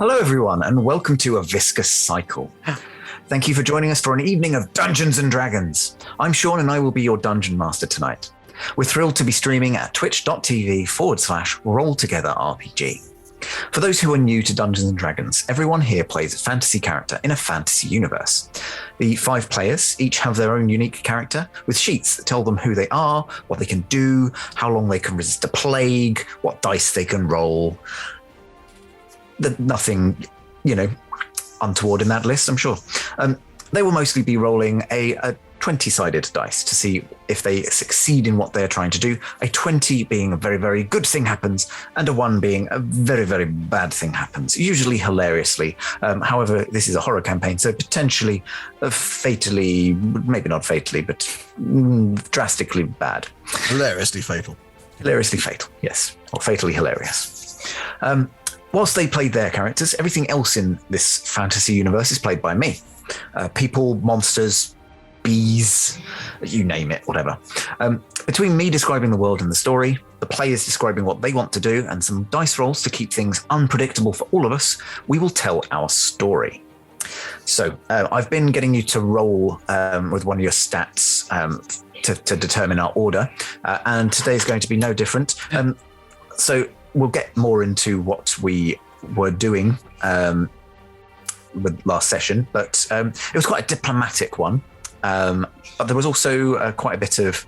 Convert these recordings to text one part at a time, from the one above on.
Hello, everyone, and welcome to A Viscous Cycle. Thank you for joining us for an evening of Dungeons & Dragons. I'm Sean, and I will be your Dungeon Master tonight. We're thrilled to be streaming at twitch.tv/RollTogetherRPG. For those who are new to Dungeons & Dragons, everyone here plays a fantasy character in a fantasy universe. The 5 players each have their own unique character, with sheets that tell them who they are, what they can do, how long they can resist a plague, what dice they can roll. Nothing, untoward in that list, I'm sure. They will mostly be rolling a 20-sided dice to see if they succeed in what they're trying to do. A 20 being a very, very good thing happens, and a 1 being a very, very bad thing happens, usually hilariously. However, this is a horror campaign, so potentially fatally, maybe not fatally, but drastically bad. Hilariously fatal. Hilariously fatal, yes. Or fatally hilarious. Whilst they played their characters, everything else in this fantasy universe is played by me. People, monsters, bees, you name it, whatever. Between me describing the world and the story, the players describing what they want to do, and some dice rolls to keep things unpredictable for all of us, we will tell our story. So I've been getting you to roll with one of your stats to determine our order, and today is going to be no different. So we'll get more into what we were doing with last session, but it was quite a diplomatic one. But there was also quite a bit of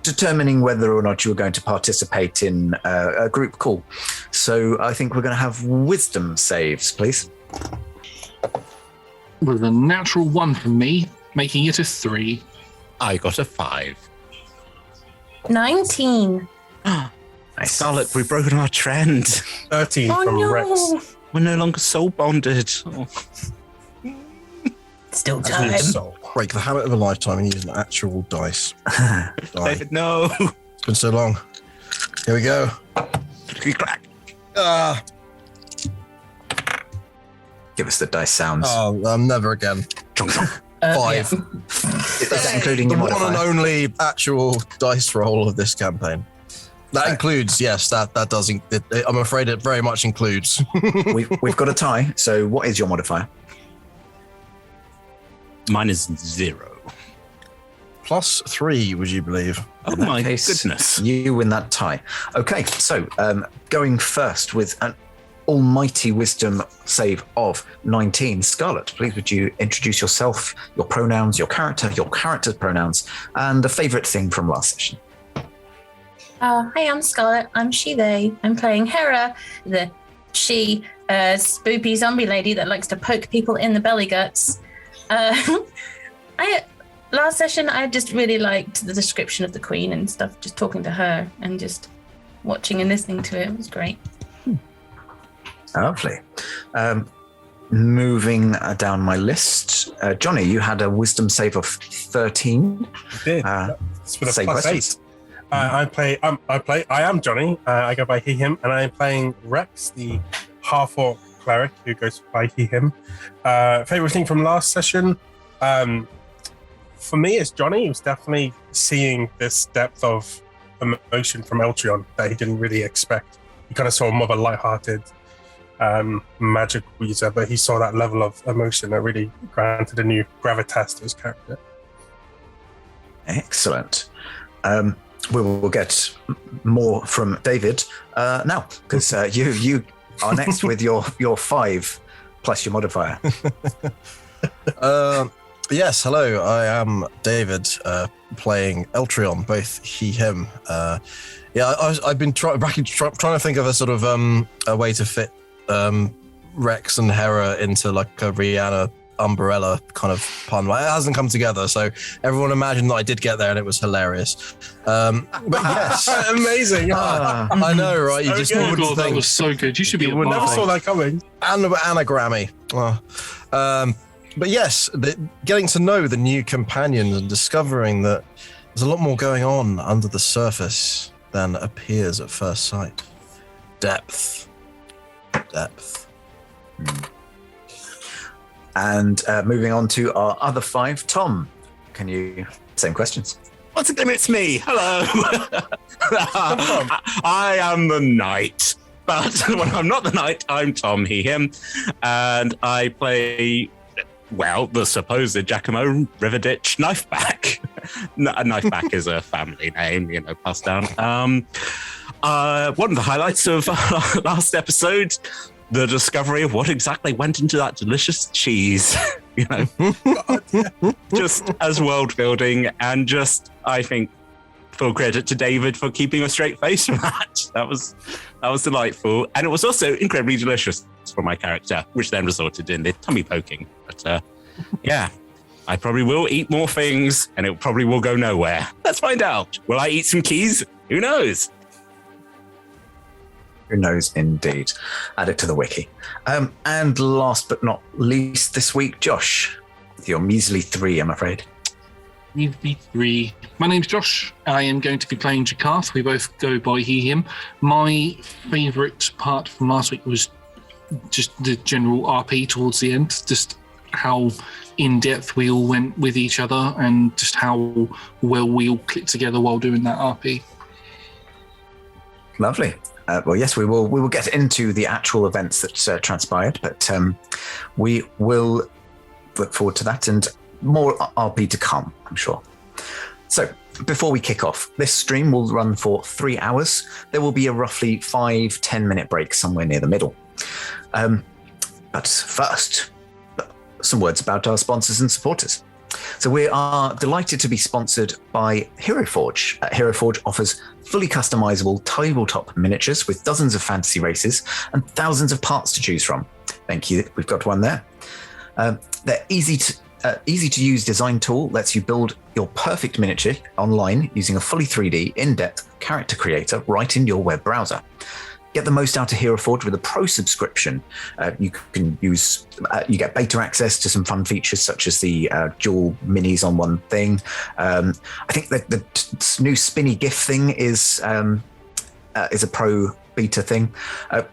determining whether or not you were going to participate in a group call. So I think we're going to have wisdom saves, please. With a natural 1 from me, making it a 3. I got a 5. 19. Nice. Scarlet, we've broken our trend. 13 from Rex. We're no longer soul bonded. Oh. Still time. Break the habit of a lifetime and use an actual dice. David, no. It's been so long. Here we go. Give us the dice sounds. Oh, never again. 5. Yeah. Is that including The your one modifier? and only actual dice roll of this campaign. That includes, yes, that does. I'm afraid it very much includes. We've got a tie, so what is your modifier? Mine is 0. +3, would you believe? Oh In that my case, goodness. You win that tie. Okay, so going first with an almighty wisdom save of 19. Scarlet, please would you introduce yourself, your pronouns, your character's pronouns, and a favourite thing from last session? Hi, I'm Scarlet. I'm she, they. I'm playing Hera, the she spoopy zombie lady that likes to poke people in the belly guts. Last session, I just really liked the description of the Queen and stuff, just talking to her and just watching and listening to it. It was great. Lovely. Moving down my list, Johnny, you had a wisdom save of 13. I did. It's with a same plus questions. 8. I am Johnny. I go by he, him, and I'm playing Rex, the half-orc cleric who goes by he, him. Favorite thing from last session, for me as Johnny, it was definitely seeing this depth of emotion from Eltrion that he didn't really expect. He kind of saw more of a lighthearted magic user, but he saw that level of emotion that really granted a new gravitas to his character. Excellent. We will get more from David now, because you are next with your 5 plus your modifier. Yes, hello. I am David, playing Eltrion, both he, him. I've been trying to think of a sort of a way to fit Rex and Hera into like a Rihanna umbrella kind of pun. It hasn't come together, so everyone imagined that I did get there and it was hilarious. But yes. Amazing. I know, right? You just Oh wouldn't God, that think. was so good. You should be a Never bar. saw that coming. And a Grammy. But yes, getting to know the new companions and discovering that there's a lot more going on under the surface than appears at first sight. Depth. And moving on to our other 5, Tom, can you, same questions? Once again, it's me. Hello. I am the knight. But when I'm not the knight, I'm Tom, he, him. And I play, well, the supposed Giacomo Riverditch Knifeback. Knifeback is a family name, passed down. One of the highlights of last episode, the discovery of what exactly went into that delicious cheese, just as world building, and just, I think, full credit to David for keeping a straight face from that. That was delightful, and it was also incredibly delicious for my character, which then resulted in the tummy poking. But yeah, I probably will eat more things, and it probably will go nowhere. Let's find out. Will I eat some keys? Who knows? Who knows, indeed. Add it to the wiki. And last but not least this week, Josh, with your measly 3, I'm afraid. Measly 3. My name's Josh. I am going to be playing Jakarth. We both go by he, him. My favourite part from last week was just the general RP towards the end, just how in-depth we all went with each other and just how well we all clicked together while doing that RP. Lovely. Well, yes, we will get into the actual events that transpired, but we will look forward to that and more RP to come, I'm sure. So before we kick off, this stream will run for 3 hours. There will be a roughly 5-10 minute break somewhere near the middle. But first, some words about our sponsors and supporters. So we are delighted to be sponsored by Hero Forge. Hero Forge offers fully customizable tabletop miniatures with dozens of fantasy races and thousands of parts to choose from. Thank you. We've got one there. Their easy to use design tool lets you build your perfect miniature online using a fully 3D, in-depth character creator right in your web browser. Get the most out of Hero Forge with a pro subscription. You get beta access to some fun features such as the dual minis on one thing. I think that the new spinny GIF thing is a pro beta thing.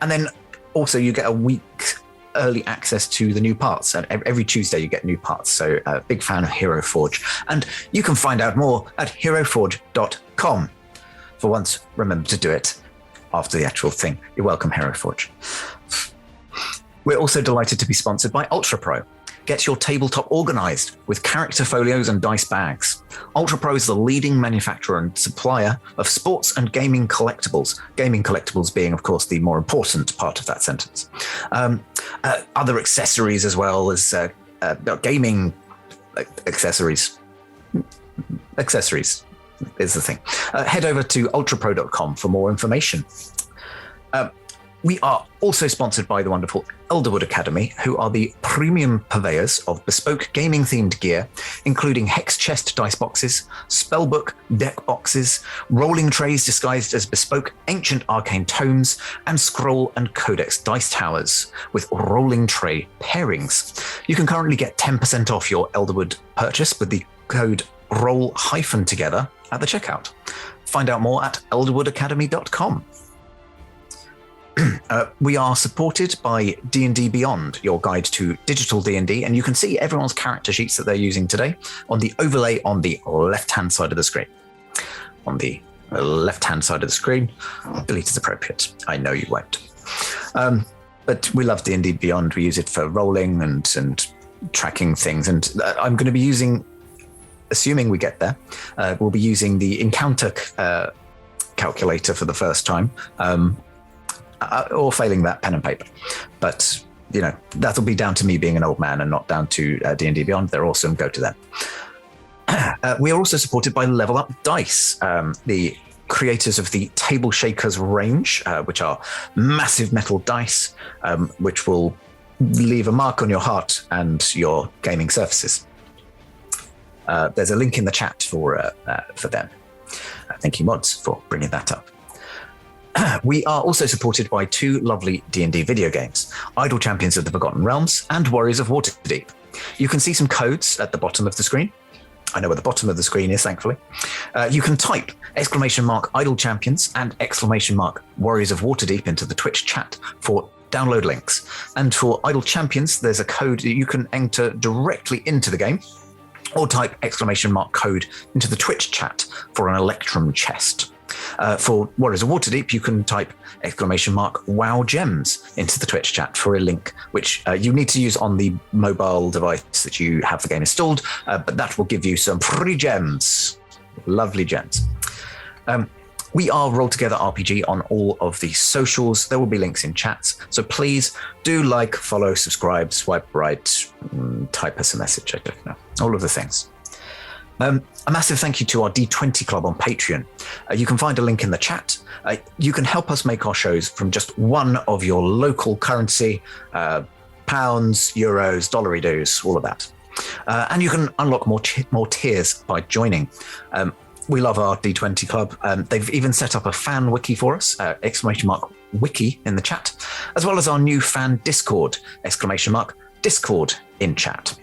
And then also you get a week early access to the new parts. And every Tuesday you get new parts. So big fan of Hero Forge. And you can find out more at heroforge.com. For once, remember to do it after the actual thing. You're welcome, Hero Forge. We're also delighted to be sponsored by Ultra Pro. Get your tabletop organized with character folios and dice bags. Ultra Pro is the leading manufacturer and supplier of sports and gaming collectibles. Gaming collectibles being, of course, the more important part of that sentence. Other accessories as well as gaming accessories. Accessories is the thing. Head over to ultrapro.com for more information. We are also sponsored by the wonderful Elderwood Academy, who are the premium purveyors of bespoke gaming-themed gear, including hex chest dice boxes, spellbook deck boxes, rolling trays disguised as bespoke ancient arcane tomes, and scroll and codex dice towers with rolling tray pairings. You can currently get 10% off your Elderwood purchase with the code roll-together at the checkout. Find out more at elderwoodacademy.com. We are supported by D&D Beyond, your guide to digital D&D, and you can see everyone's character sheets that they're using today on the overlay on the left-hand side of the screen. On the left-hand side of the screen, delete is appropriate. I know you won't. But we love D&D Beyond. We use it for rolling and tracking things, and I'm going to be using, assuming we get there, we'll be using the encounter calculator for the first time. Or failing that, pen and paper. But, that'll be down to me being an old man and not down to D&D Beyond. They're awesome. Go to them. We are also supported by Level Up Dice, the creators of the Table Shakers range, which are massive metal dice, which will leave a mark on your heart and your gaming surfaces. There's a link in the chat for them. Thank you, mods, for bringing that up. We are also supported by 2 lovely D&D video games, Idle Champions of the Forgotten Realms and Warriors of Waterdeep. You can see some codes at the bottom of the screen. I know where the bottom of the screen is, thankfully. You can type !Idle Champions and !Warriors of Waterdeep into the Twitch chat for download links. And for Idle Champions, there's a code that you can enter directly into the game, or type !code into the Twitch chat for an Electrum chest. For Warriors of Waterdeep, you can type !WoW gems into the Twitch chat for a link, which you need to use on the mobile device that you have the game installed, but that will give you some free gems. Lovely gems. We are Roll Together RPG on all of the socials. There will be links in chats. So please do like, follow, subscribe, swipe right, type us a message. I don't know. All of the things. A massive thank you to our D20 Club on Patreon. You can find a link in the chat. You can help us make our shows from just one of your local currency, pounds, euros, dollary-doos, all of that. And you can unlock more tiers by joining. We love our D20 Club. They've even set up a fan wiki for us, !wiki in the chat, as well as our new fan Discord, !Discord in chat.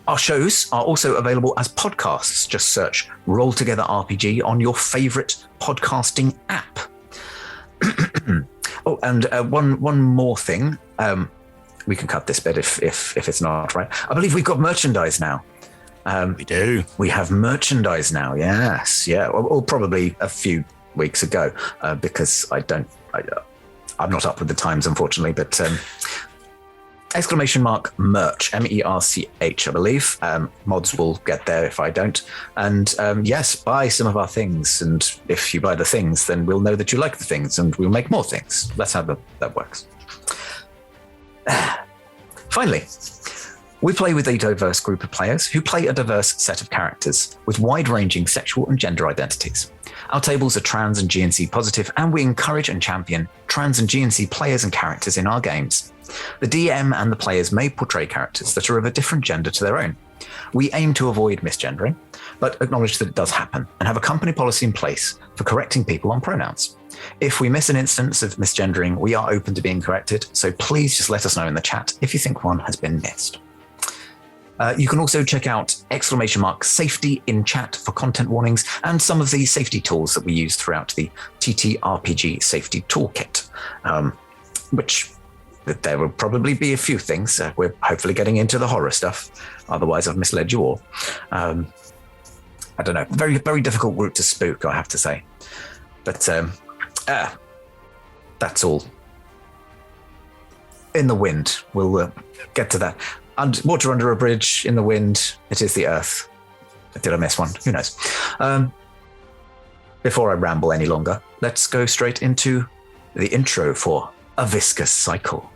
Our shows are also available as podcasts. Just search Roll Together RPG on your favorite podcasting app. Oh, and one more thing. We can cut this bit if it's not right. I believe we've got merchandise now. We do. We have merchandise now. Yes, yeah. Or probably a few weeks ago, because I'm not up with the times, unfortunately. But !merch, MERCH, I believe. Mods will get there if I don't. And yes, buy some of our things. And if you buy the things, then we'll know that you like the things, and we'll make more things. That's how that works. Finally. We play with a diverse group of players who play a diverse set of characters with wide-ranging sexual and gender identities. Our tables are trans and GNC positive, and we encourage and champion trans and GNC players and characters in our games. The DM and the players may portray characters that are of a different gender to their own. We aim to avoid misgendering, but acknowledge that it does happen, and have a company policy in place for correcting people on pronouns. If we miss an instance of misgendering, we are open to being corrected, so please just let us know in the chat if you think one has been missed. You can also check out !safety in chat for content warnings and some of the safety tools that we use throughout the TTRPG safety toolkit, which there will probably be a few things. We're hopefully getting into the horror stuff. Otherwise, I've misled you all. I don't know. Very, very difficult route to spook, I have to say. But that's all. In the wind. We'll get to that. Water under a bridge, in the wind, it is the earth. Did I miss one? Who knows? Before I ramble any longer, let's go straight into the intro for A Viscous Cycle.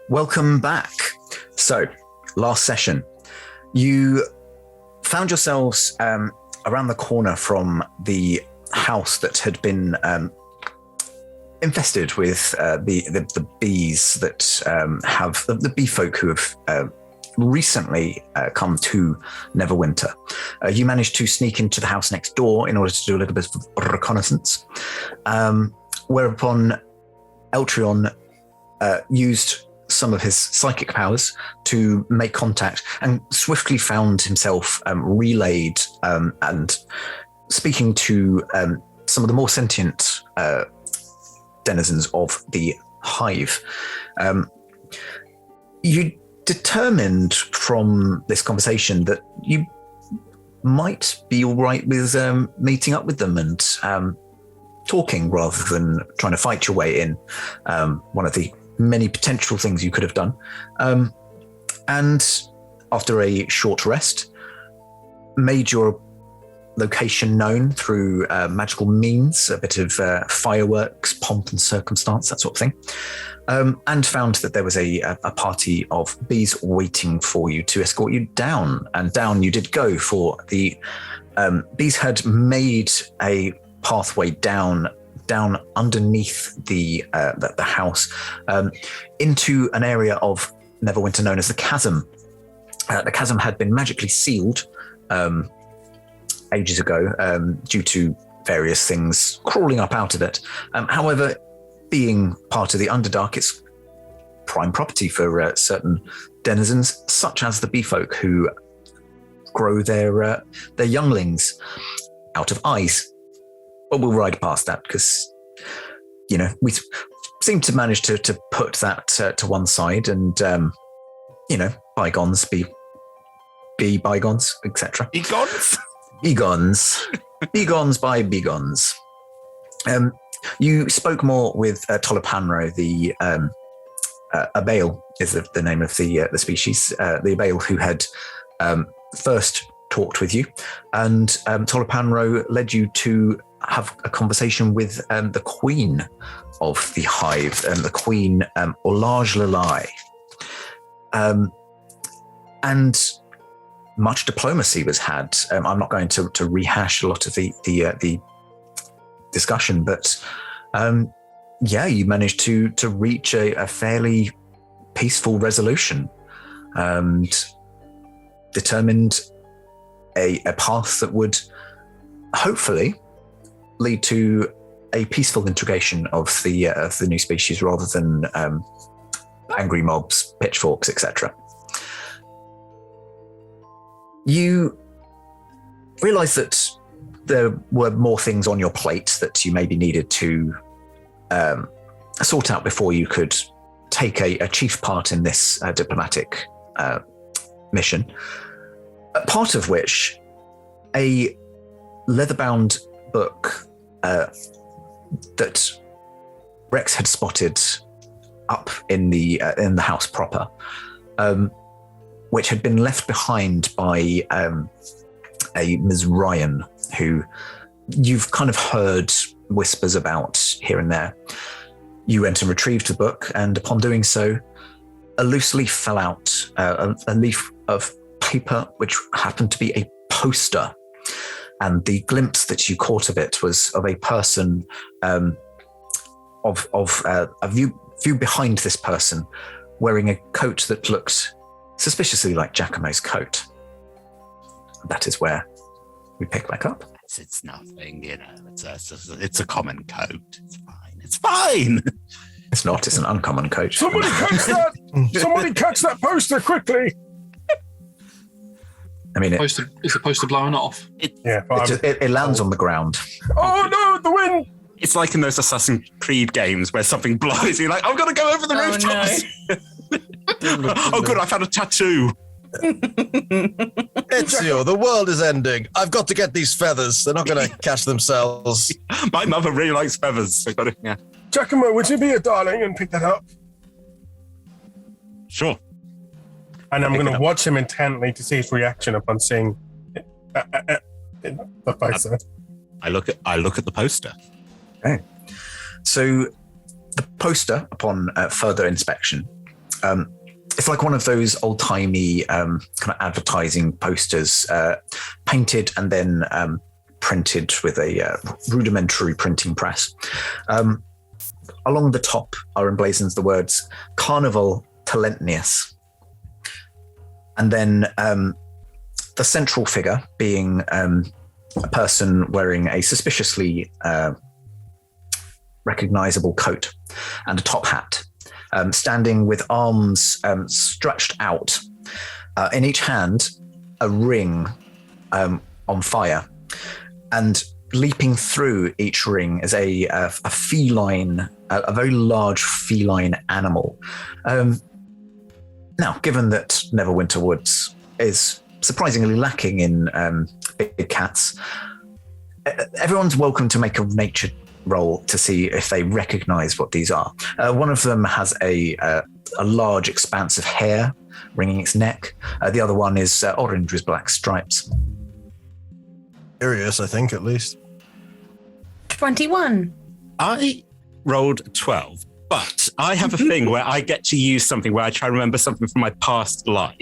Welcome back. So, last session, you found yourselves around the corner from the house that had been infested with the bees that have the bee folk who have recently come to Neverwinter. You managed to sneak into the house next door in order to do a little bit of reconnaissance, whereupon Eltrion used some of his psychic powers to make contact and swiftly found himself relayed and speaking to some of the more sentient denizens of the hive. You determined from this conversation that you might be all right with meeting up with them and talking rather than trying to fight your way in. One of the many potential things you could have done. And after a short rest, made your location known through magical means, a bit of fireworks, pomp and circumstance, that sort of thing, and found that there was a party of bees waiting for you to escort you down. And down you did go, for the bees had made a pathway down down underneath the house, into an area of Neverwinter known as the Chasm. The chasm had been magically sealed ages ago due to various things crawling up out of it. However, being part of the Underdark, it's prime property for certain denizens, such as the bee folk who grow their younglings out of eyes. But we'll ride past that because, we seem to manage to put that to one side and, bygones be bygones, etc. Begons? Begons. Begons by begons. You spoke more with Tolopanro, the Abale is the name of the species, the Abale who had first talked with you, and Tolopanro led you to have a conversation with the queen of the hive, the queen Olage Lalai. And much diplomacy was had. I'm not going to rehash a lot of the discussion, but you managed to reach a fairly peaceful resolution and determined a path that would hopefully lead to a peaceful integration of the new species rather than angry mobs, pitchforks, etc. You realize that there were more things on your plate that you maybe needed to sort out before you could take a chief part in this diplomatic mission. Part of which, a leather-bound book that Rex had spotted up in the house proper, which had been left behind by a Ms. Ryan, who you've kind of heard whispers about here and there. You went and retrieved the book, and upon doing so, a loose leaf fell out, a leaf of paper which happened to be a poster. And the glimpse that you caught of it was of a person, of a view behind this person, wearing a coat that looked suspiciously like Giacomo's coat. That is where we pick back up. It's nothing, it's a common coat. It's fine. It's not. It's an uncommon coat. Somebody catch that! Somebody catch that poster quickly! I mean, Is the poster blowing off? It lands on the ground. Oh no, the wind! It's like in those Assassin's Creed games where something blows. You're like, I'm going to go over the rooftops. Oh, good, I found a tattoo. Ezio, the world is ending. I've got to get these feathers. They're not going to catch themselves. My mother really likes feathers. I got it. Yeah. Giacomo, would you be a darling and pick that up? Sure. And I'm going to watch him intently to see his reaction upon seeing the poster. I look at the poster. Okay. So the poster, upon further inspection, it's like one of those old-timey kind of advertising posters, painted and then printed with a rudimentary printing press. Along the top are emblazoned the words Carnival Talentnius. And then the central figure being a person wearing a suspiciously recognizable coat and a top hat, standing with arms stretched out. In each hand, a ring on fire. And leaping through each ring is a feline, a very large feline animal. Now, given that Neverwinter Woods is surprisingly lacking in big cats, everyone's welcome to make a nature roll to see if they recognize what these are. One of them has a large expanse of hair ringing its neck. The other one is orange with black stripes. Curious, I think, at least. 21. I rolled 12, but I have a thing where I get to use something where I try to remember something from my past life.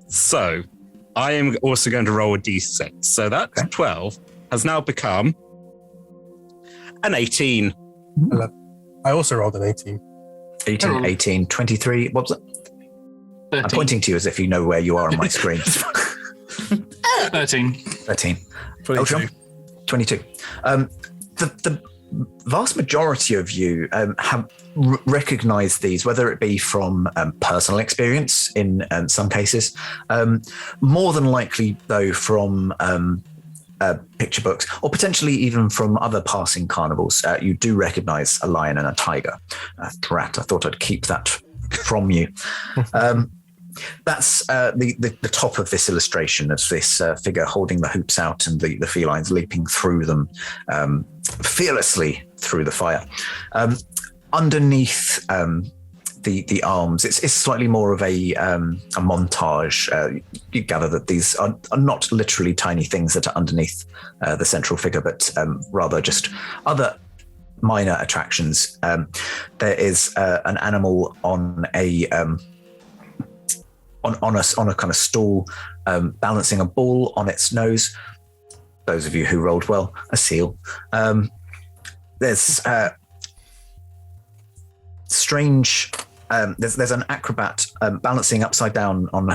So I am also going to roll a d6. So that 12 has now become an 18. I also rolled an 18. 18, 18, 23. What was it? 13. I'm pointing to you as if you know where you are on my screen. 13. 13. 22. Eltron? 22. The vast majority of you have recognized these, whether it be from personal experience in some cases, more than likely, though, from picture books, or potentially even from other passing carnivals. You do recognize a lion and a tiger. Drat, I thought I'd keep that from you. That's the top of this illustration of this figure holding the hoops out and the felines leaping through them fearlessly through the fire. Underneath the arms, it's slightly more of a montage. You gather that these are not literally tiny things that are underneath the central figure, but rather just other minor attractions. There is an animal on a on a kind of stool, balancing a ball on its nose. Those of you who rolled well, a seal. There's strange. There's an acrobat balancing upside down on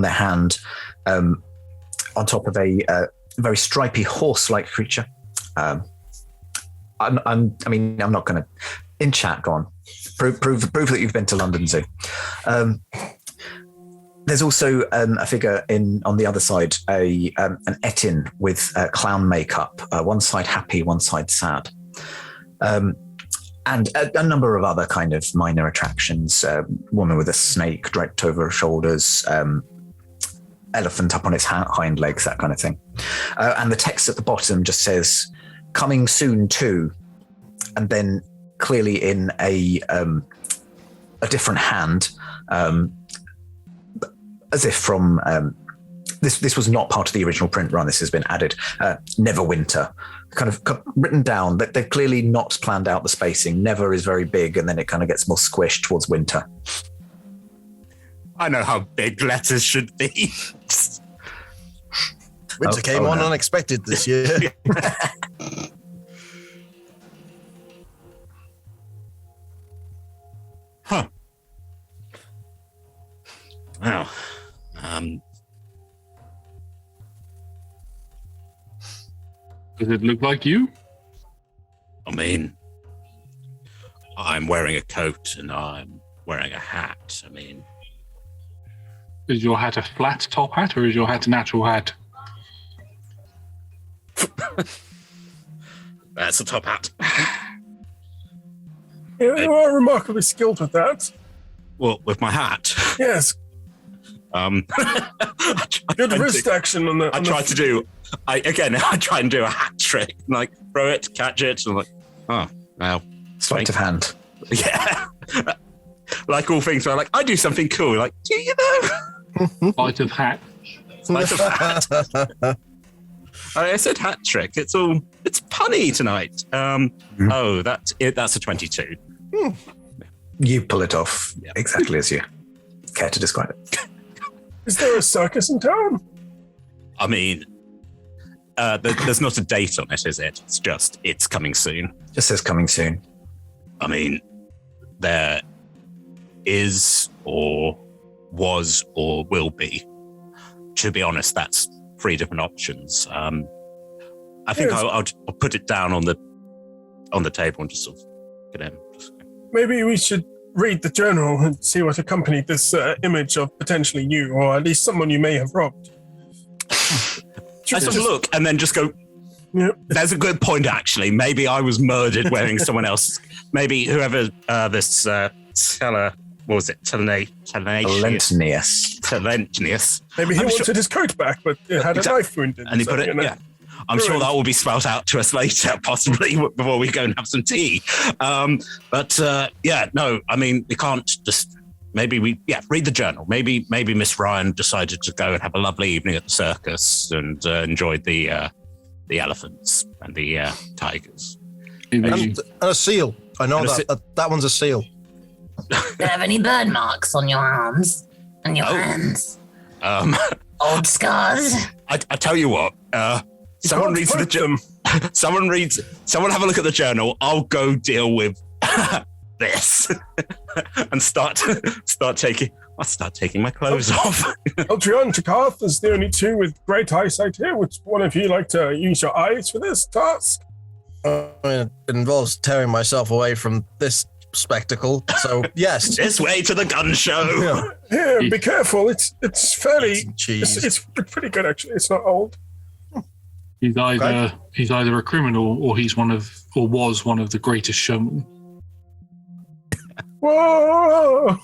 their hand, on top of a very stripy horse-like creature. I'm not going to. In chat, go on. Prove that you've been to London Zoo. There's also a figure on the other side, an Etin with clown makeup, one side happy, one side sad. And a number of other kind of minor attractions, woman with a snake draped over her shoulders, elephant up on its hind legs, that kind of thing. And the text at the bottom just says, coming soon too, and then clearly in a different hand, as if from this was not part of the original print run. This has been added. Neverwinter, kind of written down. That they've clearly not planned out the spacing. Never is very big, and then it kind of gets more squished towards winter. I know how big letters should be. Winter came on unexpected this year. Huh. Wow. Does it look like you? I mean, I'm wearing a coat and I'm wearing a hat. I mean, Is your hat a flat top hat or is your hat an actual hat? that's a top hat. You are remarkably skilled with that. Well, with my hat. Yes, good wrist action on the. I try and do a hat trick, like throw it, catch it, and I'm like, oh, now Sleight of hand. yeah. Like all things, where I do something cool. Like, do you know? Sleight of hat. Sleight of hat. I said hat trick. It's punny tonight. Oh, that's it. That's a 22. You pull it off exactly as you care to describe it. Is there a circus in town? I mean, there's not a date on it, is it? It's just, it's coming soon. Just says coming soon. I mean, there is or was or will be. To be honest, that's 3 different options. I think Yes. I'll put it down on the table and just sort of get in. Maybe we should read the journal and see what accompanied this image of potentially you, or at least someone you may have robbed. I sort of look and then just go, Yep. there's a good point, actually. Maybe I was murdered wearing someone else. Maybe whoever this teller, what was it? Telentnius. Maybe he I'm wanted sure- his coat back, but it had a knife wound in And he so, put it, you know. yeah. I'm sure that will be spelt out to us later, possibly before we go and have some tea. No, I mean, we can't just, maybe read the journal. Maybe Miss Ryan decided to go and have a lovely evening at the circus and enjoyed the elephants and the tigers. And a seal. I know And a that one's a seal. Do you have any burn marks on your arms and your hands? Um, Old scars? I tell you what, You someone can't reads the poke them. Someone have a look at the journal. I'll go deal with this and start taking my clothes off. Eltrion, Jakarth is the only two with great eyesight here. Would one of you like to use your eyes for this task? I mean, it involves tearing myself away from this spectacle. So yes, This way to the gun show. Yeah. Here, be careful. It's fairly. Cheese. It's pretty good actually. It's not old. He's either a criminal or was one of the greatest showmen. Whoa!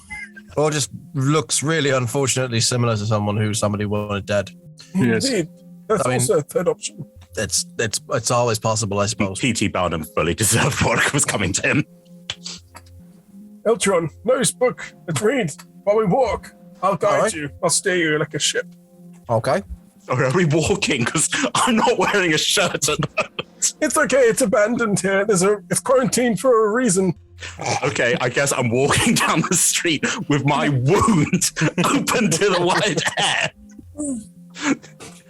Or just looks really unfortunately similar to somebody wanted dead. Yes. Indeed. That's also a third option. It's always possible, I suppose. P.T. Barnum fully deserved what was coming to him. Eltron, nose book. Let's read while we walk. I'll guide right. you. I'll steer you like a ship. Okay. Or are we walking? Because I'm not wearing a shirt at the moment. It's okay. It's abandoned here. It's quarantined for a reason. Okay, I guess I'm walking down the street with my wound open to the wide air.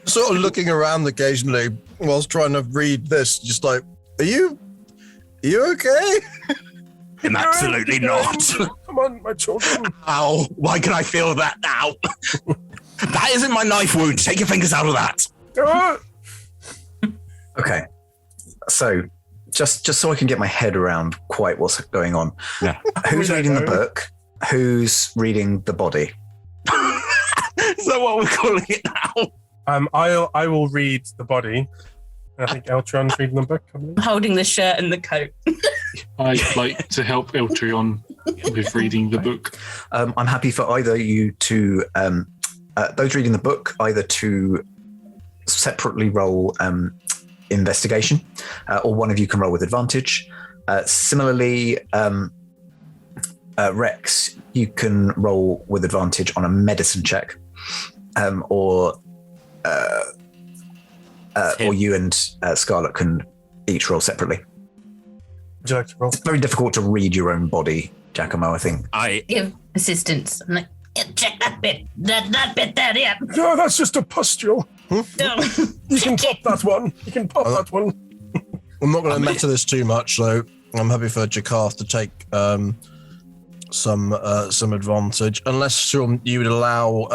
Sort of looking around occasionally whilst trying to read this, just like, are you okay? I'm absolutely not. Come on, my children. Ow, why can I feel that now? That isn't my knife wound. Take your fingers out of that. Okay. So, just so I can get my head around quite what's going on. Yeah. Who's reading the book? Who's reading the body? Is that what we're calling it now? I will read the body. I think Eltron's reading the book. I'm holding the shirt and the coat. I'd like to help Eltrion with reading the book. I'm happy for either you to, those reading the book, either to separately roll investigation, or one of you can roll with advantage. Similarly, Rex, you can roll with advantage on a medicine check, or you and Scarlet can each roll separately. Would you like to roll? It's very difficult to read your own body, Giacomo, I think. Give assistance. I'm like, yeah, check that bit. That bit there, yeah. No, that's just a pustule. No. You can pop that one. I'm not going to matter this too much, so I'm happy for Jakarth to take some advantage, unless you would allow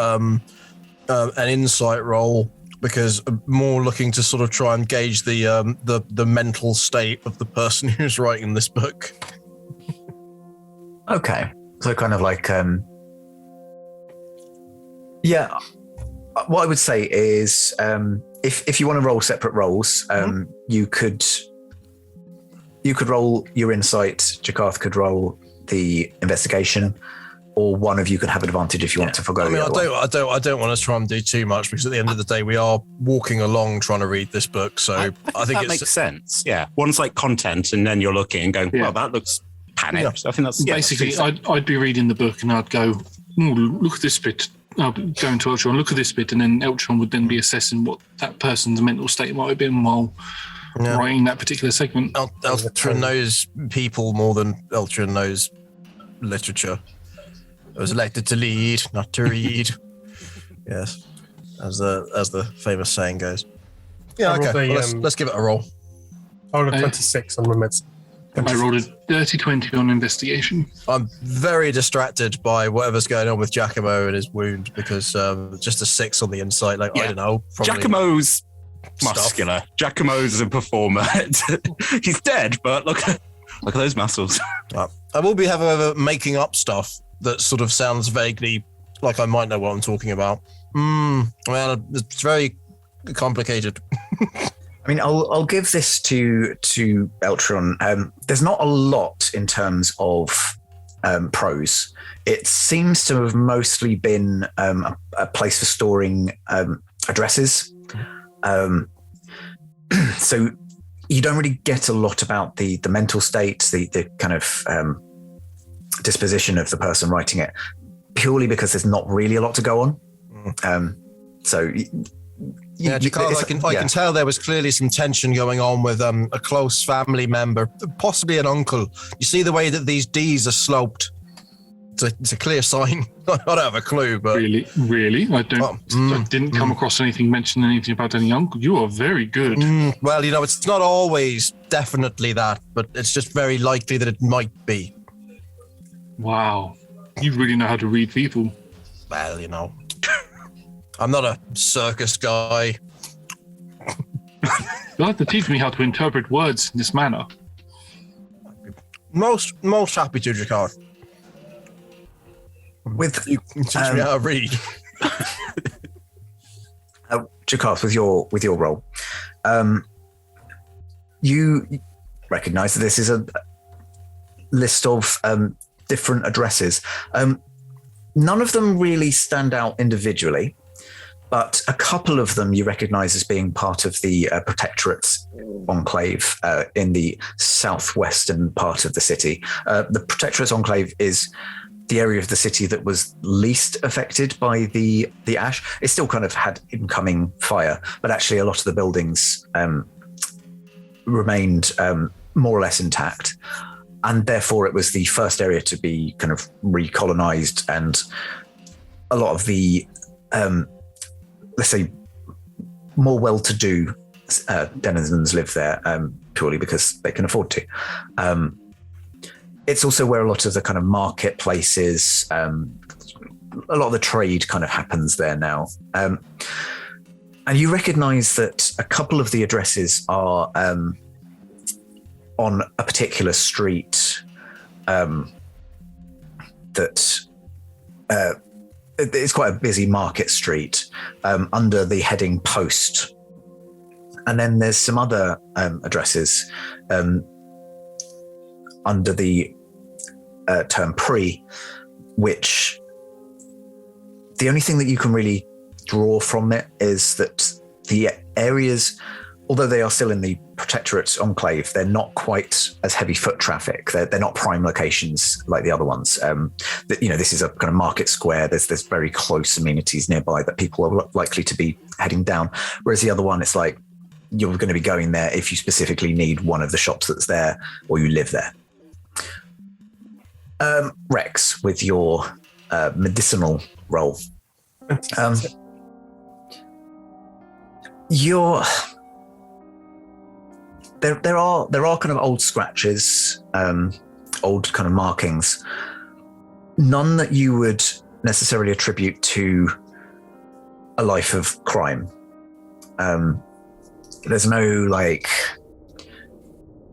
an insight roll, because more looking to sort of try and gauge the mental state of the person who's writing this book. Okay, so kind of like, yeah. What I would say is, if you want to roll separate rolls, you could roll your insight. Jakarth could roll the investigation, or one of you could have advantage if you want to forgo. I mean, I don't want to try and do too much, because at the end of the day, we are walking along trying to read this book. So I think that makes sense. Yeah, one's like content, and then you're looking and going, "Well, that looks panicked." Yeah. So I think that's Basically, I'd be reading the book and I'd go, look at this bit. I'll go into Eltron, look at this bit, and then Eltron would then be assessing what that person's mental state might have been while writing that particular segment. Eltron knows people more than Eltron knows literature. I was elected to lead, not to read. Yes, as the famous saying goes. Yeah, okay. Let's give it a roll. I rolled a 26 on my medicine. I rolled a dirty 20 on investigation. I'm very distracted by whatever's going on with Giacomo and his wound, because just a 6 on the insight, I don't know. Giacomo's muscular. Giacomo's a performer. He's dead, but look at those muscles. I will be having making up stuff that sort of sounds vaguely like I might know what I'm talking about. Well, it's very complicated. I mean, I'll give this to Eltron. There's not a lot in terms of prose. It seems to have mostly been a place for storing addresses. So you don't really get a lot about the mental state, the kind of disposition of the person writing it, purely because there's not really a lot to go on. I can tell there was clearly some tension going on with a close family member, possibly an uncle. You see the way that these D's are sloped. it's a clear sign. I don't have a clue, but Really? I didn't come across anything mentioning anything about any uncle. You are very good. Well, it's not always definitely that, but it's just very likely that it might be. Wow. You really know how to read people. Well, I'm not a circus guy. You'll have to teach me how to interpret words in this manner. Most happy to, Giacomo. You can teach me how to read. Giacomo, with your role, you recognise that this is a list of different addresses. None of them really stand out individually, but a couple of them you recognise as being part of the Protectorate's enclave in the southwestern part of the city. The Protectorate's enclave is the area of the city that was least affected by the ash. It still kind of had incoming fire, but actually a lot of the buildings remained more or less intact. And therefore it was the first area to be kind of recolonized, and a lot of the, let's say, more well-to-do denizens live there purely because they can afford to. It's also where a lot of the kind of marketplaces, a lot of the trade kind of happens there now. And you recognize that a couple of the addresses are on a particular street that it's quite a busy market street under the heading Post. And then there's some other addresses under the term Pre, which the only thing that you can really draw from it is that the areas, although they are still in the Protectorate's enclave, they're not quite as heavy foot traffic. They're not prime locations like the other ones. This is a kind of market square. There's very close amenities nearby that people are likely to be heading down. Whereas the other one, it's like you're going to be going there if you specifically need one of the shops that's there or you live there. Rex, with your medicinal role, there are kind of old scratches, old kind of markings, none that you would necessarily attribute to a life of crime. There's no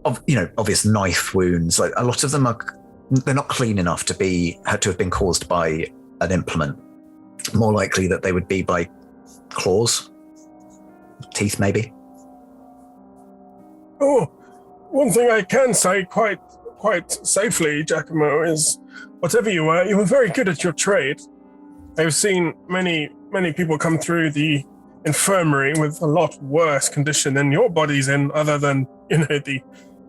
obvious knife wounds. Like a lot of them they're not clean enough to have been caused by an implement. More likely that they would be by claws, teeth maybe. Oh, one thing I can say quite safely, Giacomo, is whatever you were very good at your trade. I've seen many people come through the infirmary with a lot worse condition than your body's in, other than the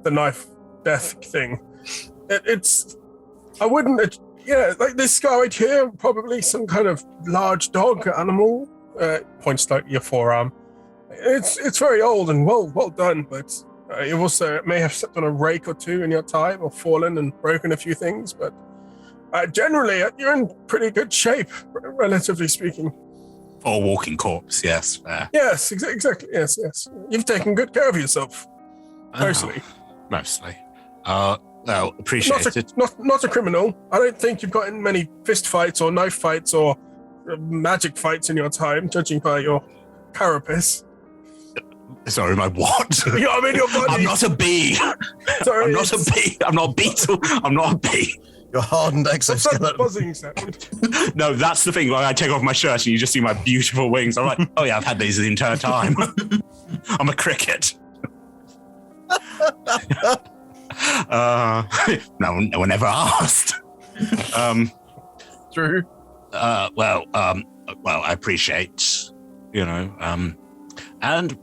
knife death thing. I wouldn't. Like this guy right here, probably some kind of large dog animal. Points like your forearm. It's very old and well done, but you also may have stepped on a rake or two in your time, or fallen and broken a few things. But generally, you're in pretty good shape, relatively speaking. Or walking corpse, yes. Yes, exactly. Yes. You've taken good care of yourself, mostly. Mostly. Well, appreciate it. Not a criminal. I don't think you've gotten many fist fights or knife fights or magic fights in your time, judging by your carapace. Sorry, my what? Yeah, I mean your body. I'm not a bee. Sorry, I'm not a bee. I'm not a beetle. I'm not a bee. Your hardened exoskeleton. What's that buzzing sound? No, that's the thing. Like, I take off my shirt and you just see my beautiful wings. I'm like, oh yeah, I've had these the entire time. I'm a cricket. No one ever asked. True. Well, I appreciate, and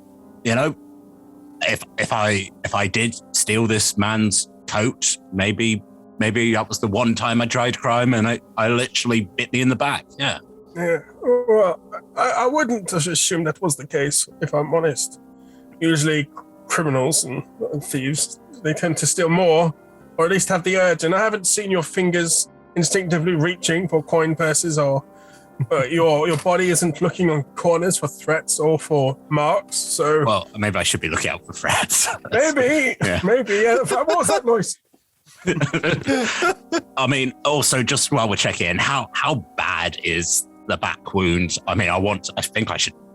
if I did steal this man's coat, maybe that was the one time I tried crime and I literally bit me in the back. Yeah. Yeah. Well, I wouldn't assume that was the case, if I'm honest. Usually criminals and thieves, they tend to steal more, or at least have the urge. And I haven't seen your fingers instinctively reaching for coin purses, or your body isn't looking on corners for threats or for marks. So Well, maybe I should be looking out for threats. maybe. Yeah. What was that noise? I mean, also, just while we're checking in, how bad is the back wound? I mean,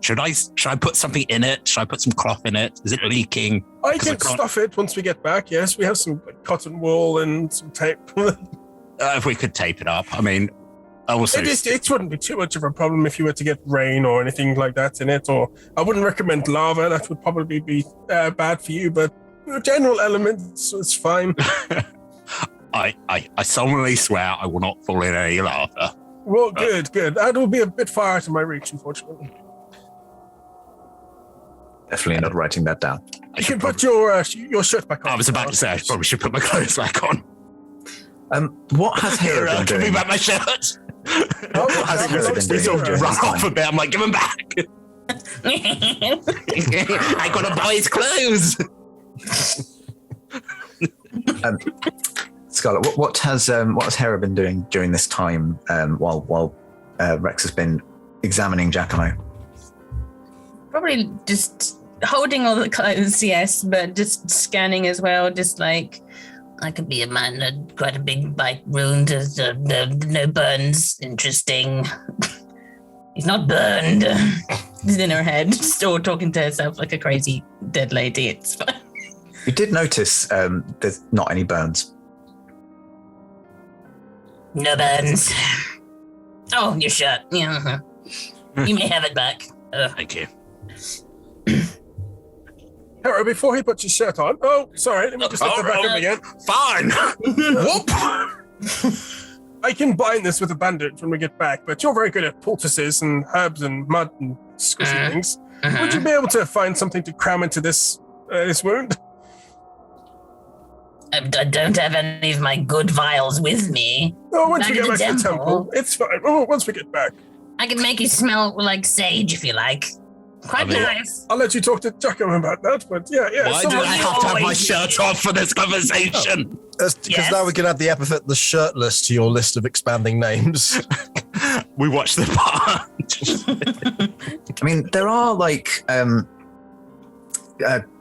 should I put something in it? Should I put some cloth in it? Is it leaking? I can stuff it once we get back. Yes, we have some cotton wool and some tape. If we could tape it up. I mean, also... It wouldn't be too much of a problem if you were to get rain or anything like that in it, or I wouldn't recommend lava. That would probably be bad for you, but the general elements, it's fine. I solemnly swear I will not fall in any lava. Well, good. That will be a bit far out of my reach, unfortunately. Definitely not writing that down. You can put your shirt back on. I was about to say I probably should put my clothes back on. What has Hera been Give me doing? back my shirt. What has Hera been doing during Run this off time? a bit. I'm like, give him back. I gotta buy his clothes. Scarlett, what has Hera been doing during this time while Rex has been examining Giacomo? Probably just holding all the clothes, yes, but just scanning as well. Just like, I could be a man, quite a big bite wound, no burns. Interesting. He's not burned. He's in her head, still talking to herself like a crazy dead lady. It's fine. You did notice there's not any burns. No burns. Oh, your shirt. Yeah. You may have it back. Thank you. Hera, before he puts his shirt on. Oh, sorry. Let me just lift it back up again. Fine. Whoop! I can bind this with a bandage when we get back, but you're very good at poultices and herbs and mud and squishy things. Would you be able to find something to cram into this wound? I don't have any of my good vials with me. Oh, once Back we at get the back to the temple. temple, it's fine. Oh, once we get back. I can make you smell like sage if you like. Quite nice. I'll let you talk to Giacomo about that, but yeah. Why did I have to have my shirt off for this conversation? Because now we can add the epithet "the shirtless" to your list of expanding names. We watched the part. I mean, there are like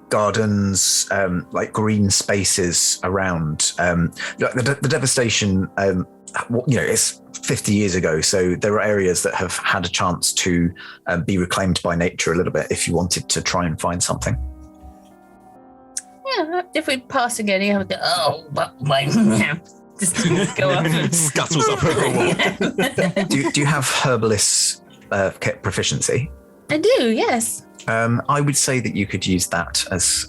gardens, like green spaces around. The devastation, it's 50 years ago, so there are areas that have had a chance to be reclaimed by nature a little bit if you wanted to try and find something. Yeah, if we pass again, you have to. Oh, but wait. Just go up and Scuttles up over a wall. Do you have herbalist proficiency? I do, yes. I would say that you could use that as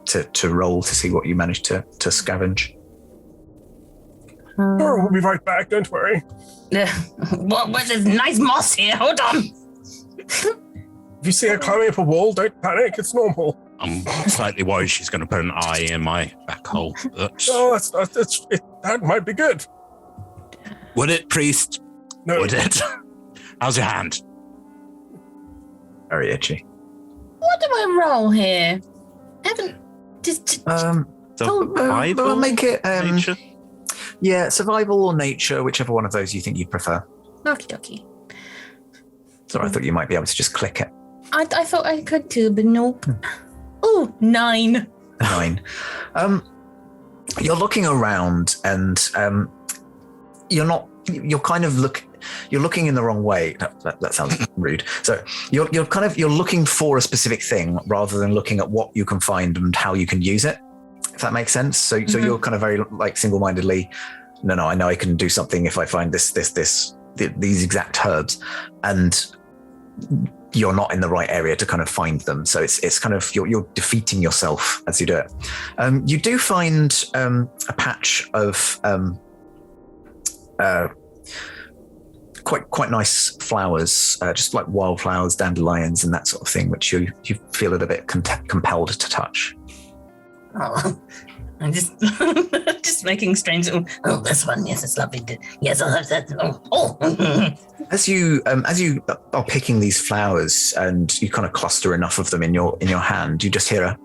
to roll to see what you manage to scavenge. Sure, we'll be right back, don't worry. What is nice moss here? Hold on. If you see her climbing up a wall, don't panic, it's normal. I'm slightly worried she's going to put an eye in my back hole. But... Oh, that might be good. Would it, priest? No. Would it? How's your hand? Very itchy. What do I roll here? I haven't just. Survival? Make it nature? Yeah, survival or nature, whichever one of those you think you prefer. Okie dokie. So I thought you might be able to just click it. I thought I could too, but nope. Oh, 9. 9. You're looking around and you're looking in the wrong way. That sounds rude. So you're looking for a specific thing rather than looking at what you can find and how you can use it, if that makes sense. So you're kind of very like single-mindedly, no, I know I can do something if I find these exact herbs, and you're not in the right area to kind of find them. So it's kind of, you're defeating yourself as you do it. You do find a patch of quite nice flowers, just like wildflowers, dandelions, and that sort of thing, which you feel a little bit compelled to touch. Oh, I'm just making strange. Oh, this one, yes, it's lovely. Yes, I'll have that. Oh. As you are picking these flowers, and you kind of cluster enough of them in your hand, you just hear a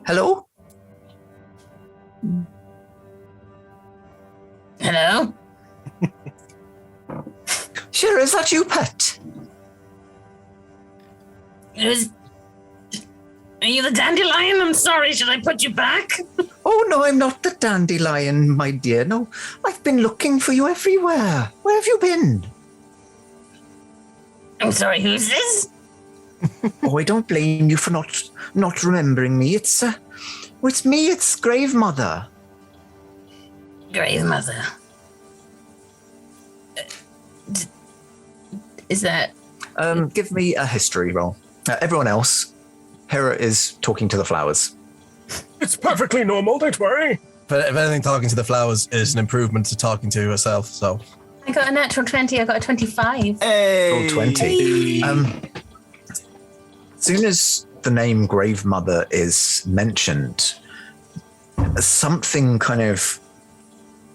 hello. Hello. Sure, is that you, pet? Are you the dandelion? I'm sorry, should I put you back? Oh, no, I'm not the dandelion, my dear. No, I've been looking for you everywhere. Where have you been? I'm sorry, who's this? Oh, I don't blame you for not remembering me. It's me, it's Grave Mother. Grave Mother. Is that... Give me a history roll. Everyone else, Hera is talking to the flowers. It's perfectly normal, don't worry. But if anything, talking to the flowers is an improvement to talking to herself, so... I got a natural 20, I got a 25. Roll 20. As soon as the name Grave Mother is mentioned, something kind of,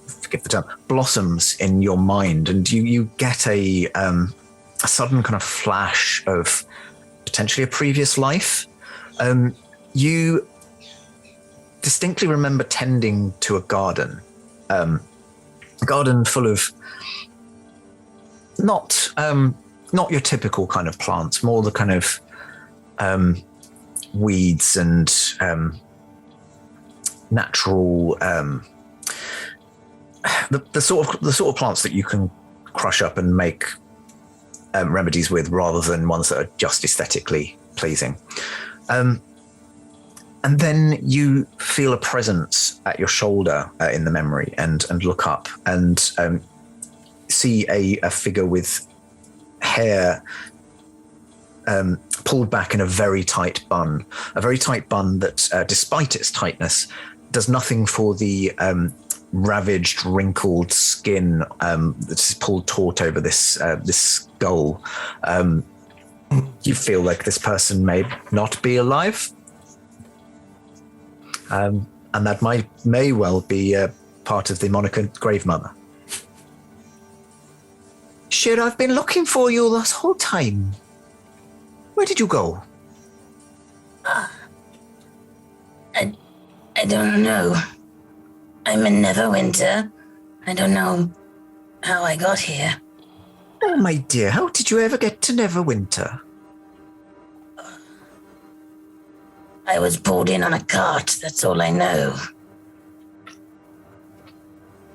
forgive the term, blossoms in your mind, and you get a sudden kind of flash of potentially a previous life. You distinctly remember tending to a garden full of not your typical kind of plants, more the kind of weeds and natural the sort of plants that you can crush up and make remedies with, rather than ones that are just aesthetically pleasing. And then you feel a presence at your shoulder in the memory, and look up and see a figure with hair pulled back in a very tight bun that, despite its tightness, does nothing for the ravaged, wrinkled skin that's pulled taut over this skull. You feel like this person may not be alive, and that may well be part of the moniker Grave Mother. Sure, I've been looking for you this whole time. Where did you go? I don't know. I'm in Neverwinter. I don't know how I got here. Oh, my dear, how did you ever get to Neverwinter? I was pulled in on a cart, that's all I know.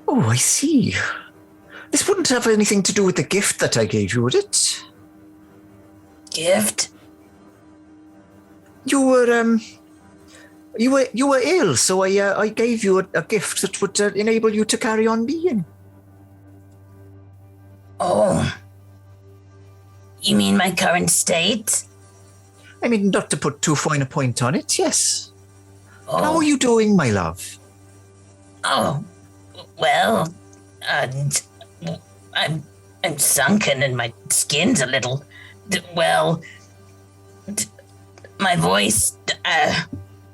Oh, I see. This wouldn't have anything to do with the gift that I gave you, would it? Gift? You were ill, so I gave you a gift that would enable you to carry on being. Oh. You mean my current state? I mean, not to put too fine a point on it, yes. Oh. How are you doing, my love? Oh, well, I'm sunken and my skin's a little, my voice,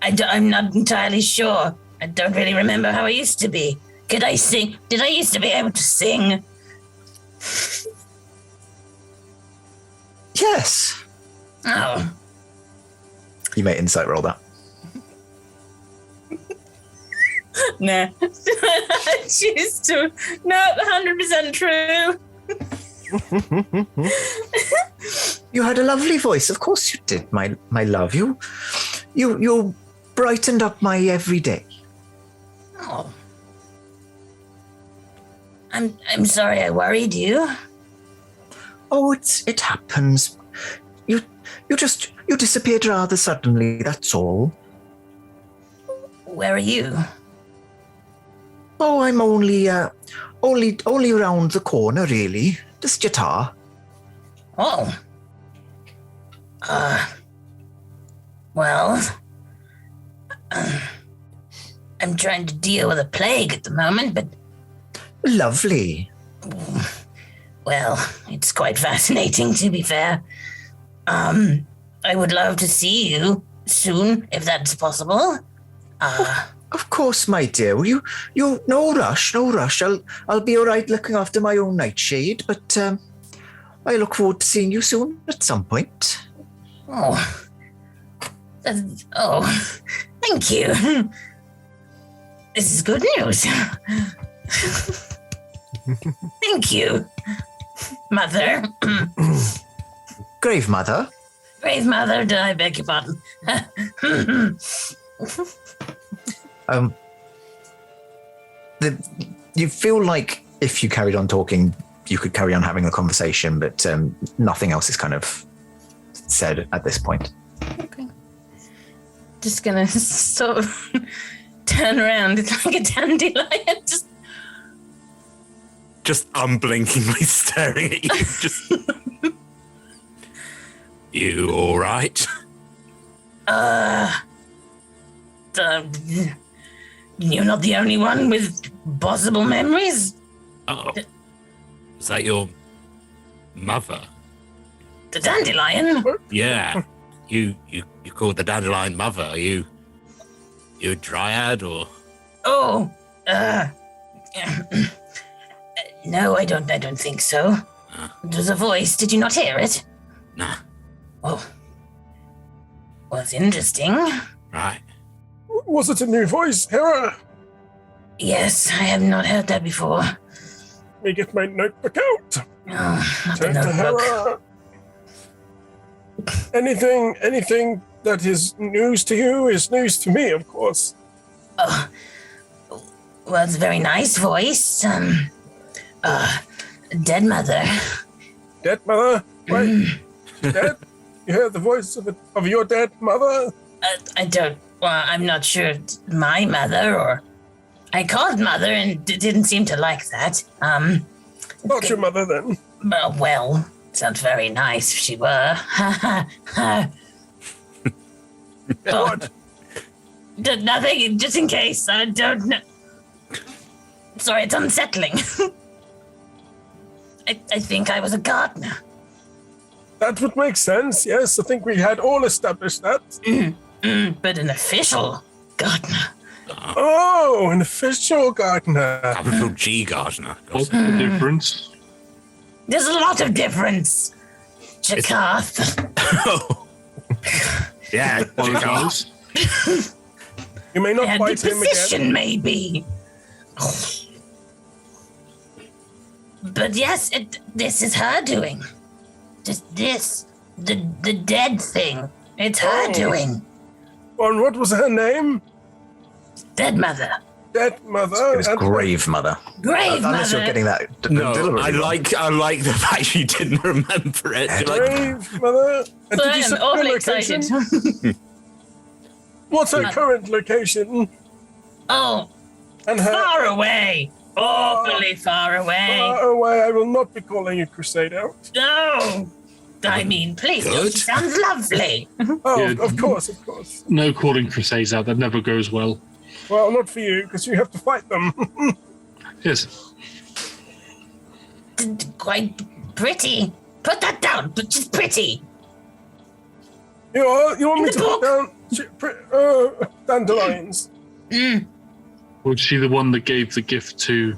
I'm not entirely sure. I don't really remember how I used to be. Could I sing? Did I used to be able to sing? Yes. Oh. You may insight roll that. Nah. Choose to. No, 100% true. You had a lovely voice. Of course you did, my love. You brightened up my every day. Oh. I'm sorry I worried you. Oh, it happens. You disappeared rather suddenly, that's all. Where are you? Oh, I'm only around the corner, really. Just Jatar. Oh. Well, I'm trying to deal with a plague at the moment, but... Lovely. Well, it's quite fascinating, to be fair. I would love to see you soon, if that's possible. Of course, my dear. Well, you no rush. I'll be all right looking after my own nightshade, but I look forward to seeing you soon at some point. Oh, thank you. This is good news. Thank you, Mother. Grave Mother. Grave Mother, I beg your pardon. You feel like if you carried on talking, you could carry on having a conversation, but nothing else is kind of said at this point. Okay. Just gonna sort of turn around like a dandelion. Just unblinkingly staring at you. Just. You all right? You're not the only one with possible memories. Oh, is that your mother? The dandelion? Yeah, you called the dandelion mother. Are you a dryad or? Oh, no, I don't think so. It was a voice. Did you not hear it? Nah. Oh, well, it's interesting. Right. Was it a new voice, Hera? Yes, I have not heard that before. Let me get my notebook out. Oh, not the Turn to notebook. Hera. Anything that is news to you is news to me, of course. Oh, well, it's a very nice voice. Dead mother. Dead mother? Wait, dead? You heard the voice of your dead mother? I don't. Well, I'm not sure it's my mother or. I called mother and didn't seem to like that. Not your mother then. Well, sounds very nice if she were. What? Nothing, just in case. I don't know. Sorry, it's unsettling. I think I was a gardener. That would make sense, yes. I think we had all established that. But an official gardener. Oh, an official gardener. Capital G gardener. What's the difference? There's a lot of difference. Jakarth. Oh. Yeah. Apologize. You may not And fight the him position, again. maybe. But yes, this is her doing. Just this. The dead thing. It's her doing. And what was her name? Dead mother. Dead mother. It was Grave Mother. Grave Unless mother. you're getting that No, deliberately I wrong. like the fact you didn't remember it. Like, Grave mother. And So did I you am set her awfully location? excited. What's her current location? Oh, And her far away. Awfully far away. far away. I will not be calling you Crusade out. No. I mean, please, no, Good. she sounds lovely. Oh, Yeah. of course, of course. No calling crusades out. That never goes well. Well, not for you, because you have to fight them. Yes. Quite pretty. Put that down, but she's pretty. You want me In to the put down dandelions? Was she the one that gave the gift to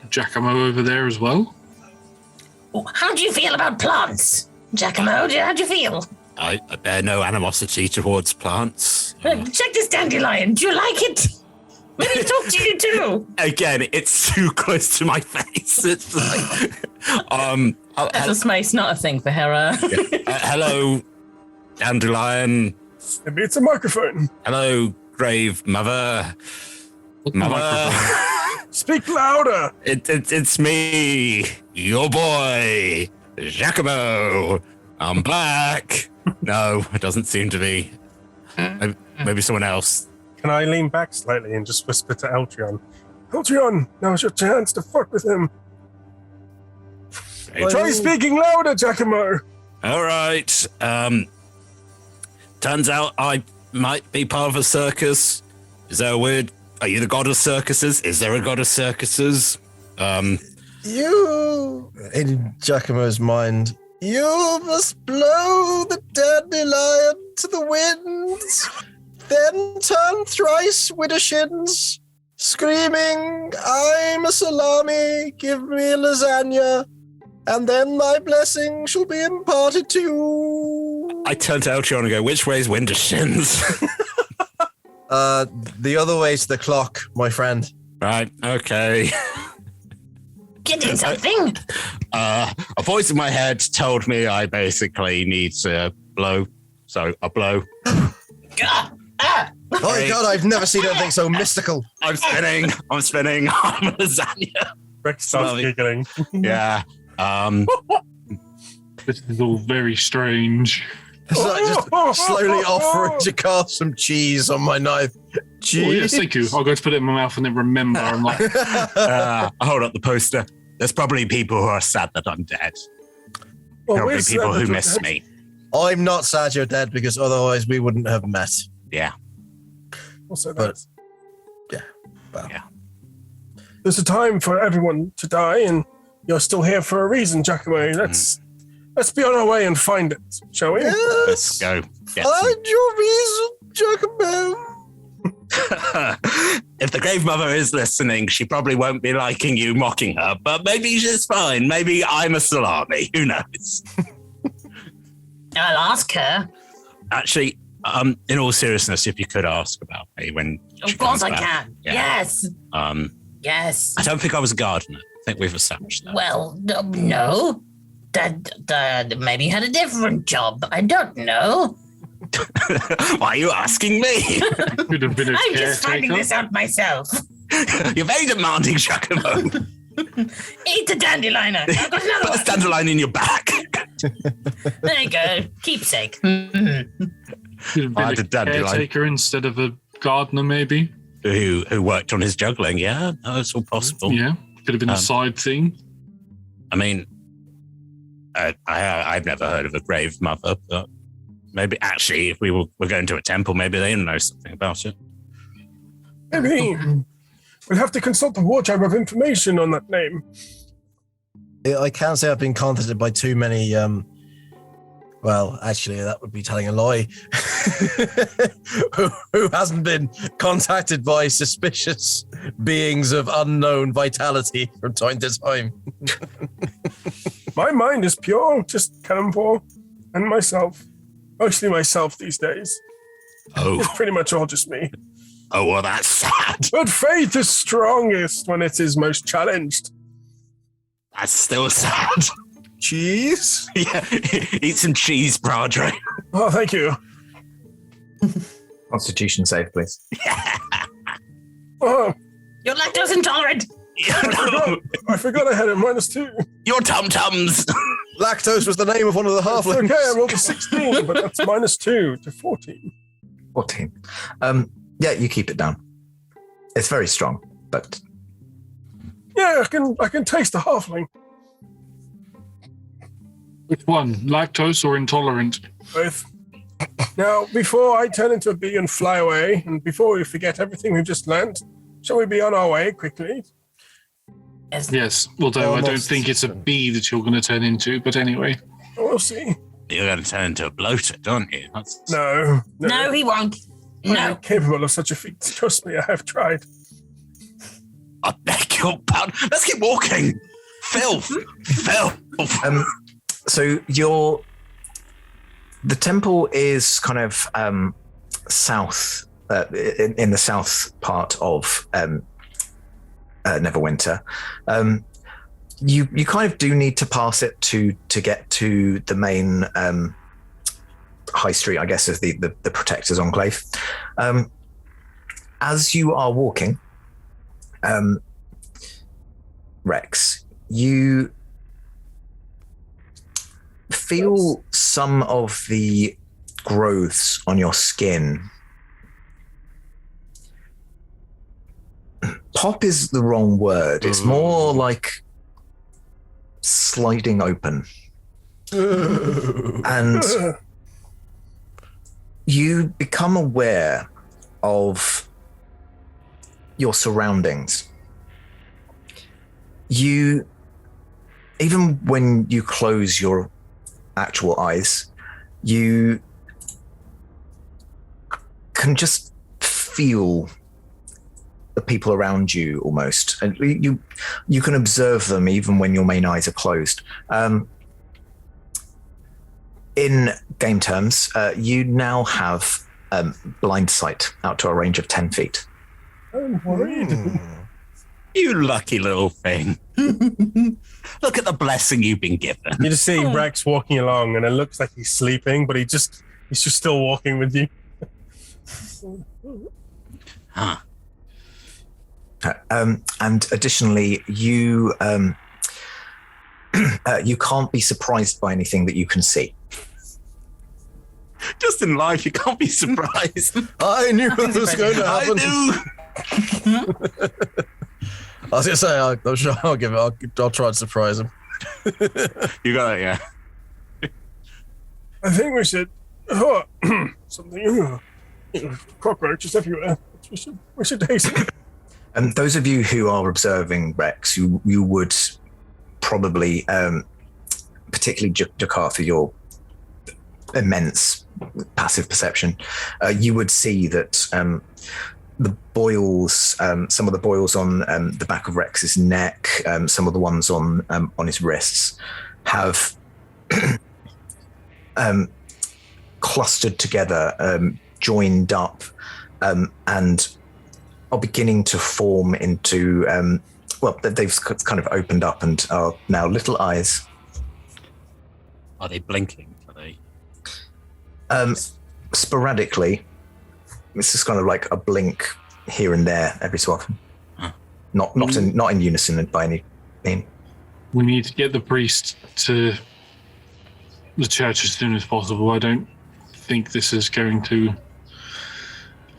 Giacomo over there as well? How do you feel about plants? Giacomo, how do you feel? I bear no animosity towards plants. Check this dandelion. Do you like it? Let me talk to you too. Again, it's too close to my face. It's like, That's a space, not a thing for Hera. hello, dandelion. Maybe it's a microphone. Hello, grave mother. What's the Mother. microphone? Speak louder. It's me, your boy, Giacomo. I'm back. No, it doesn't seem to be. Maybe someone else. Can I lean back slightly and just whisper to Eltrion? Eltrion, now's your chance to fuck with him. Try speaking louder, Giacomo. All right. Turns out I might be part of a circus. Is there a word? Are you the god of circuses? Is there a god of circuses? You, in Giacomo's mind, you must blow the dandelion to the winds, then turn thrice widowshins, screaming, I'm a salami, give me a lasagna, and then my blessing shall be imparted to you. I turn to Eltrion and go, which way is Wintershins? The other way to the clock, my friend. Right, okay. Getting something. A voice in my head told me I basically need to blow. So I blow. Oh my god, I've never seen anything so mystical. I'm spinning. I'm lasagna. Rex starts Slowly. giggling. Yeah. This is all very strange. It's like just slowly offering Giacomo some cheese on my knife. Oh, yeah, Cheese. thank you. I'll go to put it in my mouth and then remember. I'm like, I hold up the poster. There's probably people who are sad that I'm dead. Well, Probably we're people sad who that miss you're me. I'm not sad you're dead because otherwise we wouldn't have met. Yeah. Also, But- there's a time for everyone to die, and you're still here for a reason, Giacomo. Let's be on our way and find it, shall we? Let's go. Get some- Find your reason, Giacomo. If the grave mother is listening, she probably won't be liking you mocking her, but maybe she's fine. Maybe I'm a salami. Who knows? I'll ask her. Actually, in all seriousness, if you could ask about me when she Of course comes I back. can. Yeah. Yes. Yes. I don't think I was a gardener. I think we've established that. Well, no. Dad maybe had a different job. I don't know. Why are you asking me? could have been a I'm just finding caretaker. this out myself. You're very demanding, Giacomo. Eat the dandelion. I've got Put another the one. dandelion in your back. There you go. Keepsake. Could have been I a did dandelion. caretaker instead of a gardener, maybe. Who worked on his juggling? Yeah, no, it's all possible. Yeah. Could have been a side thing. I mean, I've never heard of a grave mother, but maybe actually, if we're going to a temple, maybe they know something about it. Maybe. We'll have to consult the wardrobe of information on that name. I can't say I've been contacted by too many. Well, actually, that would be telling a lie. who hasn't been contacted by suspicious beings of unknown vitality from time to time? My mind is pure, just Cannonball and myself. Mostly myself these days. Oh, It's pretty much all just me. oh, well, that's sad. But faith is strongest when it is most challenged. That's still sad. Cheese? Yeah, eat some cheese, Padre. Oh, thank you. Constitution save, please. Oh, You're lactose intolerant. I forgot I had a -2. Your tum-tums. Lactose was the name of one of the It's halflings. okay, I rolled a 16, but that's -2 to 14. 14. Yeah, you keep it down. It's very strong, but Yeah, I can taste the halfling. Which one? Lactose or intolerant? Both. Now, before I turn into a bee and fly away, and before we forget everything we've just learned, shall we be on our way quickly? Yes, although I don't Almost. think it's a bee that you're going to turn into, but anyway. We'll see. You're going to turn into a bloater, don't you? That's... No. No, he won't. I'm No. incapable of such a feat. Trust me, I have tried. I beg your pardon. Let's keep walking. Filth. Filth. so the temple is kind of south, in the south part of Neverwinter. You kind of do need to pass it to get to the main high street, I guess, of the Protector's Enclave. As you are walking, Rex, you feel some of the growths on your skin. Pop is the wrong word. It's more like sliding open. And you become aware of your surroundings. You, even when you close your actual eyes, you can just feel the people around you almost, and you can observe them even when your main eyes are closed. In game terms, you now have blind sight out to a range of 10 feet. I'm worried. You lucky little thing. Look at the blessing you've been given. You just see Rex walking along, and it looks like he's sleeping, but he's just still walking with you. Huh. And additionally, you you can't be surprised by anything that you can see. Just in life, you can't be surprised. I knew it was going to I happen. knew. I was going to say, I'm sure I'll give it. I'll try to surprise him. You got it, yeah. I think we should. Something. Cockroaches everywhere. We should hasten. And those of you who are observing Rex, you would probably, particularly Jakarta, your immense passive perception, you would see that the boils, some of the boils on the back of Rex's neck, some of the ones on his wrists, have clustered together, joined up, and are beginning to form into, they've kind of opened up and are now little eyes. Are they blinking? Are they? Sporadically. It's just kind of like a blink here and there every so often. Huh. Not in unison by any mean. We need to get the priest to the church as soon as possible. I don't think this is going to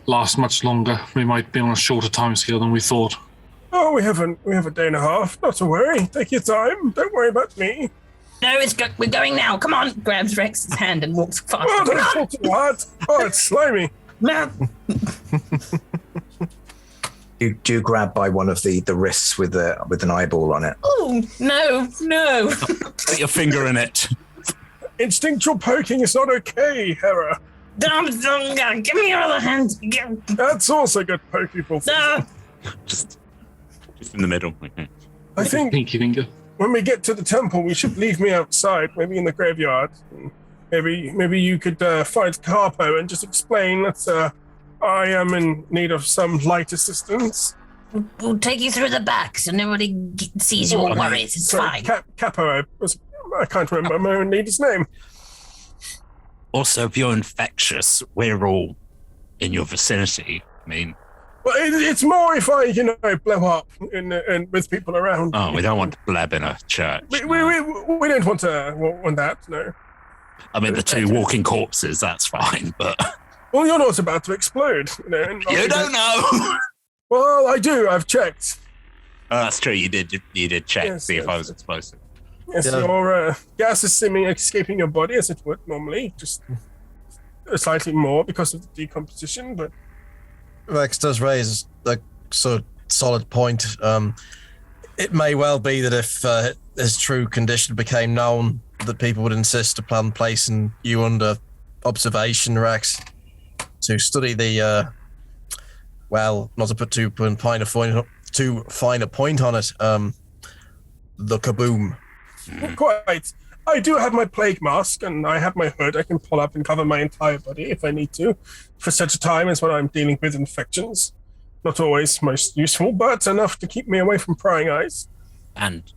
last much longer. We might be on a shorter time scale than we thought. Oh, we have a day and a half. Not to worry. Take your time. Don't worry about me. No, we're going now. Come on. Grabs Rex's hand and walks fast. Oh, don't talk too hard. Oh, it's slimy. No. You grab by one of the wrists with an eyeball on it. Oh, no. Put your finger in it. Instinctual poking is not okay, Hera. Give me your other hand. That's also good poke people. No. Just in the middle. I think Pinky finger. when we get to the temple, we should leave me outside, maybe in the graveyard. Maybe you could find Carpo and just explain that I am in need of some light assistance. We'll take you through the back so nobody sees you or worries. It's Sorry, fine. Capo, I can't remember my own leader's name. Also, if you're infectious, we're all in your vicinity. I mean, Well, it's more if I, blow up and with people around. oh, we don't want to blab in a church. We don't want that, no. I mean, the two walking corpses, that's fine, but Well, you're not about to explode. you don't know. Well, I do. I've checked. Oh, that's true. You did check to Yes, see if I yes. was explosive. Yes, Yeah. your gas is escaping your body as it would normally, just slightly more because of the decomposition, but Rex does raise a sort of solid point. It may well be that if his true condition became known, that people would insist upon placing you under observation, Rex, to study the, not to put too fine a point on it, the kaboom. quite. I do have my plague mask and I have my hood. I can pull up and cover my entire body if I need to, for such a time as when I'm dealing with infections. Not always most useful, but enough to keep me away from prying eyes. And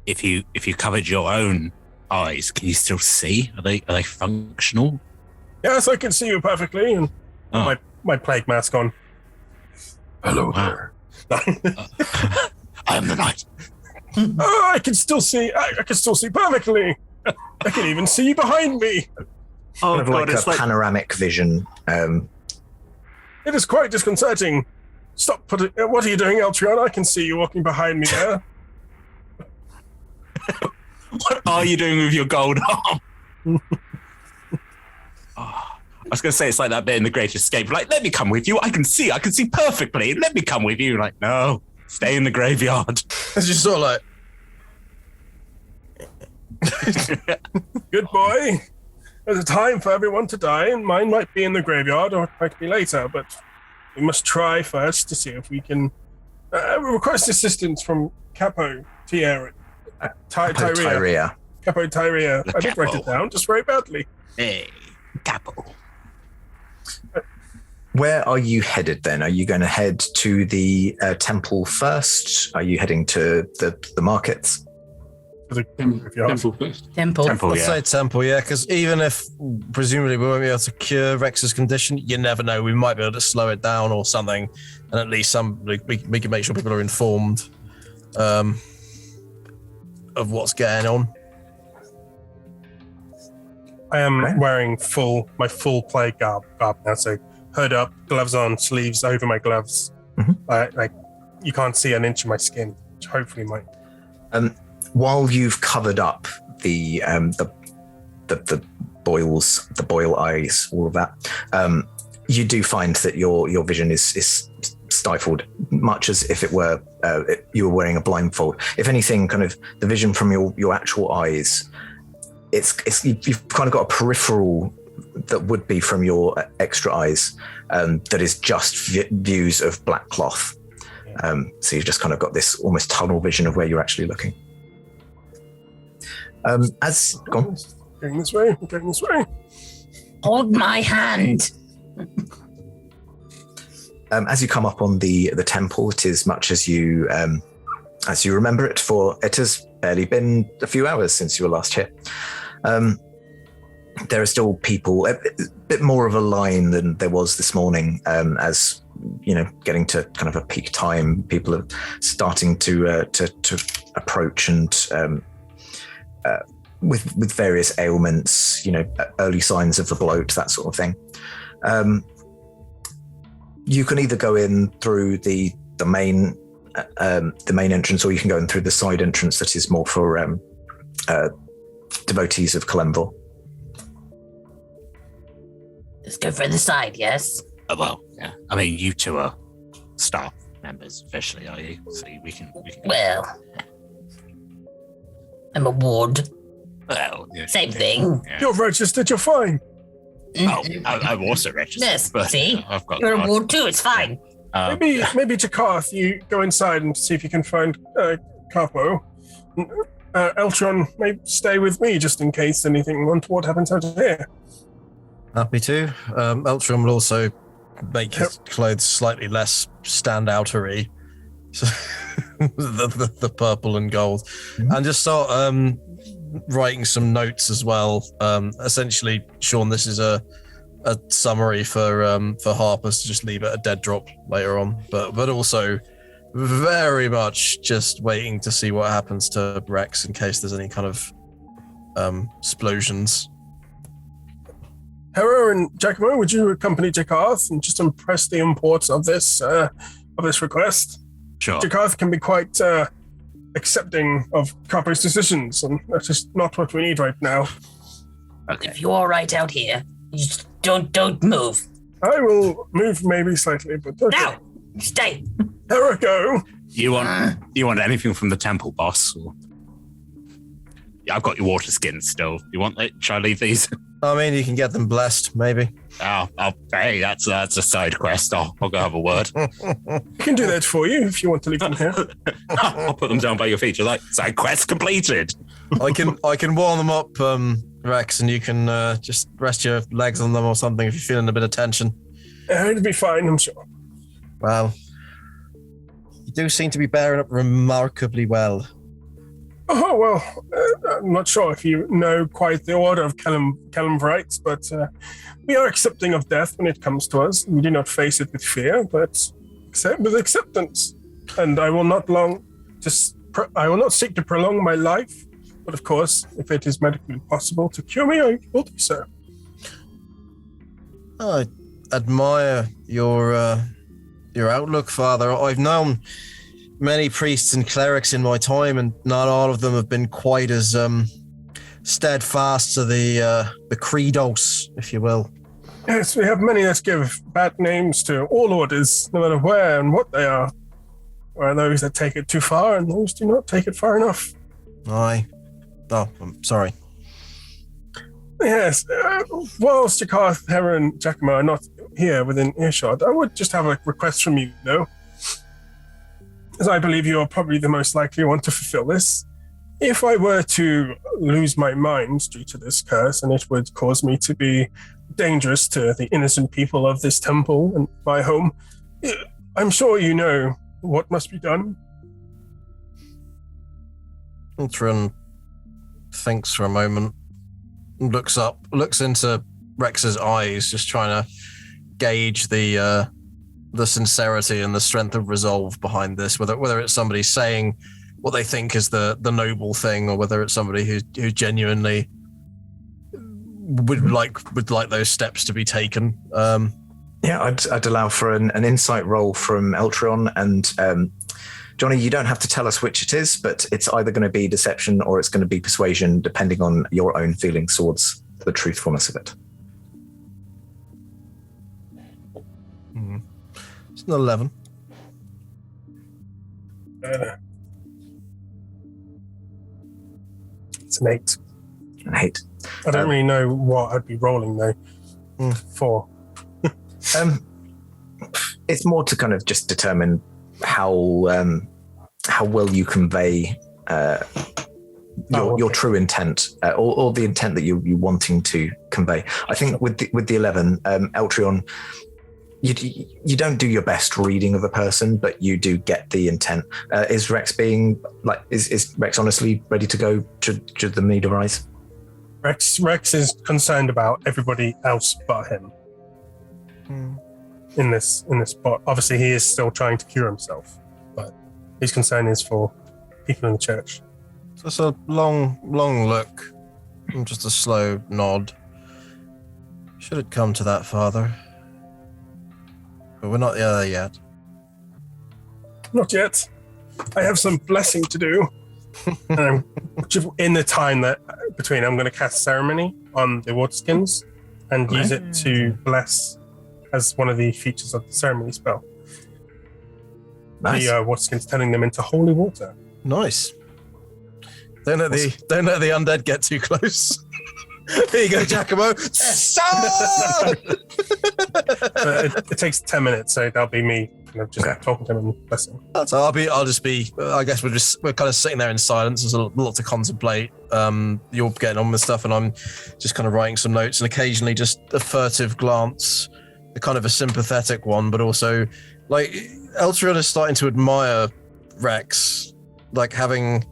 if you covered your own eyes, can you still see? Are they functional? Yes, I can see you perfectly, and Oh. my plague mask on. Hello Wow. there. I am the knight. Oh, I can still see. I can still see perfectly. I can even see you behind me. Oh Kind of like a panoramic vision. It is quite disconcerting. Stop putting. What are you doing, Eltrion? I can see you walking behind me there. What are you doing with your gold arm? I was going to say it's like that bit in The Great Escape. Like, let me come with you. I can see perfectly. Let me come with you. Like, no, stay in the graveyard. It's just sort of like, Good boy. There's a time for everyone to die, and mine might be in the graveyard or it might be later, but we must try first to see if we can request assistance from Capo Tyria. Tyria. Capo Tyria. The I didn't write it Capo. down, just very badly. Hey, Capo. Where are you headed then? Are you going to head to the temple first? Are you heading to the markets? Temple first. Temple. Let's say temple, yeah, because even if presumably we won't be able to cure Rex's condition, you never know. We might be able to slow it down or something, and at least we can make sure people are informed of what's going on. I am wearing my full play garb now, so hood up, gloves on, sleeves over my gloves. Mm-hmm. Like you can't see an inch of my skin, which hopefully might. While you've covered up the boils, the boil eyes, all of that, you do find that your vision is stifled, much as if it were you were wearing a blindfold. If anything, kind of the vision from your actual eyes, you've kind of got a peripheral that would be from your extra eyes that is just views of black cloth. So you've just kind of got this almost tunnel vision of where you're actually looking. Going this way. Hold my hand. As you come up on the temple, it is much as you remember it, for it has barely been a few hours since you were last here. There are still people, a bit more of a line than there was this morning, as you know, getting to kind of a peak time. People are starting to approach and with various ailments, you know, early signs of the bloat, that sort of thing. You can either go in through the main entrance, or you can go in through the side entrance that is more for devotees of Kalemvor. Let's go for the side, yes? Oh, well, yeah. I mean, you two are staff members officially, are you? So we can. Well, I'm a ward. Well, yeah. Same thing. Yeah. You're registered. You're fine. Oh, I'm also registered. Yes, but see? I've got You're a ward too, it's fine. Maybe Jakarth, you go inside and see if you can find Capo. Eltron may stay with me just in case anything untoward happens out here. Happy to. Eltron will also make his clothes slightly less stand-outery. So the purple and gold. Mm-hmm. And just start writing some notes as well. Essentially, Sean, this is a summary for Harper's to just leave it a dead drop later on. But also very much just waiting to see what happens to Rex in case there's any kind of explosions. Hera and Giacomo, would you accompany Jakarth and just impress the import of this request? Sure. Jakarth can be quite accepting of Capo's decisions, and that's just not what we need right now. Okay. If you're all right out here, you just don't move. I will move maybe slightly, but okay. No, stay. Hera, go. You want anything from the temple, boss? Or... Yeah, I've got your water skins still. You want it? Should I leave these? I mean, you can get them blessed, maybe. Oh, hey, that's a side quest. I'll go have a word. I can do that for you if you want to leave them here. I'll put them down by your feet. You're like, side quest completed. I can warm them up, Rex, and you can just rest your legs on them or something if you're feeling a bit of tension. It'll be fine, I'm sure. Well, you do seem to be bearing up remarkably well. Oh, well, I'm not sure if you know quite the order of Kalemvorites, but we are accepting of death when it comes to us. We do not face it with fear, but with acceptance. And I will not seek to prolong my life, but of course, if it is medically possible to cure me, I will do so. I admire your outlook, Father. I've known many priests and clerics in my time, and not all of them have been quite as steadfast to the credos, if you will. Yes, we have many that give bad names to all orders, no matter where and what they are. There are those that take it too far, and those do not take it far enough. Aye. Oh, I'm sorry. Yes, whilst Jakarth, Hera, and Giacomo are not here within earshot, I would just have a request from you, though. As I believe you are probably the most likely one to fulfill this. if I were to lose my mind due to this curse, and it would cause me to be dangerous to the innocent people of this temple and my home, I'm sure you know what must be done. Ultron thinks for a moment, looks up, looks into Rex's eyes, just trying to gauge the sincerity and the strength of resolve behind this, whether it's somebody saying what they think is the noble thing, or whether it's somebody who genuinely would like those steps to be taken. Yeah, I'd allow for an insight roll from Eltron, and Johnny, you don't have to tell us which it is, but it's either going to be deception or it's going to be persuasion, depending on your own feelings towards the truthfulness of it. It's an 11. It's an 8. An 8. I don't really know what I'd be rolling though. For. It's more to kind of just determine how well you convey your true intent, or the intent that you wanting to convey. I think with the 11, Eltron, you don't do your best reading of a person, but you do get the intent. Is Rex being like? Is Rex honestly ready to go to the need arise? Rex is concerned about everybody else but him. In this spot. Obviously, he is still trying to cure himself, but his concern is for people in the church. So it's a long look and just a slow nod. Should it come to that, Father? But we're not there yet. Not yet. I have some blessing to do. And in the time that between, I'm going to cast ceremony on the waterskins and use it to bless as one of the features of the ceremony spell. Nice. The waterskins turning them into holy water. Nice. Don't let the undead get too close. Here you go, Giacomo. But it takes 10 minutes, so that'll be me kind of just talking to him and blessing. So I'll just be. I guess we're kind of sitting there in silence. There's a lot to contemplate. You're getting on with stuff, and I'm just kind of writing some notes, and occasionally just a furtive glance, a kind of a sympathetic one, but also like Eltron is starting to admire Rex, like having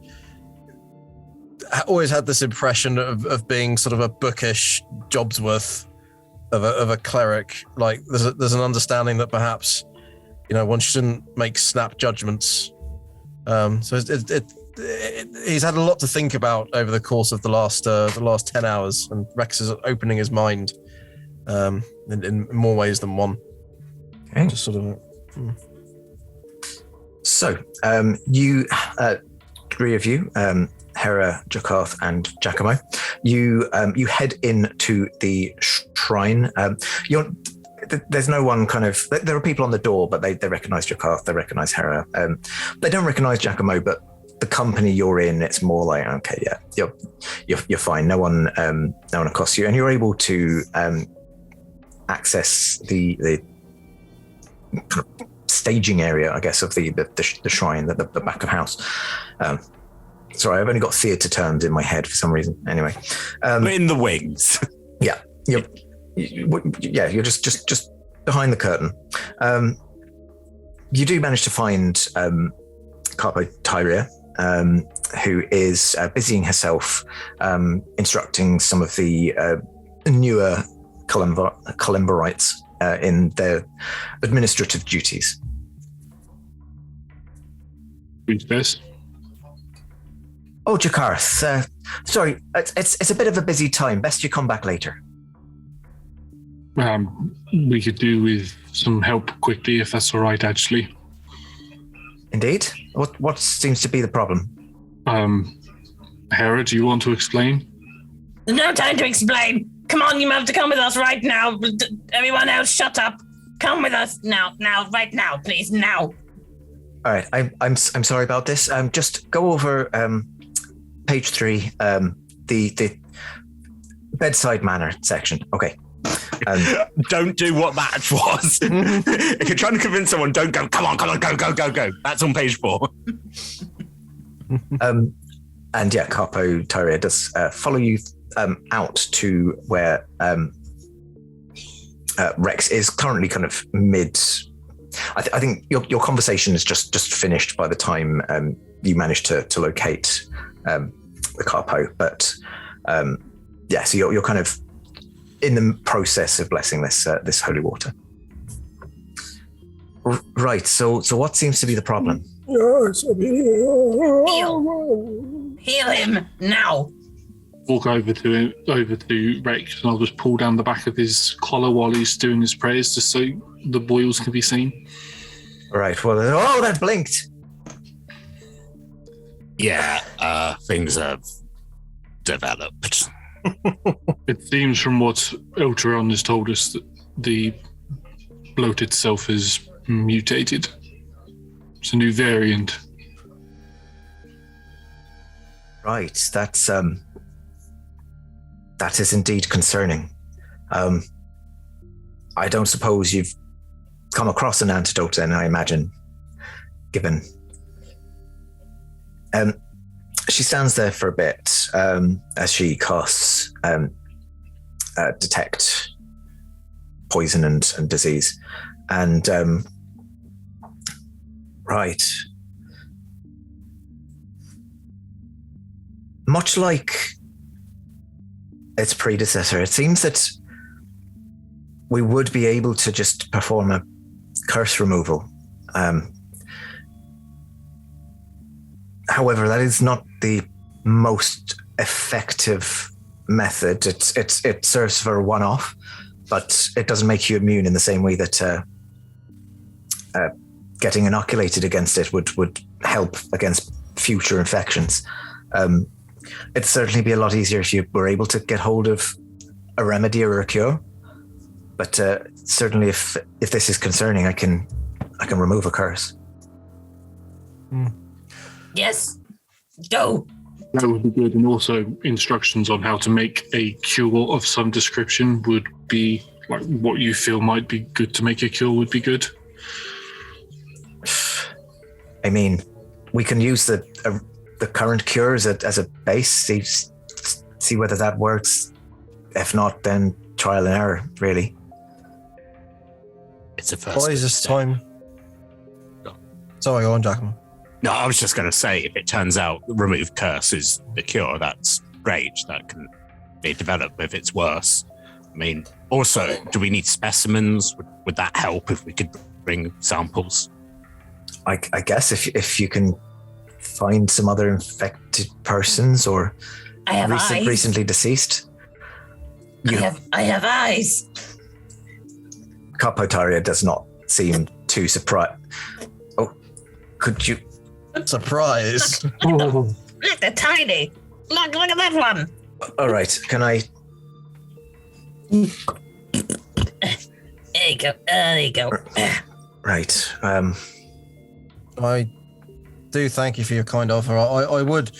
always had this impression of being sort of a bookish Jobsworth of a cleric. Like there's an understanding that perhaps, one shouldn't make snap judgments. So he's had a lot to think about over the course of the last 10 hours, and Rex is opening his mind in more ways than one. Okay. Just sort of. So you, three of you, Hera, Jakarth, and Giacomo, you head into the shrine. There's no one kind of. There are people on the door, but they recognize Jakarth, they recognize Hera. They don't recognize Giacomo, but the company you're in, it's more like, okay, yeah, you're fine. No one accosts you, and you're able to access the staging area, I guess, of the shrine, the back of house. Sorry, I've only got theatre terms in my head for some reason. Anyway, in the wings. Yeah, you're just behind the curtain. You do manage to find Carpo Tyria, who is busying herself instructing some of the newer Columbarites in their administrative duties. Who's this? Oh, Jakarth, sorry, it's a bit of a busy time. Best you come back later. We could do with some help quickly, if that's all right, actually. Indeed. What seems to be the problem? Hera, do you want to explain? There's no time to explain. Come on, you have to come with us right now. Everyone else, shut up. Come with us now, right now, please, now. All right, I'm sorry about this. Just go over page 3, the bedside manner section. Okay. Don't do what that was. If you're trying to convince someone, don't go. Come on, go. That's on page 4. And yeah, Capo Tyria does follow you out to where Rex is currently kind of mid. I think your conversation is just finished by the time you managed to locate the Capo. But yeah, so you're kind of in the process of blessing this holy water. Right. So what seems to be the problem? Heal him now. Walk over to Rex, and I'll just pull down the back of his collar while he's doing his prayers, just so the boils can be seen. Right. Well, that blinked. Yeah, things have developed. It seems from what Eltron has told us that the bloat itself is mutated. It's a new variant. Right. That is indeed concerning. I don't suppose you've come across an antidote then, I imagine, given. She stands there for a bit as she casts detect poison and disease. And right. Much like its predecessor, it seems that we would be able to just perform a curse removal. However, that is not the most effective method. It serves for a one-off, but it doesn't make you immune in the same way that getting inoculated against it would help against future infections. It'd certainly be a lot easier if you were able to get hold of a remedy or a cure. But certainly, if this is concerning, I can remove a curse. Yes. Go. That would be good, and also instructions on how to make a cure of some description would be like what you feel might be good to make a cure would be good. I mean, we can use the current cure as a base, see whether that works. If not, then trial and error, really. It's a first. Why is this step. time? Sorry, go on, Giacomo. No, I was just going to say, if it turns out remove curse is the cure, that's great. That can be developed if it's worse. I mean, also, do we need specimens? Would that help if we could bring samples? I guess if you can find some other infected persons or I have eyes. recently deceased. I have eyes. Capotaria does not seem too surprised. Oh, could you? Surprise. Look, they're tiny. Look at that one. All right, can I? There you go. There you go. Right. I do thank you for your kind offer. I would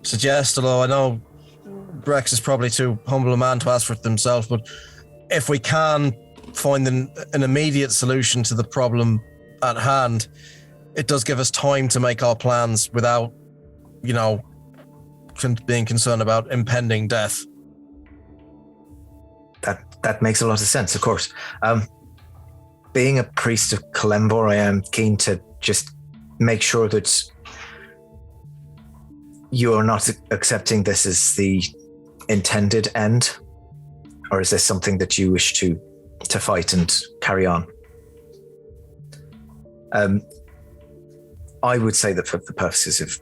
suggest, although I know Rex is probably too humble a man to ask for it himself, but if we can find an immediate solution to the problem at hand, it does give us time to make our plans without, being concerned about impending death. That makes a lot of sense, of course. Being a priest of Kalembor, I am keen to just make sure that you are not accepting this as the intended end, or is this something that you wish to fight and carry on? I would say that for the purposes of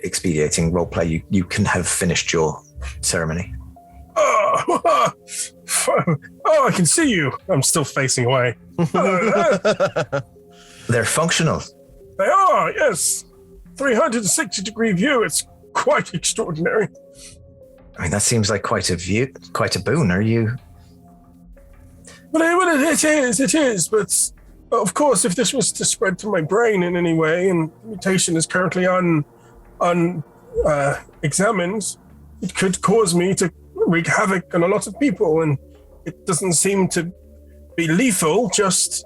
expediting roleplay, you can have finished your ceremony. Oh, I can see you. I'm still facing away. They're functional. They are, yes. 360-degree view. It's quite extraordinary. I mean, that seems like quite a boon. Are you? Well, it is. But of course, if this was to spread to my brain in any way, and mutation is currently examined, it could cause me to wreak havoc on a lot of people, and it doesn't seem to be lethal. Just,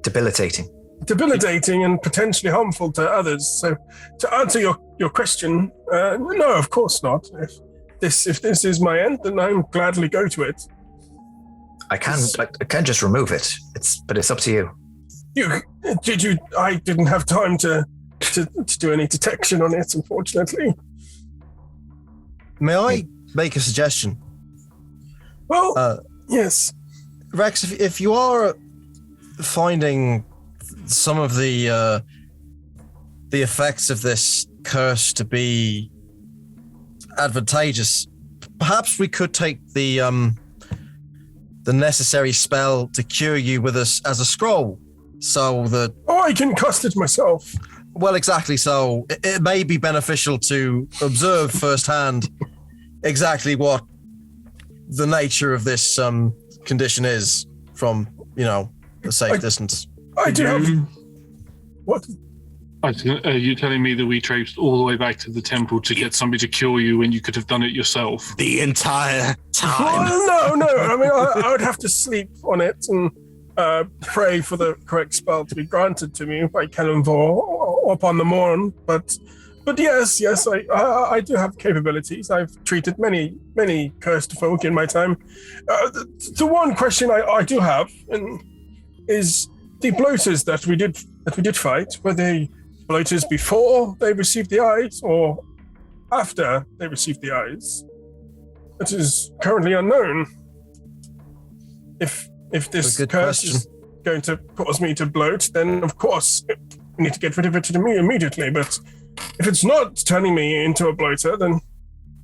Debilitating. debilitating and potentially harmful to others. So, to answer your question, no, of course not. If this is my end, then I'm gladly go to it. I can just remove it. But it's up to you. I didn't have time to do any detection on it, unfortunately. May I make a suggestion? Well, yes. Rex, if you are finding some of the effects of this curse to be advantageous, perhaps we could take the necessary spell to cure you with us as a scroll, so that... Oh, I can cast it myself. Well, exactly. So it may be beneficial to observe firsthand exactly what the nature of this condition is from, a safe distance. I do have... What? Are you telling me that we traipsed all the way back to the temple to get somebody to cure you when you could have done it yourself? The entire time. Well, no. I mean, I would have to sleep on it and pray for the correct spell to be granted to me by Kellenvor upon the morn. But yes, I do have capabilities. I've treated many cursed folk in my time. The one question I do have is the bloaters that we did fight. Were they bloaters before they received the eyes or after they received the eyes? It is currently unknown. If this curse is going to cause me to bloat, then of course we need to get rid of it immediately. But if it's not turning me into a bloater, then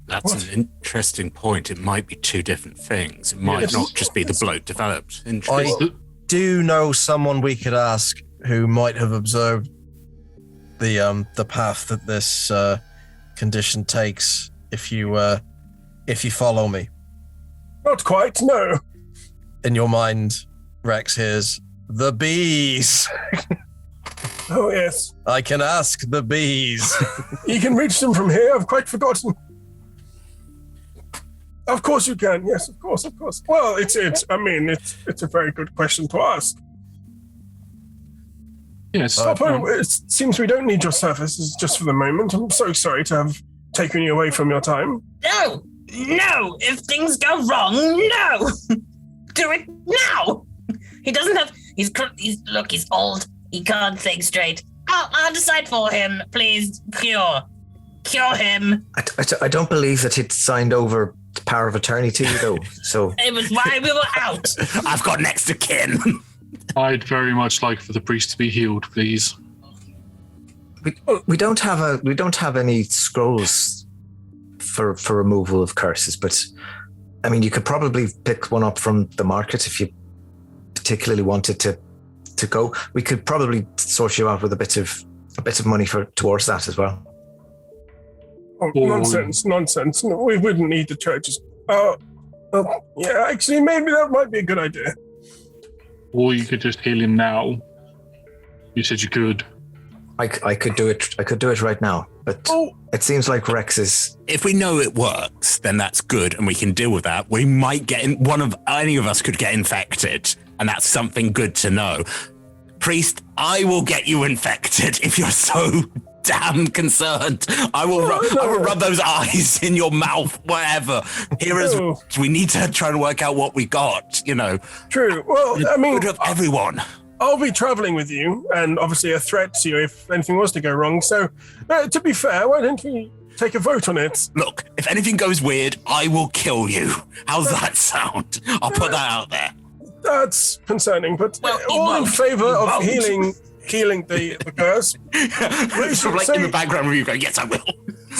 that's an interesting point. It might be two different things. It might not just be the bloat developed. I do know someone we could ask who might have observed the path that this condition takes. If you follow me. Not quite, no. In your mind, Rex hears the bees. Oh, yes. I can ask the bees. You can reach them from here. I've quite forgotten. Of course you can. Yes, of course. Well, it's a very good question to ask. Yes. It seems we don't need your services just for the moment. I'm so sorry to have taken you away from your time. No. If things go wrong, no. Do it now. He doesn't have. He's old. He can't think straight. I'll decide for him. Please, cure him. I don't believe that it signed over the power of attorney to you, though. So it was why we were out. I've got next of kin. I'd very much like for the priest to be healed, please. We don't have any scrolls for removal of curses, but I mean, you could probably pick one up from the market if you particularly wanted to go. We could probably sort you out with a bit of money towards that as well. Oh, nonsense. No, we wouldn't need the churches. Yeah, actually, maybe that might be a good idea. Or you could just heal him now. You said you could. I could do it. I could do it right now, but it seems like Rex is. If we know it works, then that's good, and we can deal with that. We might get in. Any of us could get infected, and that's something good to know. Priest, I will get you infected if you're so damn concerned. I will rub those eyes in your mouth, whatever. We need to try and work out what we got. True. Well, I mean, good of everyone. I'll be traveling with you, and obviously a threat to you if anything was to go wrong. So, to be fair, why don't we take a vote on it? Look, if anything goes weird, I will kill you. How's that sound? I'll put that out there. That's concerning, but all in favor of healing the curse. In the background review going, yes, I will.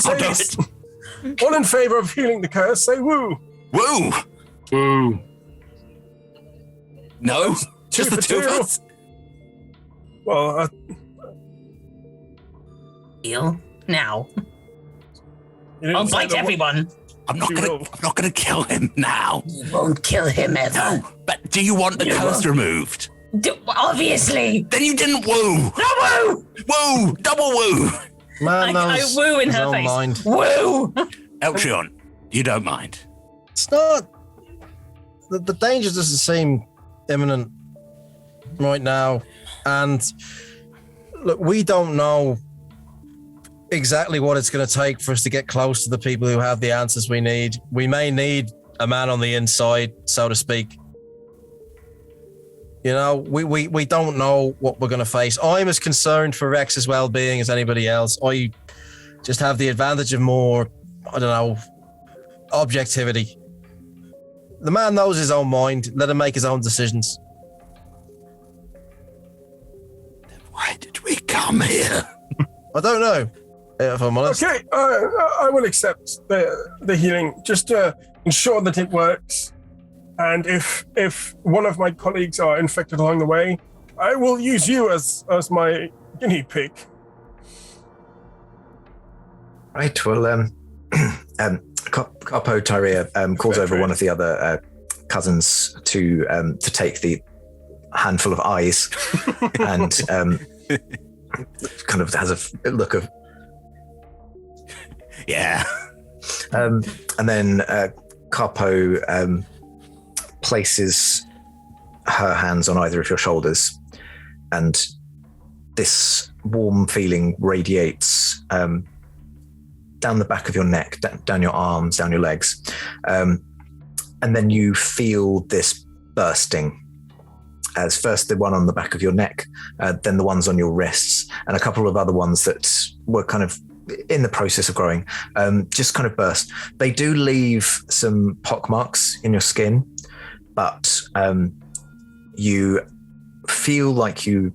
I'll do it. All in favor of healing the curse, say woo. Woo. Woo. No, just the two of us. Well, Heal now. I'll bite everyone. I'm not gonna kill him now. You won't kill him ever. No, but do you want the curse removed? Obviously. Then you didn't woo. No woo. Woo, double woo. Man, I woo in her face. Mind. Woo. Eltrion, you don't mind. It's not. The danger doesn't seem imminent right now, and look, we don't know exactly what it's going to take for us to get close to the people who have the answers we need. We may need a man on the inside, so to speak. You know, we don't know what we're going to face. I'm as concerned for Rex's well-being as anybody else. I just have the advantage of more, I don't know, objectivity. The man knows his own mind. Let him make his own decisions. Why did we come here? I don't know, if I'm honest. Okay, I will accept the healing. Just to ensure that it works. And if one of my colleagues are infected along the way, I will use you as my guinea pig. Right. Well, Capo Tyria calls over one of the other cousins to take the handful of eyes and kind of has a look of Yeah. and then Capo places her hands on either of your shoulders, and this warm feeling radiates down the back of your neck, down your arms, down your legs, and then you feel this bursting. As first the one on the back of your neck, then the ones on your wrists, and a couple of other ones that were kind of in the process of growing, just kind of burst. They do leave some pockmarks in your skin, but you feel like you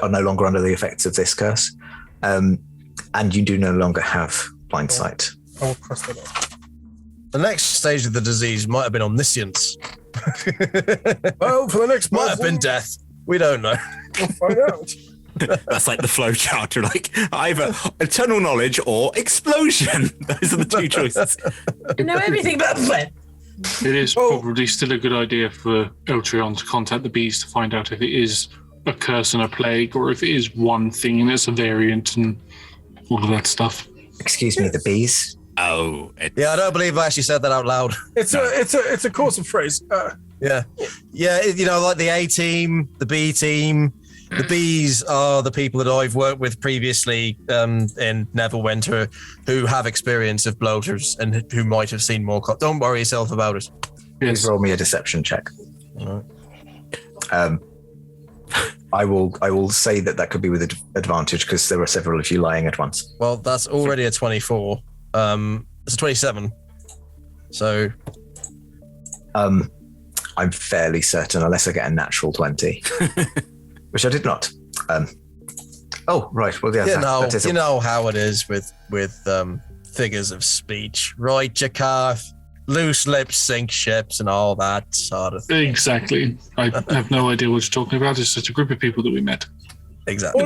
are no longer under the effects of this curse, and you do no longer have blind sight. I will cross that off. The next stage of the disease might have been omniscience. Well, for the next Might have been death. We don't know. We'll find out. That's like the flow chart. You're like either eternal knowledge or explosion. Those are the two choices. I know everything about flint. It is probably still a good idea for Eltrion to contact the bees to find out if it is a curse and a plague, or if it is one thing and it's a variant and all of that stuff. Excuse me, the bees? Oh, Yeah, I don't believe I actually said that out loud. It's a course of phrase. Yeah, you know, like the A team, the B team. The bees are the people that I've worked with previously in Neverwinter who have experience of bloaters and who might have seen more. Don't worry yourself about it. Please roll me a deception check. All right. I will say that could be with advantage because there are several of you lying at once. Well, that's already a 24. It's a 27. So, I'm fairly certain, unless I get a natural 20, which I did not. Oh, right. Well, yeah, that is you know how it is with figures of speech, right, Jakarth? Loose lips sink ships and all that sort of thing. Exactly. I have no idea what you're talking about. It's just a group of people that we met. Exactly.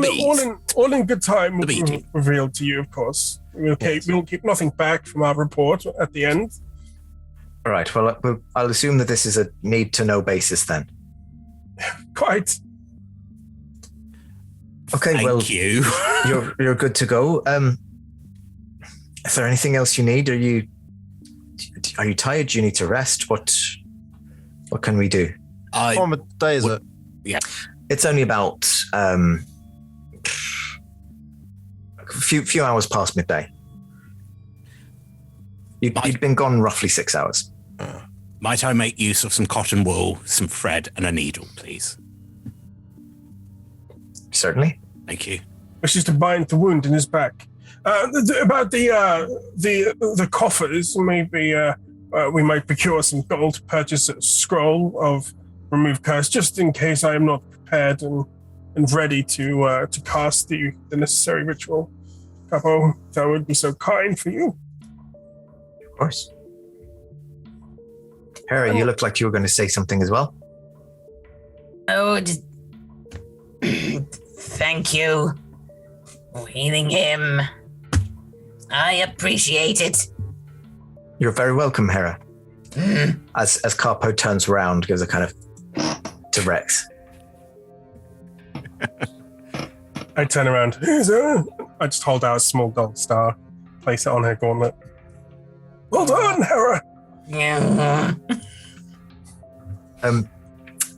All in good time. The bee team. Revealed to you, of course. We'll keep nothing back from our report at the end. All right. Well, I'll assume that this is a need-to-know basis then. Quite. Okay. Thank you. You're good to go. Is there anything else you need? Are you tired? Do you need to rest? What can we do? What time of day is it? Yeah. It's only about a few hours past midday. You'd been gone roughly 6 hours. Might I make use of some cotton wool, some thread, and a needle, please? Certainly. Thank you. Wishes to bind the wound in his back. About the coffers, maybe we might procure some gold to purchase a scroll of remove curse, just in case I am not prepared and ready to cast the necessary ritual. Capo, that would be so kind for you. Of course. Hera, you look like you were going to say something as well. Oh, just thank you for healing him. I appreciate it. You're very welcome, Hera. As Carpo turns around, gives a kind of to Rex. I turn around. I just hold out a small gold star, place it on her gauntlet. Well done, Hera. Yeah.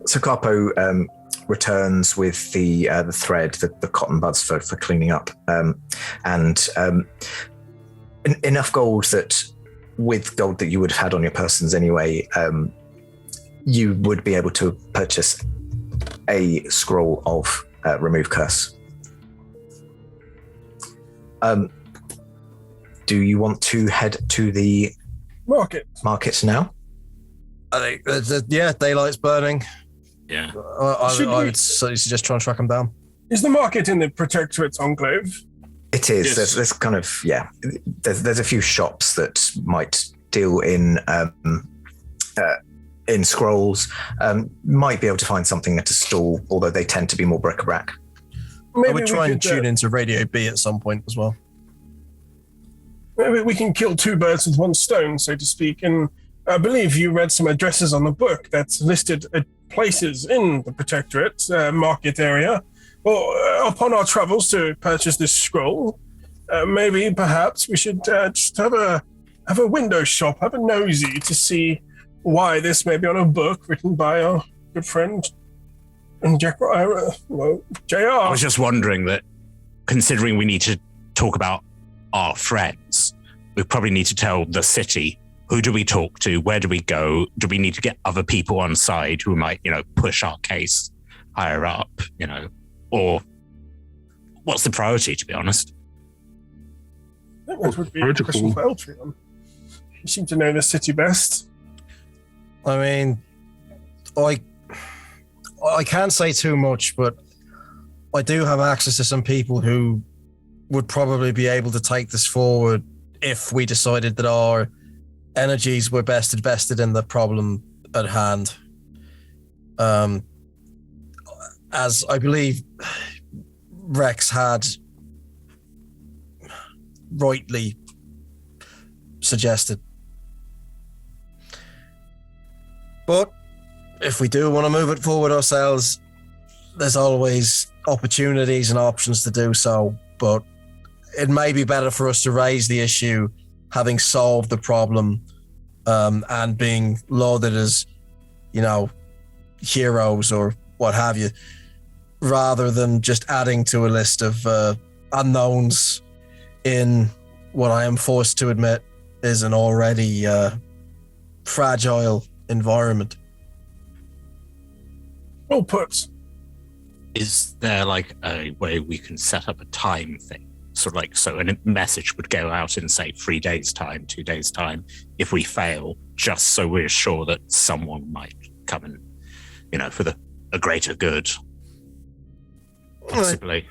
So Carpo returns with the thread, the cotton buds for cleaning up, and enough gold that, with gold that you would have had on your persons anyway, you would be able to purchase a scroll of remove curse. Do you want to head to the market now? I think, daylight's burning. Yeah. I would suggest trying to track them down. Is the market in the Protectorate's enclave? It is. Yes. There's kind of, there's a few shops that might deal in scrolls. Might be able to find something at a stall, although they tend to be more bric-a-brac. I would try and tune into Radio B at some point as well. Maybe we can kill two birds with one stone, so to speak. And I believe you read some addresses on the book that's listed places in the Protectorate market area. Well, upon our travels to purchase this scroll, perhaps we should just have a window shop, have a nosy to see why this may be on a book written by our good friend JR. I was just wondering that, considering we need to talk about our friends, we probably need to tell the city, who do we talk to? Where do we go? Do we need to get other people on side who might, push our case higher up, or what's the priority, to be honest? I think that would be a question for Eltrion. You seem to know the city best. I mean, I can't say too much, but I do have access to some people who would probably be able to take this forward if we decided that our energies were best invested in the problem at hand. As I believe Rex had rightly suggested. But if we do want to move it forward ourselves, there's always opportunities and options to do so. But it may be better for us to raise the issue, having solved the problem, and being lauded as, heroes or what have you, rather than just adding to a list of unknowns in what I am forced to admit is an already fragile environment. Well put. Is there a way we can set up a time thing? So a message would go out in, say, 3 days' time, 2 days' time, if we fail, just so we're sure that someone might come and, for a greater good, possibly.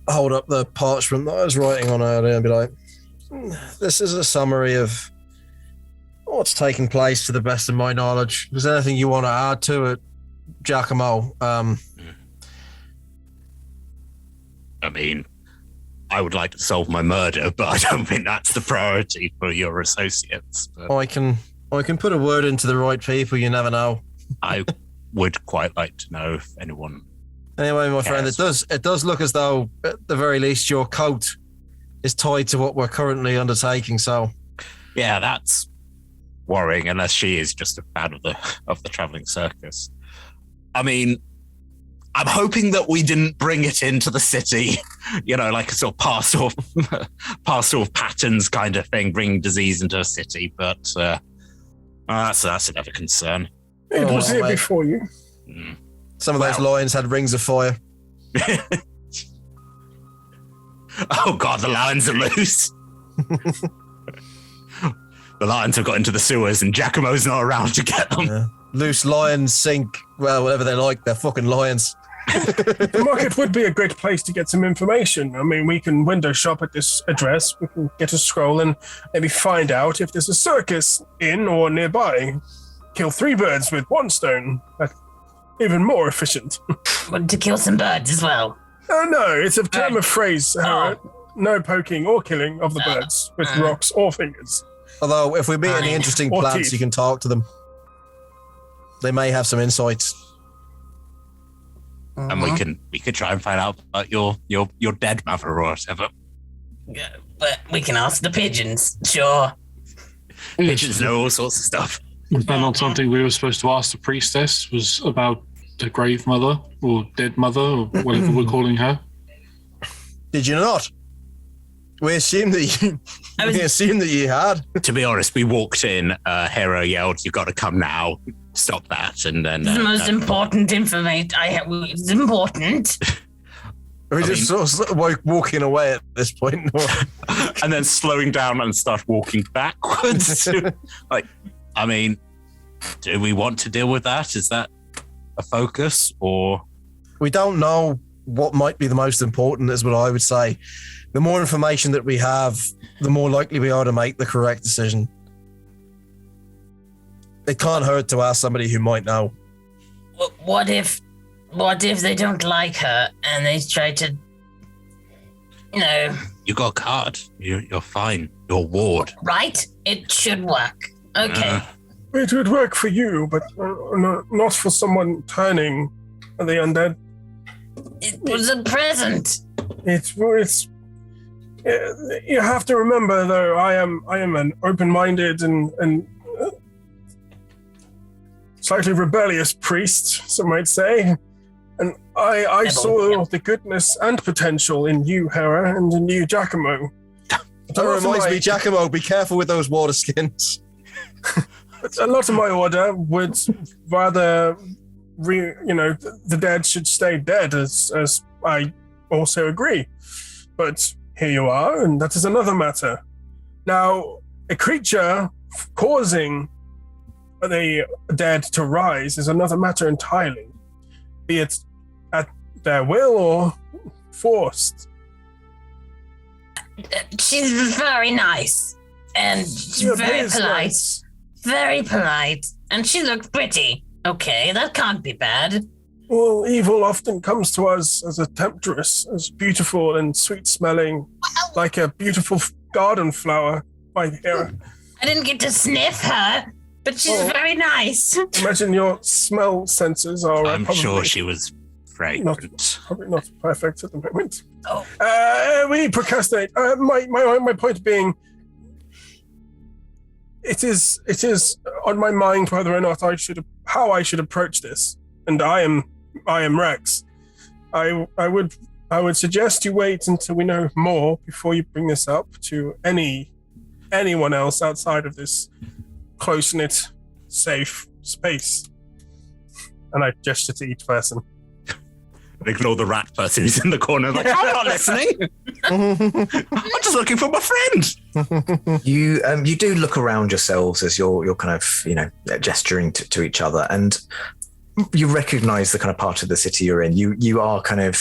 Hold up the parchment that I was writing on earlier and be like, this is a summary of what's taken place to the best of my knowledge. If there's anything you want to add to it, Giacomo? I mean, I would like to solve my murder, but I don't think that's the priority for your associates. But I can put a word into the right people. You never know. I would quite like to know if anyone. Anyway, my friend, it does look as though, at the very least, your coat is tied to what we're currently undertaking. So, yeah, that's worrying. Unless she is just a fan of the traveling circus. I mean, I'm hoping that we didn't bring it into the city, like a sort of parcel of patterns kind of thing, bringing disease into a city. But that's another concern. It was here before you. Some of those lions had rings of fire. Oh God, the lions are loose. The lions have got into the sewers, and Giacomo's not around to get them. Yeah. Loose lions sink. Well, whatever they like, they're fucking lions. The market would be a great place to get some information. I mean, we can window shop at this address. We can get a scroll and maybe find out if there's a circus in or nearby. Kill 3 birds with 1 stone. That's even more efficient. Want to kill some birds as well? No, it's a term of phrase. No poking or killing of the birds with rocks or fingers. Although, if we meet any interesting or plants, teeth. you can talk to them. They may have some insights. And we could try and find out about your dead mother or whatever. Yeah, but we can ask the pigeons, sure. Pigeons know all sorts of stuff. Was that not something we were supposed to ask the priestess? Was about the grave mother or dead mother or whatever we're calling her. Did you not? We assumed that you had. To be honest, we walked in. Hera yelled, "You've got to come now! Stop that!" And then the most important information I have. It's important. Are we just sort of walking away at this point? and then slowing down and start walking backwards. Like, I mean, do we want to deal with that? Is that a focus, or we don't know what might be the most important? Is what I would say. The more information that we have, the more likely we are to make the correct decision. It can't hurt to ask somebody who might know. What if they don't like her and they try to, You got a card. You're fine. You're ward. Right? It should work. Okay. It would work for you, but not for someone turning the undead. It was a present. It's. You have to remember, though, I am an open-minded and slightly rebellious priest, some might say. And I saw the goodness and potential in you, Hera, and in you, Giacomo. That reminds me, Giacomo, be careful with those water skins. A lot of my order would rather, the dead should stay dead, as I also agree. But here you are, and that is another matter. Now, a creature causing the dead to rise is another matter entirely, be it at their will or forced. She's very nice, and very polite. Nice. Very polite, and she looks pretty. Okay, that can't be bad. Well, evil often comes to us as a temptress, as beautiful and sweet-smelling, like a beautiful garden flower by Hera. I didn't get to sniff her, but she's very nice. Imagine your smell sensors are I'm sure she was fragrant. Probably not perfect at the moment. Oh. We procrastinate. My point being, it is on my mind whether or not how I should approach this, and I am Rex. I would suggest you wait until we know more before you bring this up to anyone else outside of this close-knit, safe space. And I gesture to each person. Ignore the rat person who's in the corner. Like, I'm not listening. I'm just looking for my friend. You do look around yourselves as you're kind of gesturing to each other, and you recognize the kind of part of the city you're in. You are kind of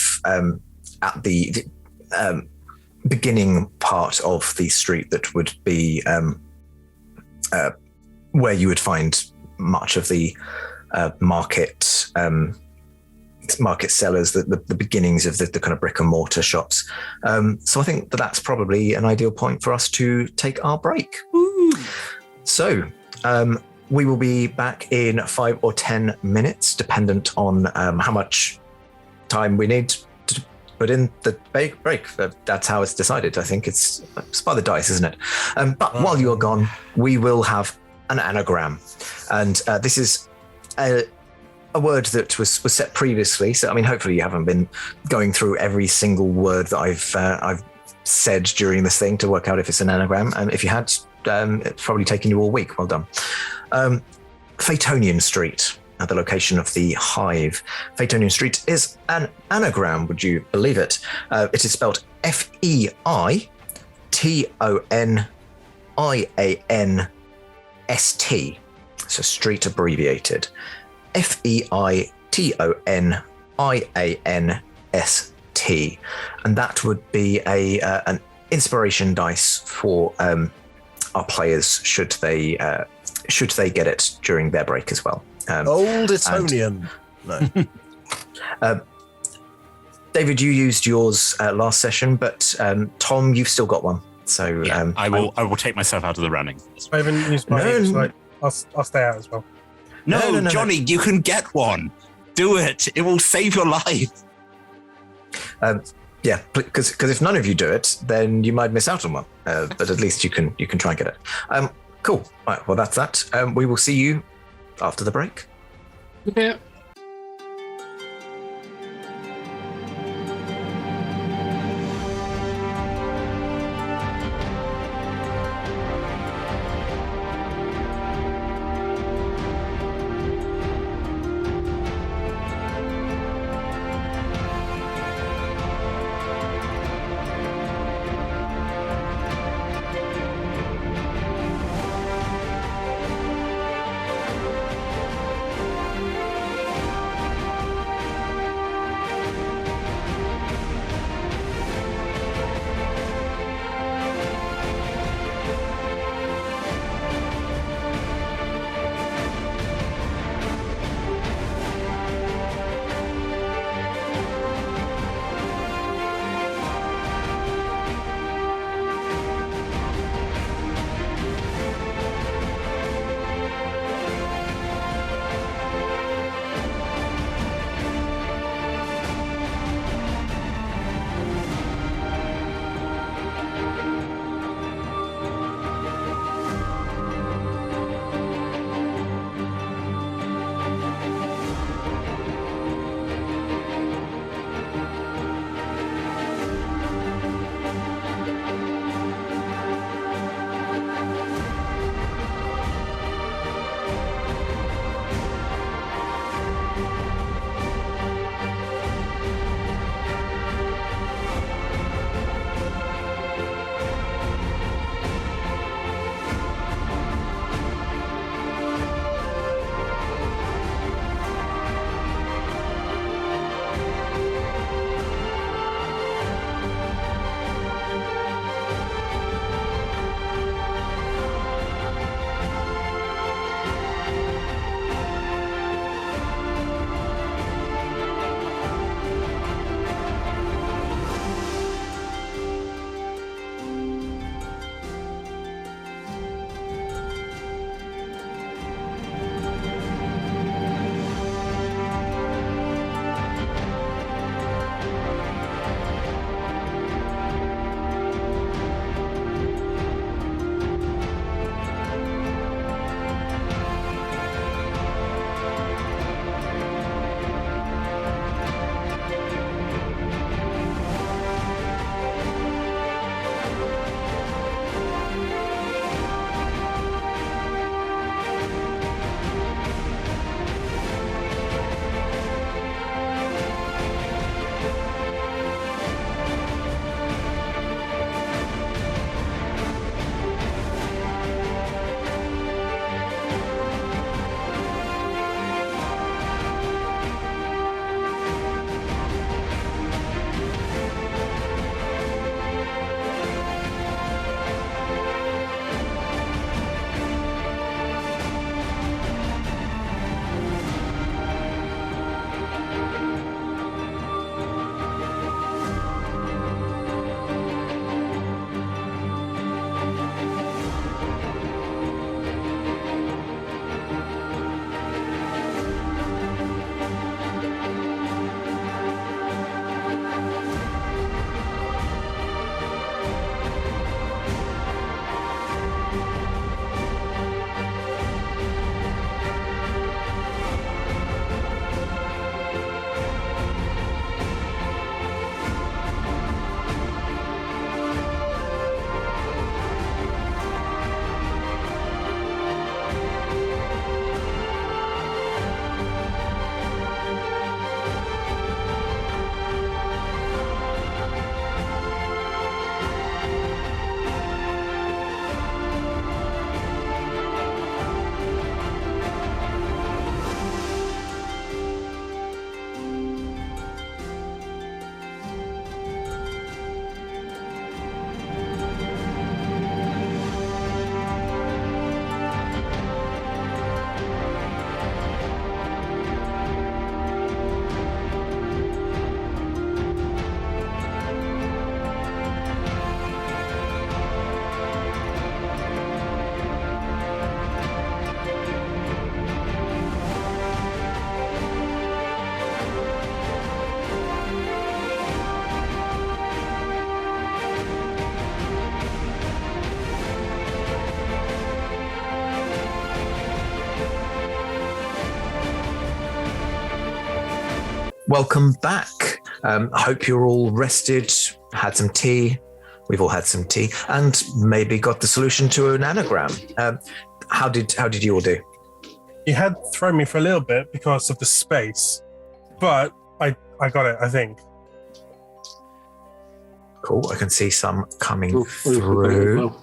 at the beginning part of the street that would be where you would find much of the market sellers, the beginnings of the kind of brick and mortar shops. So I think that's probably an ideal point for us to take our break. Woo. So we will be back in 5 or 10 minutes, dependent on how much time we need to put in the break. That's how it's decided. I think it's by the dice, isn't it? But while you are gone, we will have an anagram. And this is a word that was set previously. So, I mean, hopefully you haven't been going through every single word that I've said during this thing to work out if it's an anagram. And if you had, it's probably taken you all week. Well done. Phaetonian Street, at the location of the Hive. Phaetonian Street is an anagram, would you believe it? It is spelled Feitonnianst. So street abbreviated. Feitonnianst. And that would be an inspiration dice for our players should they get it during their break as well. Old Etonian. No. David, you used yours last session, but Tom, you've still got one. So yeah, I will take myself out of the running. I haven't used mine, so I'll stay out as well. No, Johnny, you can get one. Do it. It will save your life. Yeah, because if none of you do it, then you might miss out on one. But at least you can try and get it. Cool. Right. Well, that's that. We will see you after the break. Yeah. welcome back. Hope you're all rested, had some tea. We've all had some tea, and maybe got the solution to an anagram. How did you all do? You had thrown me for a little bit because of the space, but I got it, I think. Cool. I can see some coming through.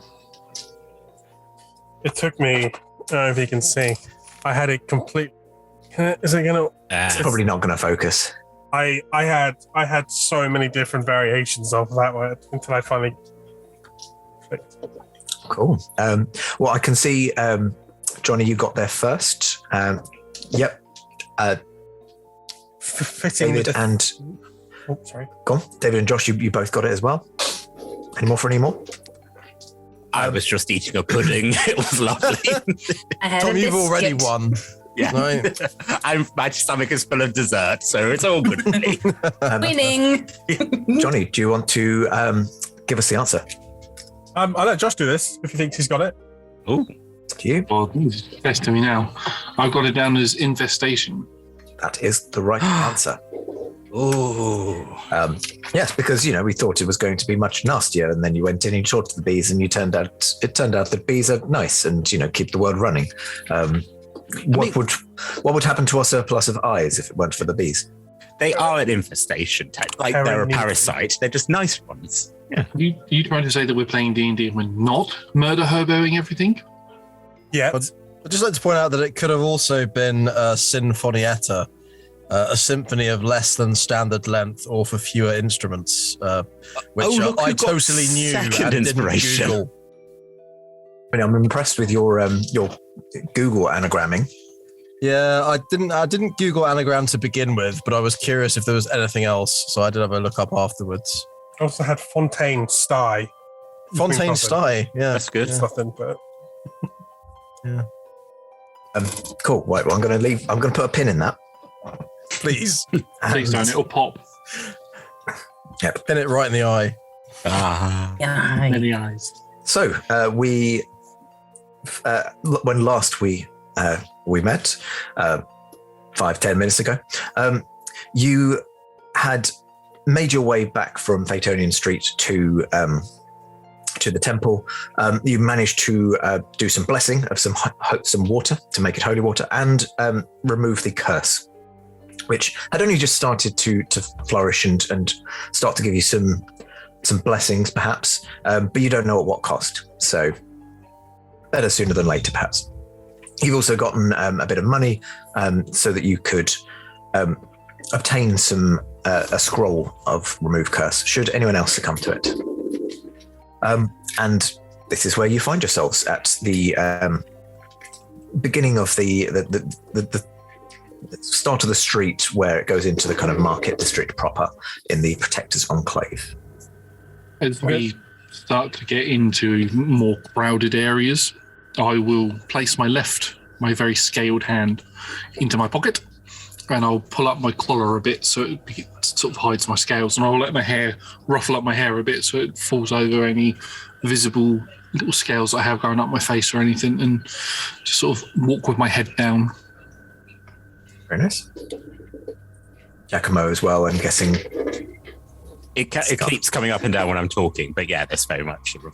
It took me, I don't know if you can see, I had it complete. Is it going to? It's probably not going to focus. I had so many different variations of that word until I finally clicked. Cool. Well, I can see, Johnny, you got there first. Yep. Fitting David and... Oh, sorry. Go on. David and Josh, you both got it as well. Any more? I was just eating a pudding. It was lovely. I had Tom, a you've already biscuit. won. Yeah. No. My stomach is full of dessert, so it's all good for me. Winning. Johnny, do you want to give us the answer? I'll let Josh do this if he thinks he's got it. Oh, To you. Well, it's best to me now. I've got it down as infestation. That is the right answer. oh. Yes, because we thought it was going to be much nastier, and then you went in and shot the bees, and it turned out that bees are nice and keep the world running. What would happen to our surplus of eyes if it weren't for the bees? They are an infestation. Like they're a parasite. They're just nice ones. Yeah. You trying to say that we're playing D&D and we're not murder hoboing everything? Yeah. I'd just like to point out that it could have also been Sinfonietta, a symphony of less than standard length or for fewer instruments, which look, I you've got totally knew second and inspiration. didn't Google. I'm impressed with your Google anagramming. Yeah, I didn't Google anagram to begin with, but I was curious if there was anything else, so I did have a look up afterwards. I also had Fontaine Sty. Fontaine Sty, yeah. That's good. It's nothing, but Yeah. Cool. Right. Well, I'm going to put a pin in that. Please. Please don't, it'll pop. Yep. Pin it right in the eye. Yeah. Many eyes. So when last we met 5-10 minutes ago, you had made your way back from Phaetonian Street to the temple. You managed to do some blessing of some water to make it holy water, and remove the curse, which had only just started to flourish and start to give you some blessings, perhaps, but you don't know at what cost. So better sooner than later, perhaps. You've also gotten a bit of money so that you could obtain a scroll of remove curse, should anyone else succumb to it. And this is where you find yourselves at the beginning of the start of the street where it goes into the kind of market district proper in the Protector's Enclave. As we start to get into more crowded areas, I will place my very scaled hand into my pocket, and I'll pull up my collar a bit so it sort of hides my scales, and I'll let my hair ruffle up my hair a bit so it falls over any visible little scales I have going up my face or anything, and just sort of walk with my head down. Very nice. Giacomo as well, I'm guessing. It keeps coming up and down when I'm talking, but yeah, there's very much sort of,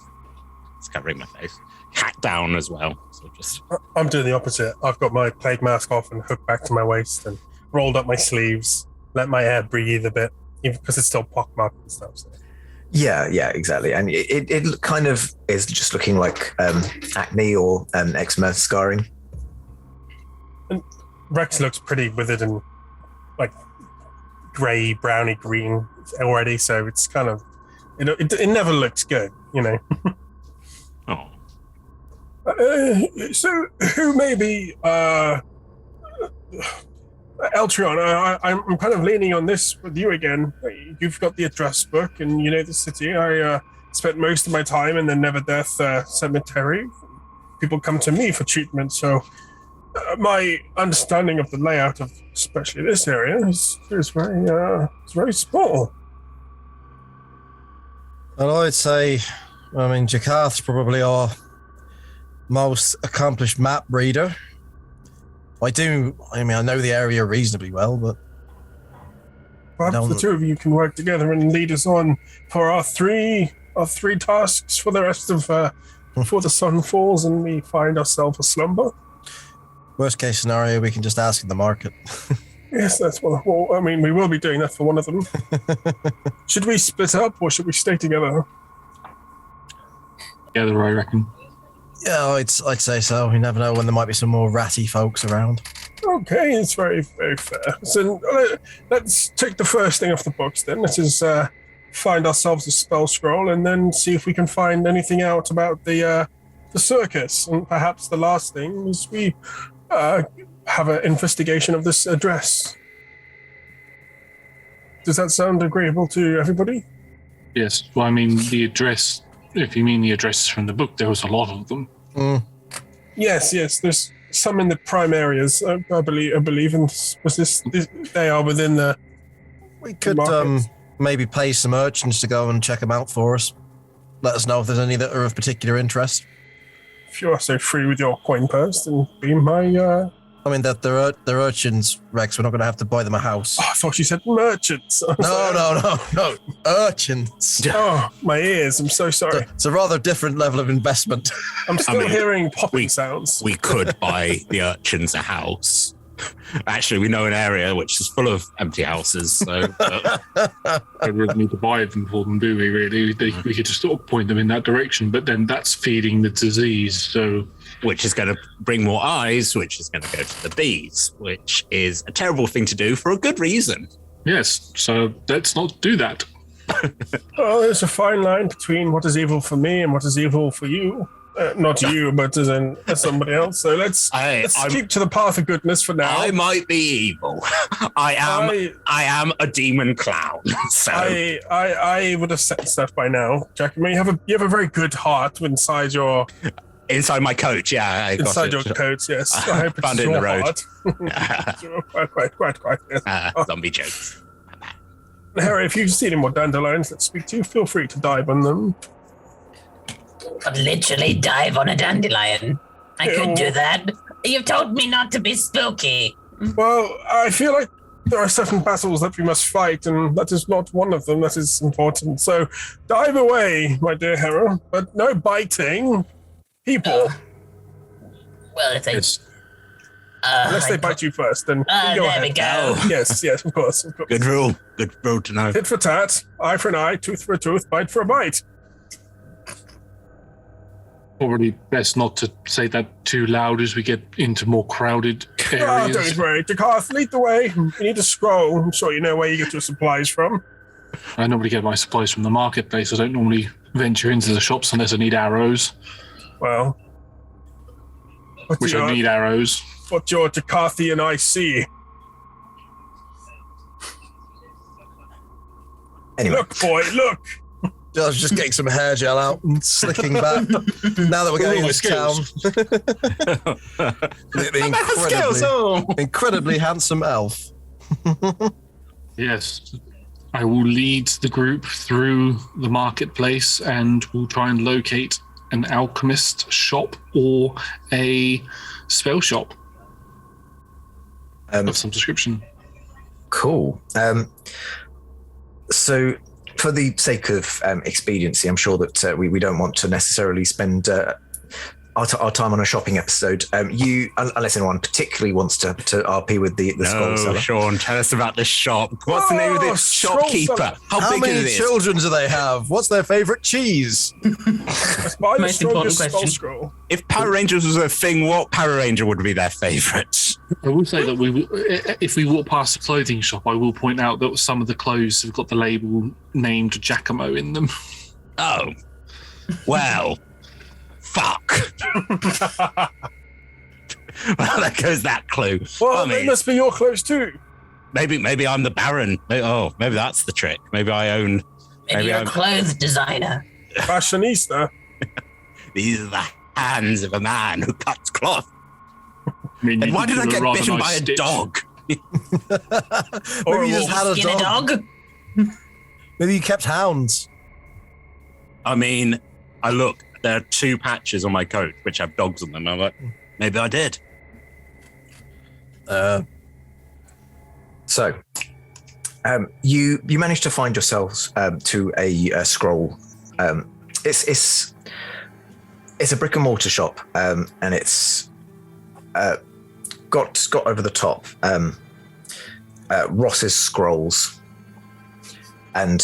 it's covering my face. Hat down as well. So just I'm doing the opposite. I've got my plague mask off and hooked back to my waist and rolled up my sleeves, let my hair breathe a bit, even because it's still pockmarked and stuff. So. Yeah, exactly. And it kind of is just looking like acne or eczema scarring. And Rex looks pretty withered and like grey, browny green already, so it's kind of, it never looks good, oh. So who may be Eltrion? I'm kind of leaning on this with you again. You've got the address book and you know the city. I spent most of my time in the Never Death cemetery. People come to me for treatment, so my understanding of the layout of especially this area is very small. Well, I'd say, Jakarth's probably our most accomplished map reader. I know the area reasonably well, but Perhaps the two of you can work together and lead us on for our three tasks for the rest of before the sun falls and we find ourselves a slumber. Worst case scenario, we can just ask in the market. Yes, that's what. Well, I mean, we will be doing that for one of them. Should we split up or should we stay together? Together, I reckon. Yeah, I'd say so. You never know when there might be some more ratty folks around. Okay, it's very, very fair. So let's take the first thing off the books then. Let us find ourselves a spell scroll and then see if we can find anything out about the circus. And perhaps the last thing is we have an investigation of this address. Does that sound agreeable to everybody? Yes. Well, I mean, the address, if you mean the address from the book, there was a lot of them. Yes. There's some in the prime areas, I believe. And they are within the... We could maybe pay some urchins to go and check them out for us. Let us know if there's any that are of particular interest. If you are so free with your coin purse, then be my... I mean, they're urchins, Rex. We're not going to have to buy them a house. Oh, I thought you said merchants. No. Urchins. Oh, my ears. I'm so sorry. It's a rather different level of investment. I'm still hearing popping sounds. We could buy the urchins a house. Actually, we know an area which is full of empty houses. So We really need to buy them for them, do we? Really, we could just sort of point them in that direction, but then that's feeding the disease. So, which is going to bring more eyes, which is going to go to the bees, which is a terrible thing to do for a good reason. yes. So let's not do that. Well, there's a fine line between what is evil for me and what is evil for you. Not you, but as in somebody else. So let's keep to the path of goodness for now. I might be evil. I am a demon clown. So I would have sensed that by now, Giacomo. You have a very good heart inside inside my coat, yeah. Inside your coat, yes. I hope Found it's it in your the road. heart. Quite. Yes. Zombie jokes. Harry, if you've seen any more dandelions that speak to you, feel free to dive on them. I'd literally dive on a dandelion. I could do that. You've told me not to be spooky. Well, I feel like there are certain battles that we must fight, and that is not one of them that is important. So dive away, my dear Harry, but no biting people. Well, if they... Unless they bite you first, then go there ahead. we go. Yes, of course. Good rule to know. Tit for tat, eye for an eye, tooth for a tooth, bite for a bite. Probably best not to say that too loud as we get into more crowded Oh, areas. don't worry. Decath, lead the way. You need a scroll. I'm sure you know where you get your supplies from. I normally get my supplies from the marketplace. I don't normally venture into the shops unless I need arrows, Well, which I need arrows. what your Decathian I see. Anyway, Look, boy, look. I was just getting some hair gel out and slicking back. Now that we're going into town. The incredibly handsome elf. Yes. I will lead the group through the marketplace and we'll try and locate an alchemist shop or a spell shop of some description. Cool. So, for the sake of expediency, I'm sure that we don't want to necessarily spend our time on a shopping episode. Unless anyone particularly wants to RP with the scroll seller. Sean, tell us about the shop. What's the name of this shopkeeper? How big many is it? children do they have? What's their favorite chease? Let's buy the Most important strongest spell question. scroll. If Power Rangers was a thing, what Power Ranger would be their favorite? I will say that if we walk past the clothing shop, I will point out that some of the clothes have got the label named Giacomo in them. Oh, well, fuck. Well, there goes that clue. Well, I they mean, must be your clothes too. maybe I'm the Baron. Maybe that's the trick. Maybe I own. Maybe you're a clothes designer. Fashionista. These are the hands of a man who cuts cloth. I mean, And why did I do a get rather bitten nice by a stitch. dog? Maybe you just had a Skin a dog. dog? Maybe you kept hounds. I mean, there are 2 patches on my coat which have dogs on them. I'm like, maybe I did. So, You manage to find yourselves to a scroll. It's a brick and mortar shop, and it's got over the top Ross's scrolls, and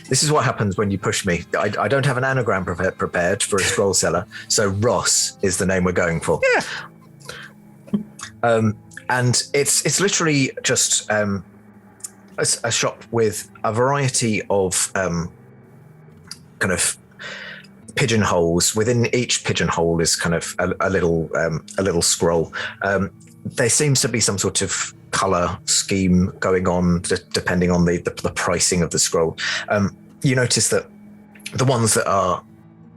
this is what happens when you push me. I don't have an anagram prepared for a scroll seller, so Ross is the name we're going for. Yeah. And it's literally just a shop with a variety of kind of pigeonholes. Within each pigeonhole is kind of a little scroll. There seems to be some sort of color scheme going on depending on the pricing of the scroll. You notice that the ones that are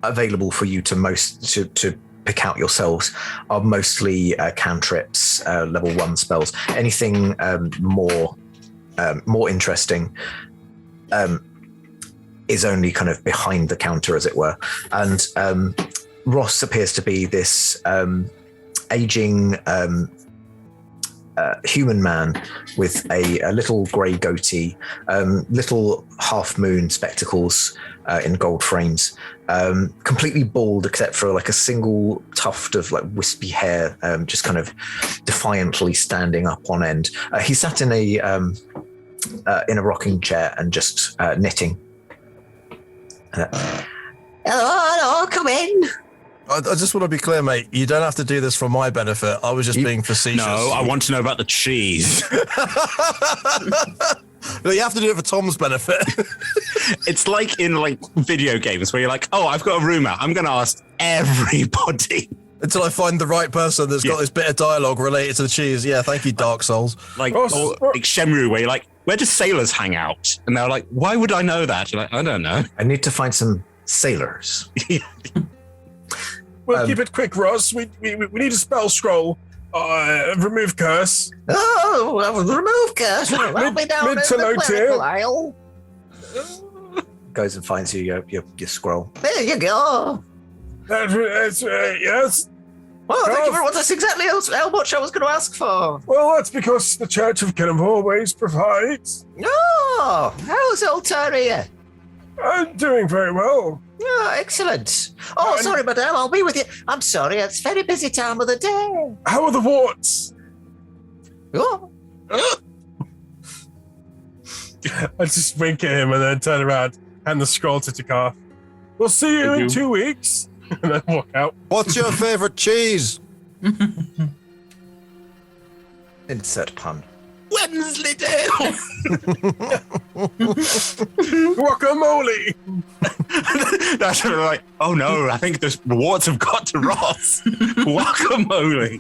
available for you to pick out yourselves are mostly cantrips, level 1 spells. Anything more interesting is only kind of behind the counter, as it were. And Ross appears to be this aging human man with a little grey goatee, little half-moon spectacles in gold frames, completely bald except for like a single tuft of like wispy hair, just kind of defiantly standing up on end. He sat in a rocking chair and just knitting. Hello, come in. I just want to be clear, mate. You don't have to do this for my benefit. I was just being facetious. No, I want to know about the cheese. No, you have to do it for Tom's benefit. It's like in like video games where you're like, oh, I've got a rumor. I'm going to ask everybody. Until I find the right person that's got this bit of dialogue related to the cheese. Yeah, thank you, Dark Souls. Like Shenmue, where you're like, where do sailors hang out? And they're like, why would I know that? You're like, I don't know. I need to find some sailors. We'll keep it quick, Ross. We need a spell scroll. Remove curse. Oh, remove curse. I'll be down in the clerical aisle. Goes and finds you your scroll. There you go. Yes. Well, thank you very much. That's exactly how much I was going to ask for. Well, that's because the Church of Kenham always provides. Oh, how's Altaria? I'm doing very well. Oh, excellent. Oh, sorry, madame. I'll be with you. I'm sorry. It's a very busy time of the day. How are the warts? Oh. I just wink at him and then turn around, hand the scroll to Takaf. We'll see you in 2 weeks. And then walk out. What's your favorite cheese? Insert pun. Wensleydale. Guacamole. That's like, oh no, I think the warts have got to Ross. Guacamole.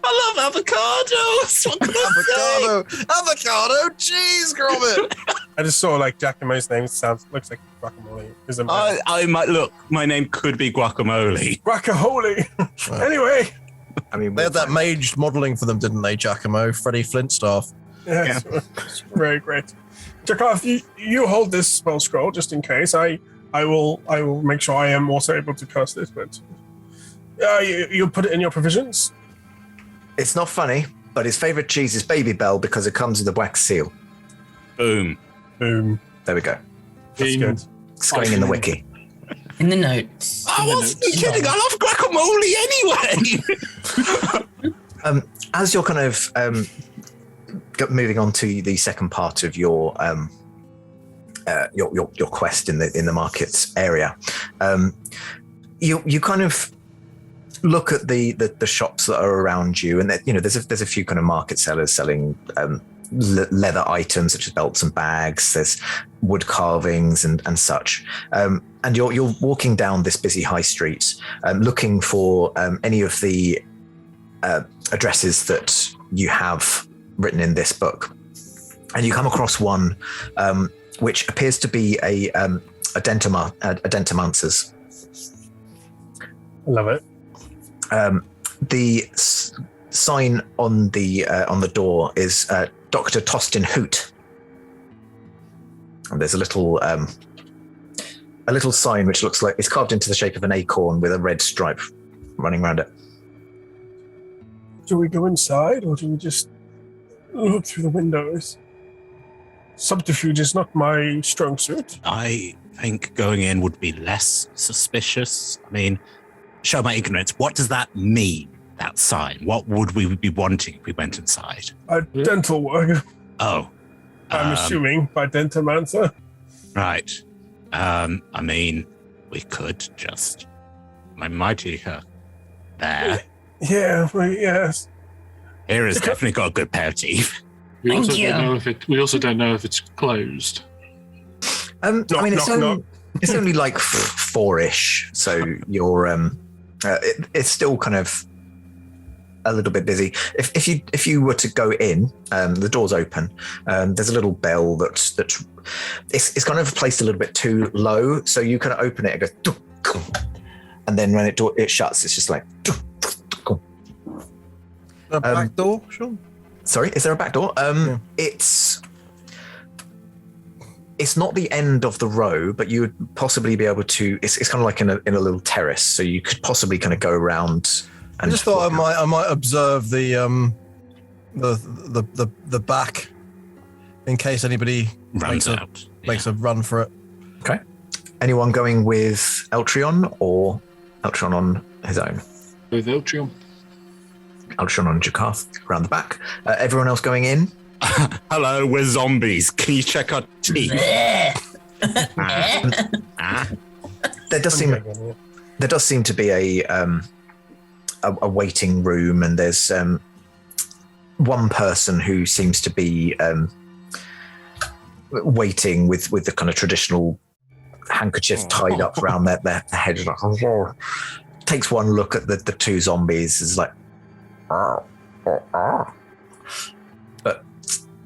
I love avocados. What can I say? Avocado cheese, Gromit. I just saw like Giacomo's name looks like guacamole. I might look. My name could be Guacamole. Guacamole. Anyway, I mean, they had that mage modelling for them, didn't they, Giacomo? Freddie Flintstaff. yes, very great. Jakov, you hold this spell scroll just in case. I will make sure I am also able to cast this. But you put it in your provisions. It's not funny, but his favorite cheese is Baby Bell because it comes with a wax seal. Boom. Boom. There we go. That's good. It's going in the wiki. In the notes. I wasn't kidding. I love guacamole anyway. As you're kind of moving on to the second part of your quest in the markets area, you kind of look at the shops that are around you, and there's a few kind of market sellers selling leather items such as belts and bags. There's wood carvings and such. And you're walking down this busy high street, looking for any of the addresses that you have written in this book, and you come across one which appears to be a dentamancer's. I love it. The sign on the door is Dr. Tostin Hoot, and there's a little sign which looks like it's carved into the shape of an acorn with a red stripe running around it. Do we go inside or do we just look through the windows. Subterfuge is not my strong suit. I think going in would be less suspicious. I mean, show my ignorance. What does that mean, that sign? What would we be wanting if we went inside? Dental work. Oh. I'm assuming by Dentamancer. Right. I mean, we could just... My mighty there. Yeah, well, yes. Here has definitely got a good pair of teeth. We also Thank you. don't know if it. We also don't know if it's closed. I mean, it's knock, only, it's only like 4-ish, so you're it's still kind of a little bit busy. If you were to go in, the door's open. There's a little bell that's it's kind of placed a little bit too low, so you kind of open it and go, and then when it shuts, it's just like. A back door, Sean? Sorry, is there a back door? Yeah. It's not the end of the row, but you would possibly be able to. It's kind of like in a little terrace, so you could possibly kind of go around. I just thought I might observe the back in case anybody Runs makes out. makes a run for it. Okay. Anyone going with Eltrion or Eltrion on his own? With Eltrium. Eltrion on Jakarth around the back. Everyone else going in? Hello, we're zombies. Can you check our teeth? There does seem to be a waiting room, and there's one person who seems to be waiting with the kind of traditional handkerchief tied up around their head. Like, takes one look at the two zombies, is like, but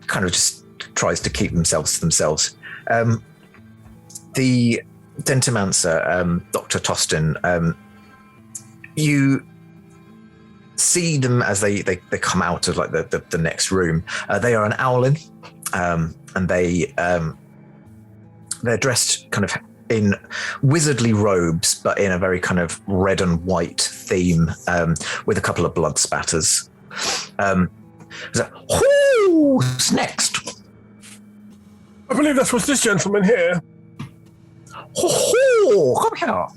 kind of just tries to keep themselves to themselves. The Dentamancer, Dr. Tostin, you see them as they come out of like the next room. They are an owlin, and they're dressed kind of in wizardly robes, but in a very kind of red and white theme, with a couple of blood spatters. Who's next? I believe that was this gentleman here. Come here.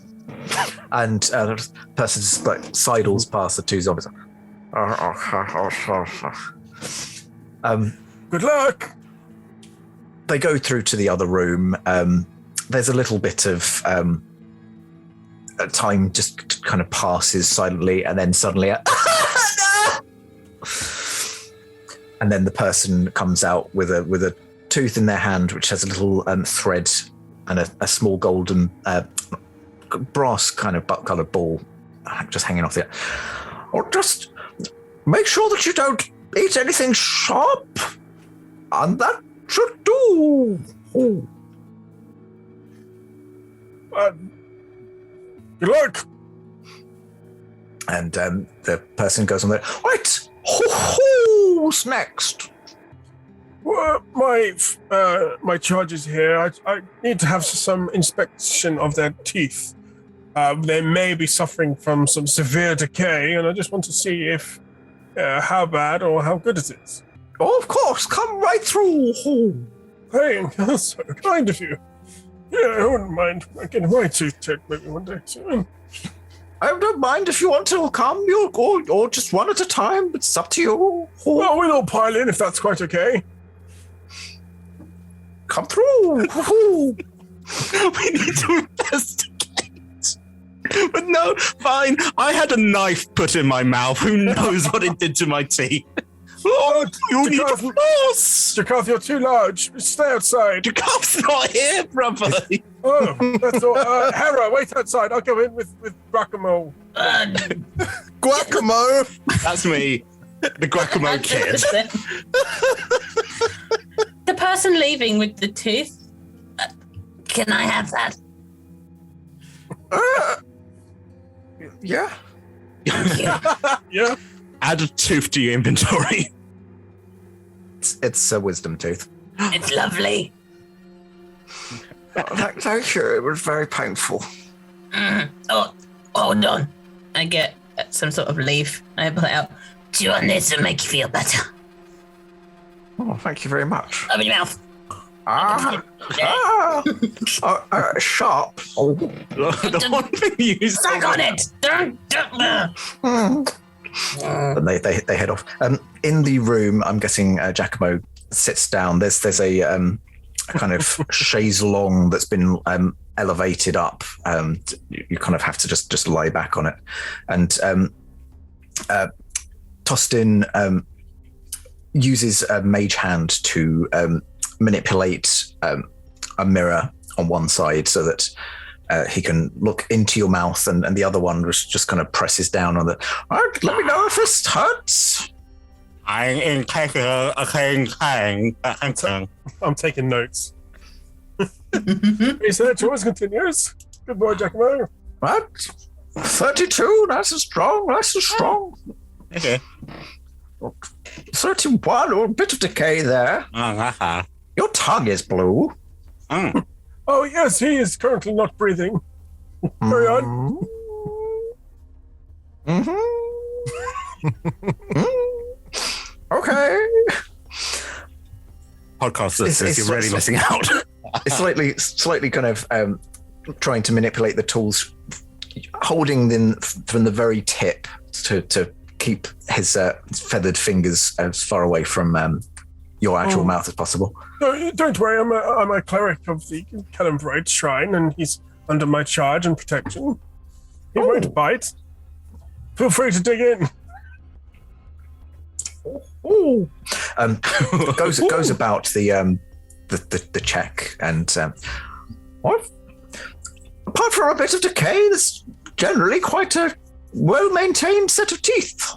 And the person just like sidles past the two zombies. Good luck. They go through to the other room. There's a little bit of time just kind of passes silently, and then suddenly and then the person comes out with a tooth in their hand, which has a little thread and a small golden brass kind of butt-coloured ball just hanging off the. Or just make sure that you don't eat anything sharp, and that should do. Oh. Good luck. And the person goes on there. Right, who's next? Well, my charges here. I need to have some inspection of their teeth. They may be suffering from some severe decay, and I just want to see if how bad or how good it is. Oh, of course, come right through. Thank you, that's so kind of you. Yeah, I wouldn't mind getting my teeth checked maybe one day soon. I don't mind if you want to come. You'll go, or just one at a time. It's up to you. Well, we'll all pile in if that's quite okay. Come through. We need to investigate. But no, fine. I had a knife put in my mouth. Who knows what it did to my teeth? Oh, you need to floss. Jakarth, you're too large. Stay outside. Jakarth's not here, brother. Oh, that's all. Hera, wait outside. I'll go in with Giacomo. Giacomo! That's me, the Guacamole kid. The person leaving with the tooth. Can I have that? Yeah. Yeah. Add a tooth to your inventory. It's a wisdom tooth. It's lovely. Thank you. It was very painful. Oh, hold on. I get some sort of leaf. I pull it out. Do you want this to make you feel better? Oh, thank you very much. Open your mouth. Sharp. Oh. The one thing you use. Suck on it. And they head off. In the room, I'm guessing Giacomo sits down. There's a kind of chaise longue that's been elevated up. You kind of have to just lie back on it. And Tostin uses a mage hand to manipulate a mirror on one side so that he can look into your mouth, and the other one just kind of presses down on the. Let me know if this hurts. I'm taking notes. Research always continues. Good boy, Giacomo. What? 32? Nice and strong. Nice and strong. Okay. 31, or a bit of decay there. Your tongue is blue. Oh, yes, he is currently not breathing. Carry on. Okay. Podcast listeners, you're really missing out. It's slightly kind of trying to manipulate the tools, holding them from the very tip to keep his feathered fingers as far away from your actual mouth as possible. No, don't worry, I'm a cleric of the Calambrite Shrine, and he's under my charge and protection. He won't bite. Feel free to dig in. Goes about the check, and what? Apart from a bit of decay, there's generally quite a well-maintained set of teeth.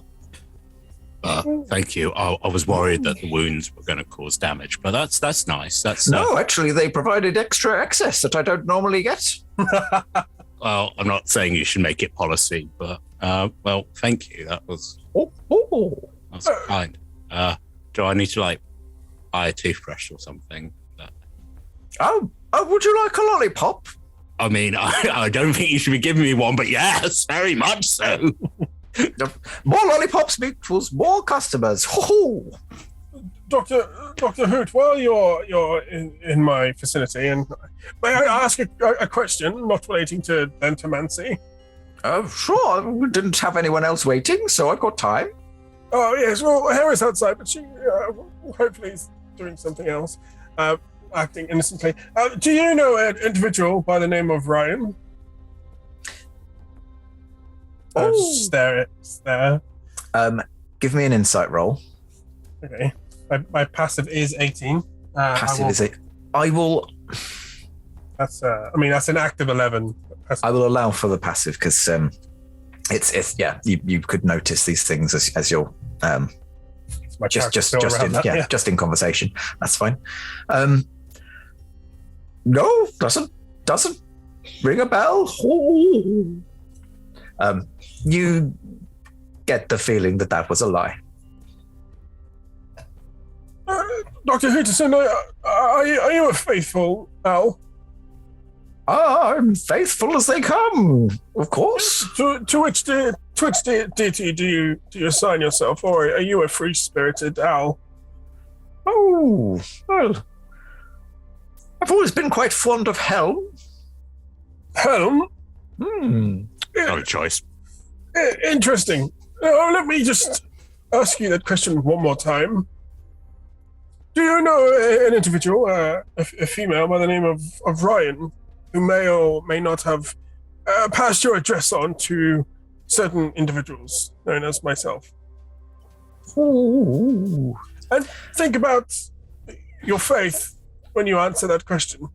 Thank you. I was worried that the wounds were going to cause damage, but that's nice. No, actually, they provided extra access that I don't normally get. Well, I'm not saying you should make it policy, but well, thank you. That was kind. Do I need to buy a toothbrush or something? Oh, would you like a lollipop? I mean, I don't think you should be giving me one, but yes, very much so. More lollipops equals more customers. Ho-ho! Dr. Hoot, while you're in my vicinity, and may I ask a question not relating to dentomancy? Sure. We didn't have anyone else waiting, so I've got time. Oh, yes. Well, Harry's outside, but she hopefully is doing something else, acting innocently. Do you know an individual by the name of Ryan? Stare. Give me an insight roll. Okay. My passive is 18. Passive is it? I will. That's that's an active 11. I will allow for the passive because it's you could notice these things as you're just in conversation. That's fine. No, doesn't ring a bell. Ooh. You get the feeling that was a lie. Dr. Hooterson, are you a faithful owl? I'm faithful as they come, of course. To which deity do you assign yourself, or are you a free-spirited owl? Oh, well, I've always been quite fond of Helm. Helm? No choice. Interesting. Let me just ask you that question one more time. Do you know an individual, a female by the name of Ryan, who may or may not have passed your address on to certain individuals known as myself? Ooh. And think about your faith when you answer that question.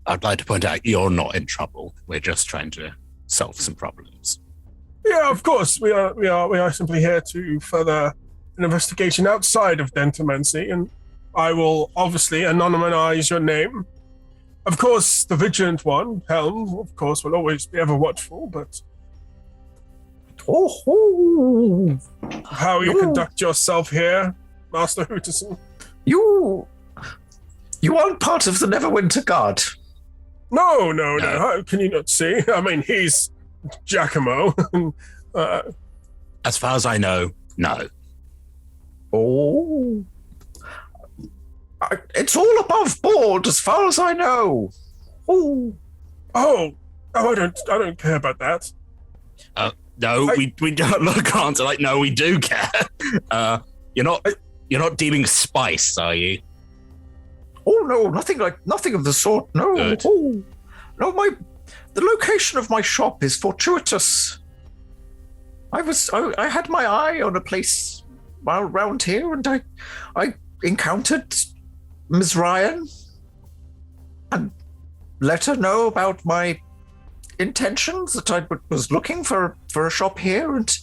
I'd like to point out you're not in trouble. We're just trying to solve some problems. Yeah, of course. We are simply here to further an investigation outside of dentomancy, and I will obviously anonymize your name. Of course, the vigilant one, Helm, of course, will always be ever watchful, but how you conduct yourself here, Master Hooterson? You aren't part of the Neverwinter Guard. No. How can you not see? I mean, he's Giacomo. As far as I know, no. Oh. It's all above board, as far as I know. Oh, I don't care about that. No, we don't look answer like no, we do care. You're not dealing spice, are you? Oh no, nothing of the sort. No. Good. Oh, no, the location of my shop is fortuitous. I had my eye on a place around here, and I encountered Ms. Ryan and let her know about my intentions, that I was looking for a shop here, and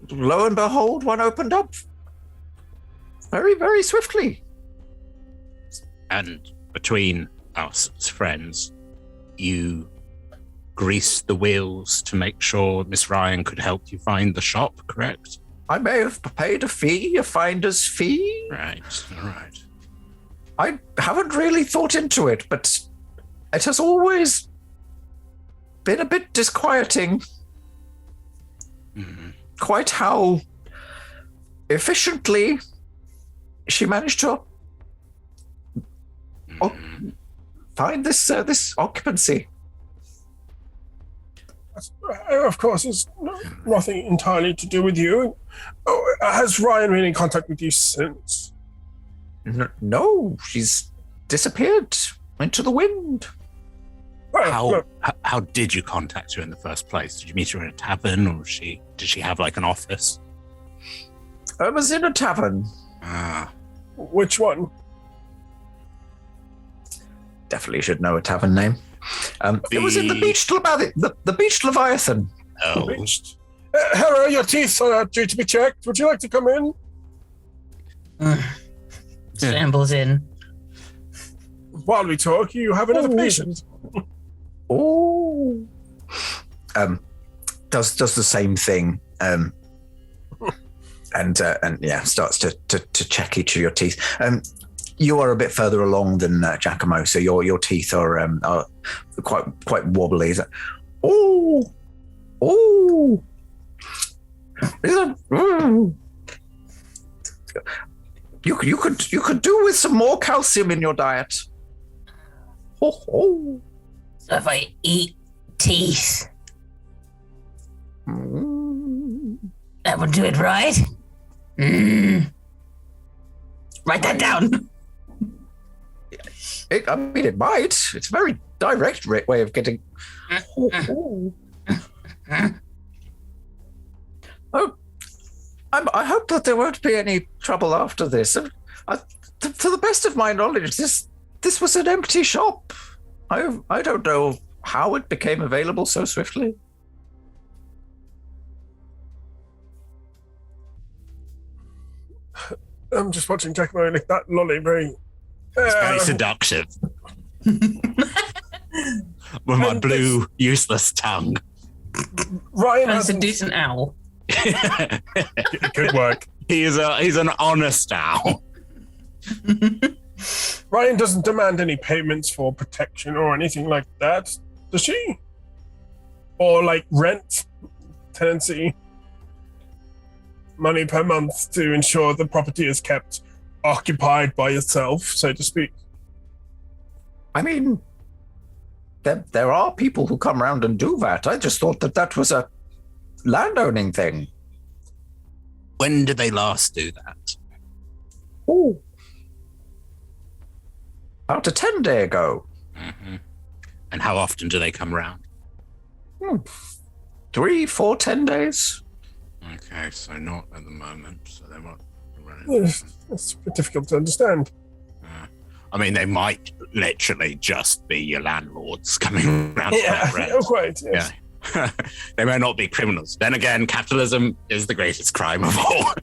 lo and behold, one opened up very, very swiftly. And between us as friends, you greased the wheels to make sure Miss Ryan could help you find the shop, correct? I may have paid a fee, a finder's fee. Right, all right. I haven't really thought into it, but it has always been a bit disquieting. Quite how efficiently she managed to find this occupancy. Of course, it's nothing entirely to do with you. Has Ryan been in contact with you since? No, she's disappeared into the wind. Well, How did you contact her in the first place? Did you meet her in a tavern, or did she have like an office? I was in a tavern. which one? Definitely should know a tavern name. It was in the the Beached Leviathan. Oh, Hera, your teeth are due to be checked. Would you like to come in? Shambles in. While we talk, you have another patient. Oh. Does the same thing. And yeah, starts to check each of your teeth. You are a bit further along than Giacomo, so your teeth are quite wobbly. Oh. You could do with some more calcium in your diet. So if I eat teeth, that would do it, right? Write that down. It might. It's a very direct way of getting. I hope that there won't be any trouble after this. To the best of my knowledge, this was an empty shop. I don't know how it became available so swiftly. I'm just watching Giacomo lick that lolly very... it's very seductive. With my blue, useless tongue. Ryan That's a hasn't... decent owl. Good work. He's an honest owl. Ryan doesn't demand any payments for protection or anything like that, does she? Or like rent, tenancy, money per month to ensure the property is kept occupied by yourself, so to speak. I mean, there are people who come around and do that. I just thought that was a landowning thing. When did they last do that? Oh. About a 10-day ago. Mm-hmm. And how often do they come around? 3, 4, 10 days. Okay, so not at the moment. So they won't. It's a bit difficult to understand. I mean, they might literally just be your landlords coming around. Quite. Yes. Yeah. They may not be criminals. Then again, capitalism is the greatest crime of all.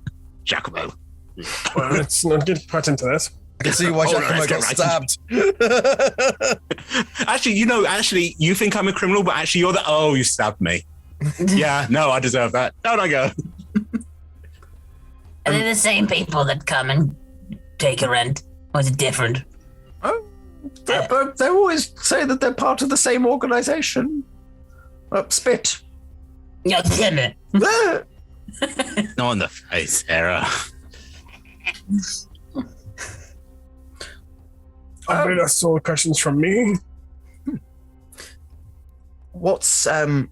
Giacomo. Well, let's not get quite into that. I can see why Giacomo got stabbed. Actually, you think I'm a criminal, but actually you're you stabbed me. Yeah, no, I deserve that. Down I go. Are they the same people that come and take a rent? Or is it different? Oh, they always say that they're part of the same organization. Spit. You're timid. Ah! Not in the face, Hera. Probably that's all the questions from me. What's out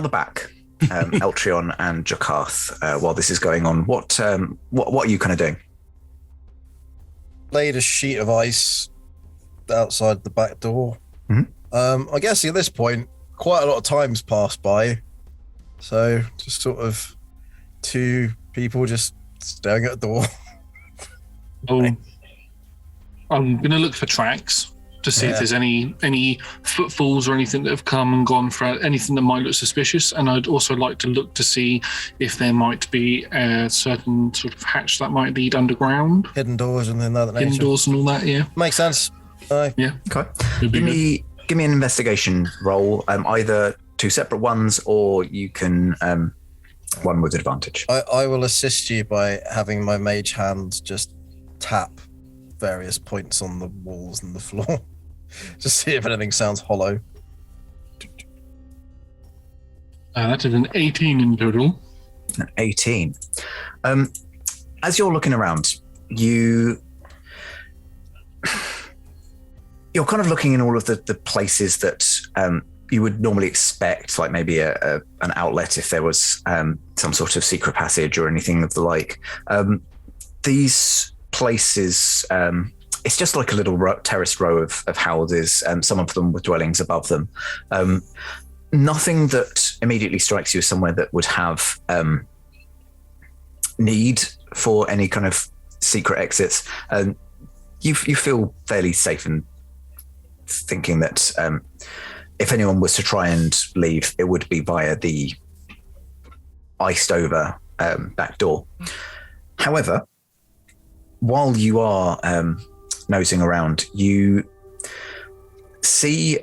the back, Eltrion and Jakarth, while this is going on? What are you kind of doing? Laid a sheet of ice outside the back door. Mm-hmm. I guess at this point, quite a lot of time's passed by. So just sort of two people just staring at the door. Oh, I'm going to look for tracks to see if there's any footfalls or anything that have come and gone for anything that might look suspicious. And I'd also like to look to see if there might be a certain sort of hatch that might lead underground. Hidden doors and then that nature. Hidden doors and all that, yeah. Makes sense. Yeah. Okay. Give me an investigation roll, either two separate ones, or you can one with advantage. I will assist you by having my mage hand just tap various points on the walls and the floor. Just see if anything sounds hollow. That is an 18 in total. An 18. As you're looking around, you're kind of looking in all of the places that you would normally expect, like maybe an outlet if there was some sort of secret passage or anything of the like. These places, it's just like a little terraced row of houses, some of them with dwellings above them. Nothing that immediately strikes you as somewhere that would have need for any kind of secret exits. You feel fairly safe in thinking that if anyone was to try and leave, it would be via the iced over back door. However, while you are nosing around, you see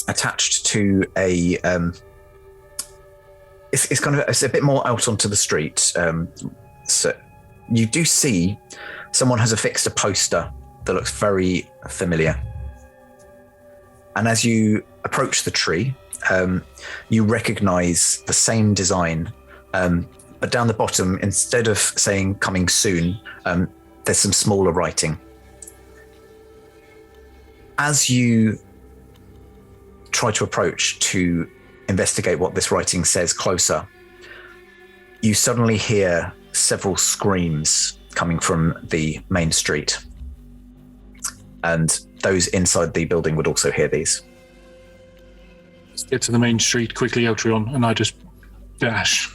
attached to a it's a bit more out onto the street. So you do see someone has affixed a poster that looks very familiar. And as you approach the tree, you recognize the same design, but down the bottom, instead of saying coming soon, there's some smaller writing. As you try to approach to investigate what this writing says closer, you suddenly hear several screams coming from the main street. And those inside the building would also hear these. Let's get to the main street quickly, Eltrion, and I just dash.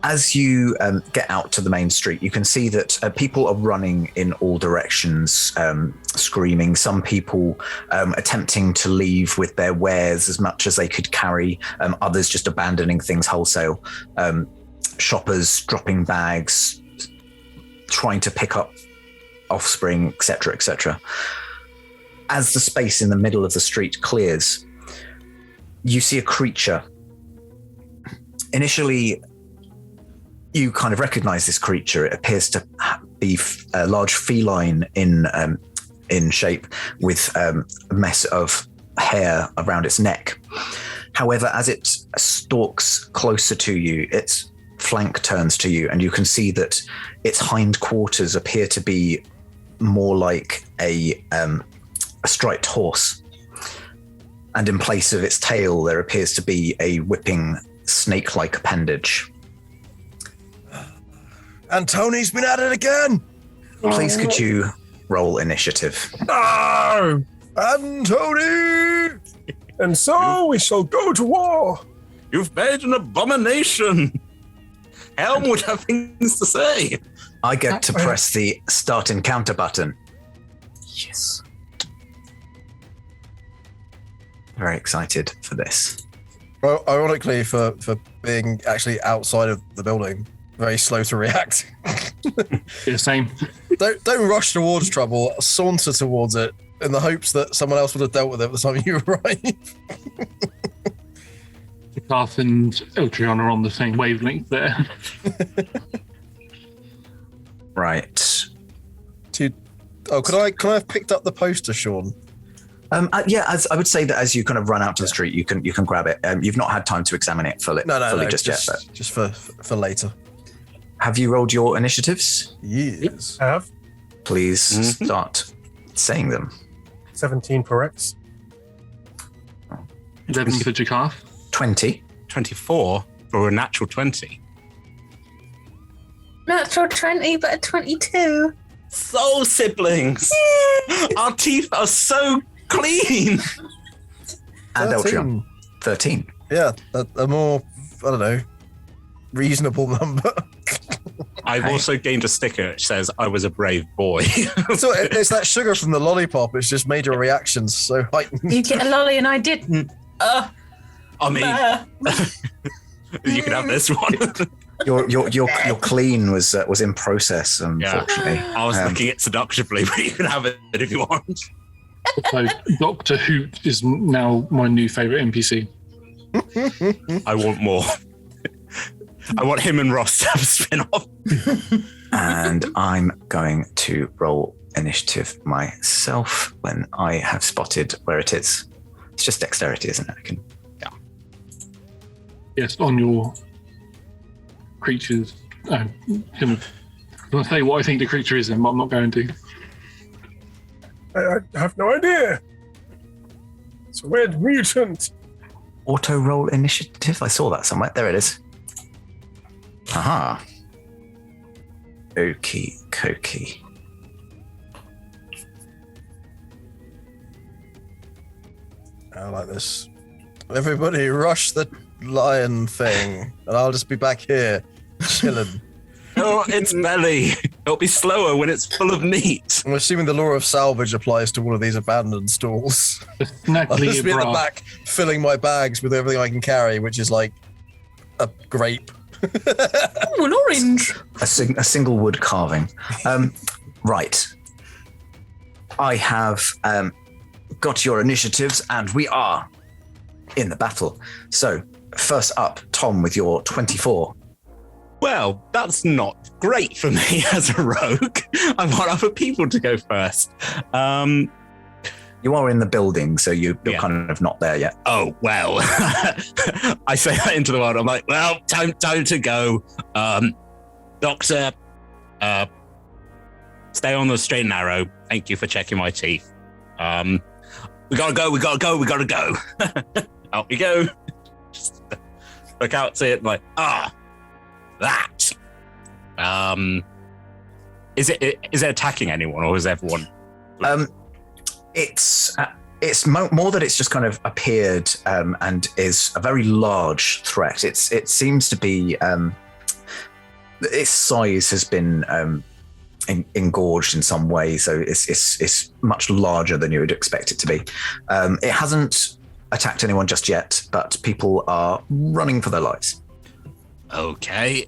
As you get out to the main street, you can see that people are running in all directions, screaming. Some people attempting to leave with their wares as much as they could carry. Others just abandoning things wholesale. Shoppers dropping bags, trying to pick up offspring, etc., etc. As the space in the middle of the street clears, you see a creature. Initially, you kind of recognize this creature. It appears to be a large feline in shape, with a mess of hair around its neck. However, as it stalks closer to you, its flank turns to you, and you can see that its hindquarters appear to be more like a striped horse. And in place of its tail, there appears to be a whipping snake-like appendage. And Tony's been at it again. Please could you roll initiative? No! And Tony! And so we shall go to war. You've made an abomination. Helm would have things to say. I get to press the start encounter button. Yes. Very excited for this. Well, ironically, for being actually outside of the building, very slow to react. Yeah, same. Don't rush towards trouble. Saunter towards it in the hopes that someone else would have dealt with it by the time you arrive. Garth and Eltrion are on the same wavelength there. Right. Could I have picked up the poster, Sean? Yeah, as I would say that as you kind of run out to the street, you can grab it. You've not had time to examine it fully, just yet. But. Just for later. have you rolled your initiatives? Yes. I have Please Mhm. start saying them. 17 for Rex. 11 for Jakarth. 20. 24 for a natural 20. Natural 20, but a 22. Soul siblings! Our teeth are so clean! And 13. Eltrion. 13. Yeah, a more, I don't know, reasonable number. I've Okay. also gained a sticker which says I was a brave boy. So it's that sugar from the lollipop. It's just made your reactions so heightened. You get a lolly and I didn't. I mean, you can have this one. Your clean was in process, unfortunately. I was looking at seductively, but you can have it if you want. So Dr. Hoot is now my new favourite NPC. I want more. I want him and Ross to have a spin-off. And I'm going to roll initiative myself when I have spotted where it is. It's just dexterity, isn't it? I can. Yes, on your creatures. Can I say what I think the creature is, and I'm not going to. I have no idea. It's a weird mutant. Auto roll initiative. I saw that somewhere. There it is. Aha. Okie dokie. I like this. Everybody rush the lion thing, and I'll just be back here chilling. Oh, it's belly. It'll be slower when it's full of meat. I'm assuming the law of salvage applies to all of these abandoned stalls. I'll Snaggly just be at the bra. back filling my bags with everything I can carry, which is like a grape. Oh, an orange. A single wood carving. Right. I have got your initiatives, and we are in the battle. So, first up, Tom, with your 24. Well, that's not great for me as a rogue. I want other people to go first. You are in the building, so you're Yeah. kind of not there yet. Oh, well. I say that into the world. I'm like, well, time to go. Doctor, stay on the straight and narrow. Thank you for checking my teeth. We gotta go. Out we go. Just look out, see it, like, that. Is it attacking anyone, or is everyone? It's more that it's just kind of appeared and is a very large threat. It seems to be its size has been engorged in some way, so it's much larger than you would expect it to be. It hasn't attacked anyone just yet, but people are running for their lives. Okay.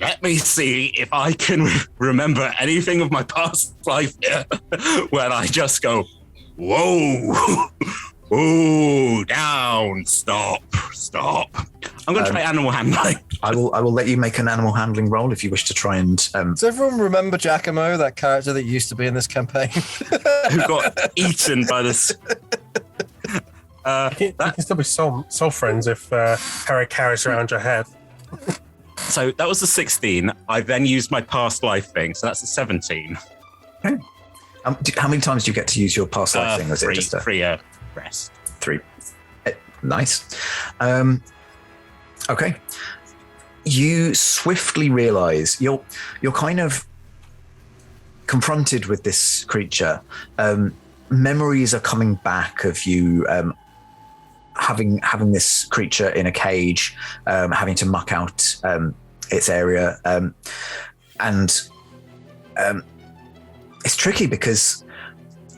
Let me see if I can remember anything of my past life here when I just go, whoa, ooh, down, stop. I'm going to try animal handling. I will let you make an animal handling roll if you wish to try and. Does everyone remember Giacomo, that character that used to be in this campaign? Who got eaten by this. You can still be soul friends if Harry carries around your head. So that was the 16. I then used my past life thing, so that's a 17. How many times do you get to use your past life thing? Or is it just a Free rest. 3? Nice. Okay. You swiftly realize you're kind of confronted with this creature. Memories are coming back of you having this creature in a cage, having to muck out its area, and it's tricky because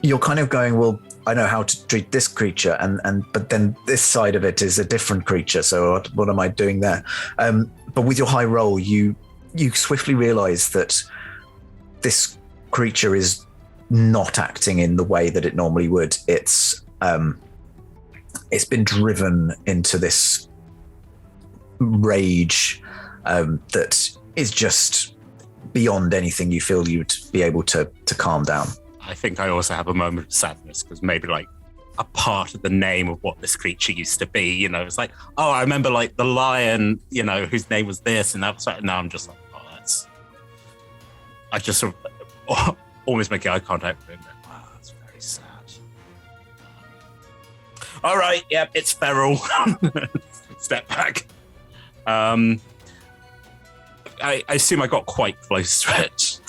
you're kind of going, well, I know how to treat this creature, but then this side of it is a different creature. So what am I doing there? But with your high roll, you swiftly realize that this creature is not acting in the way that it normally would. It's been driven into this rage that is just beyond anything you feel you'd be able to calm down. I think I also have a moment of sadness because maybe like a part of the name of what this creature used to be. You know, it's like, oh, I remember like the lion, you know, whose name was this, and that was like. Now I'm just like, oh, that's. I just sort of almost making eye contact with him. Wow, that's very sad. All right, yep, it's feral. Step back. I assume I got quite close to it.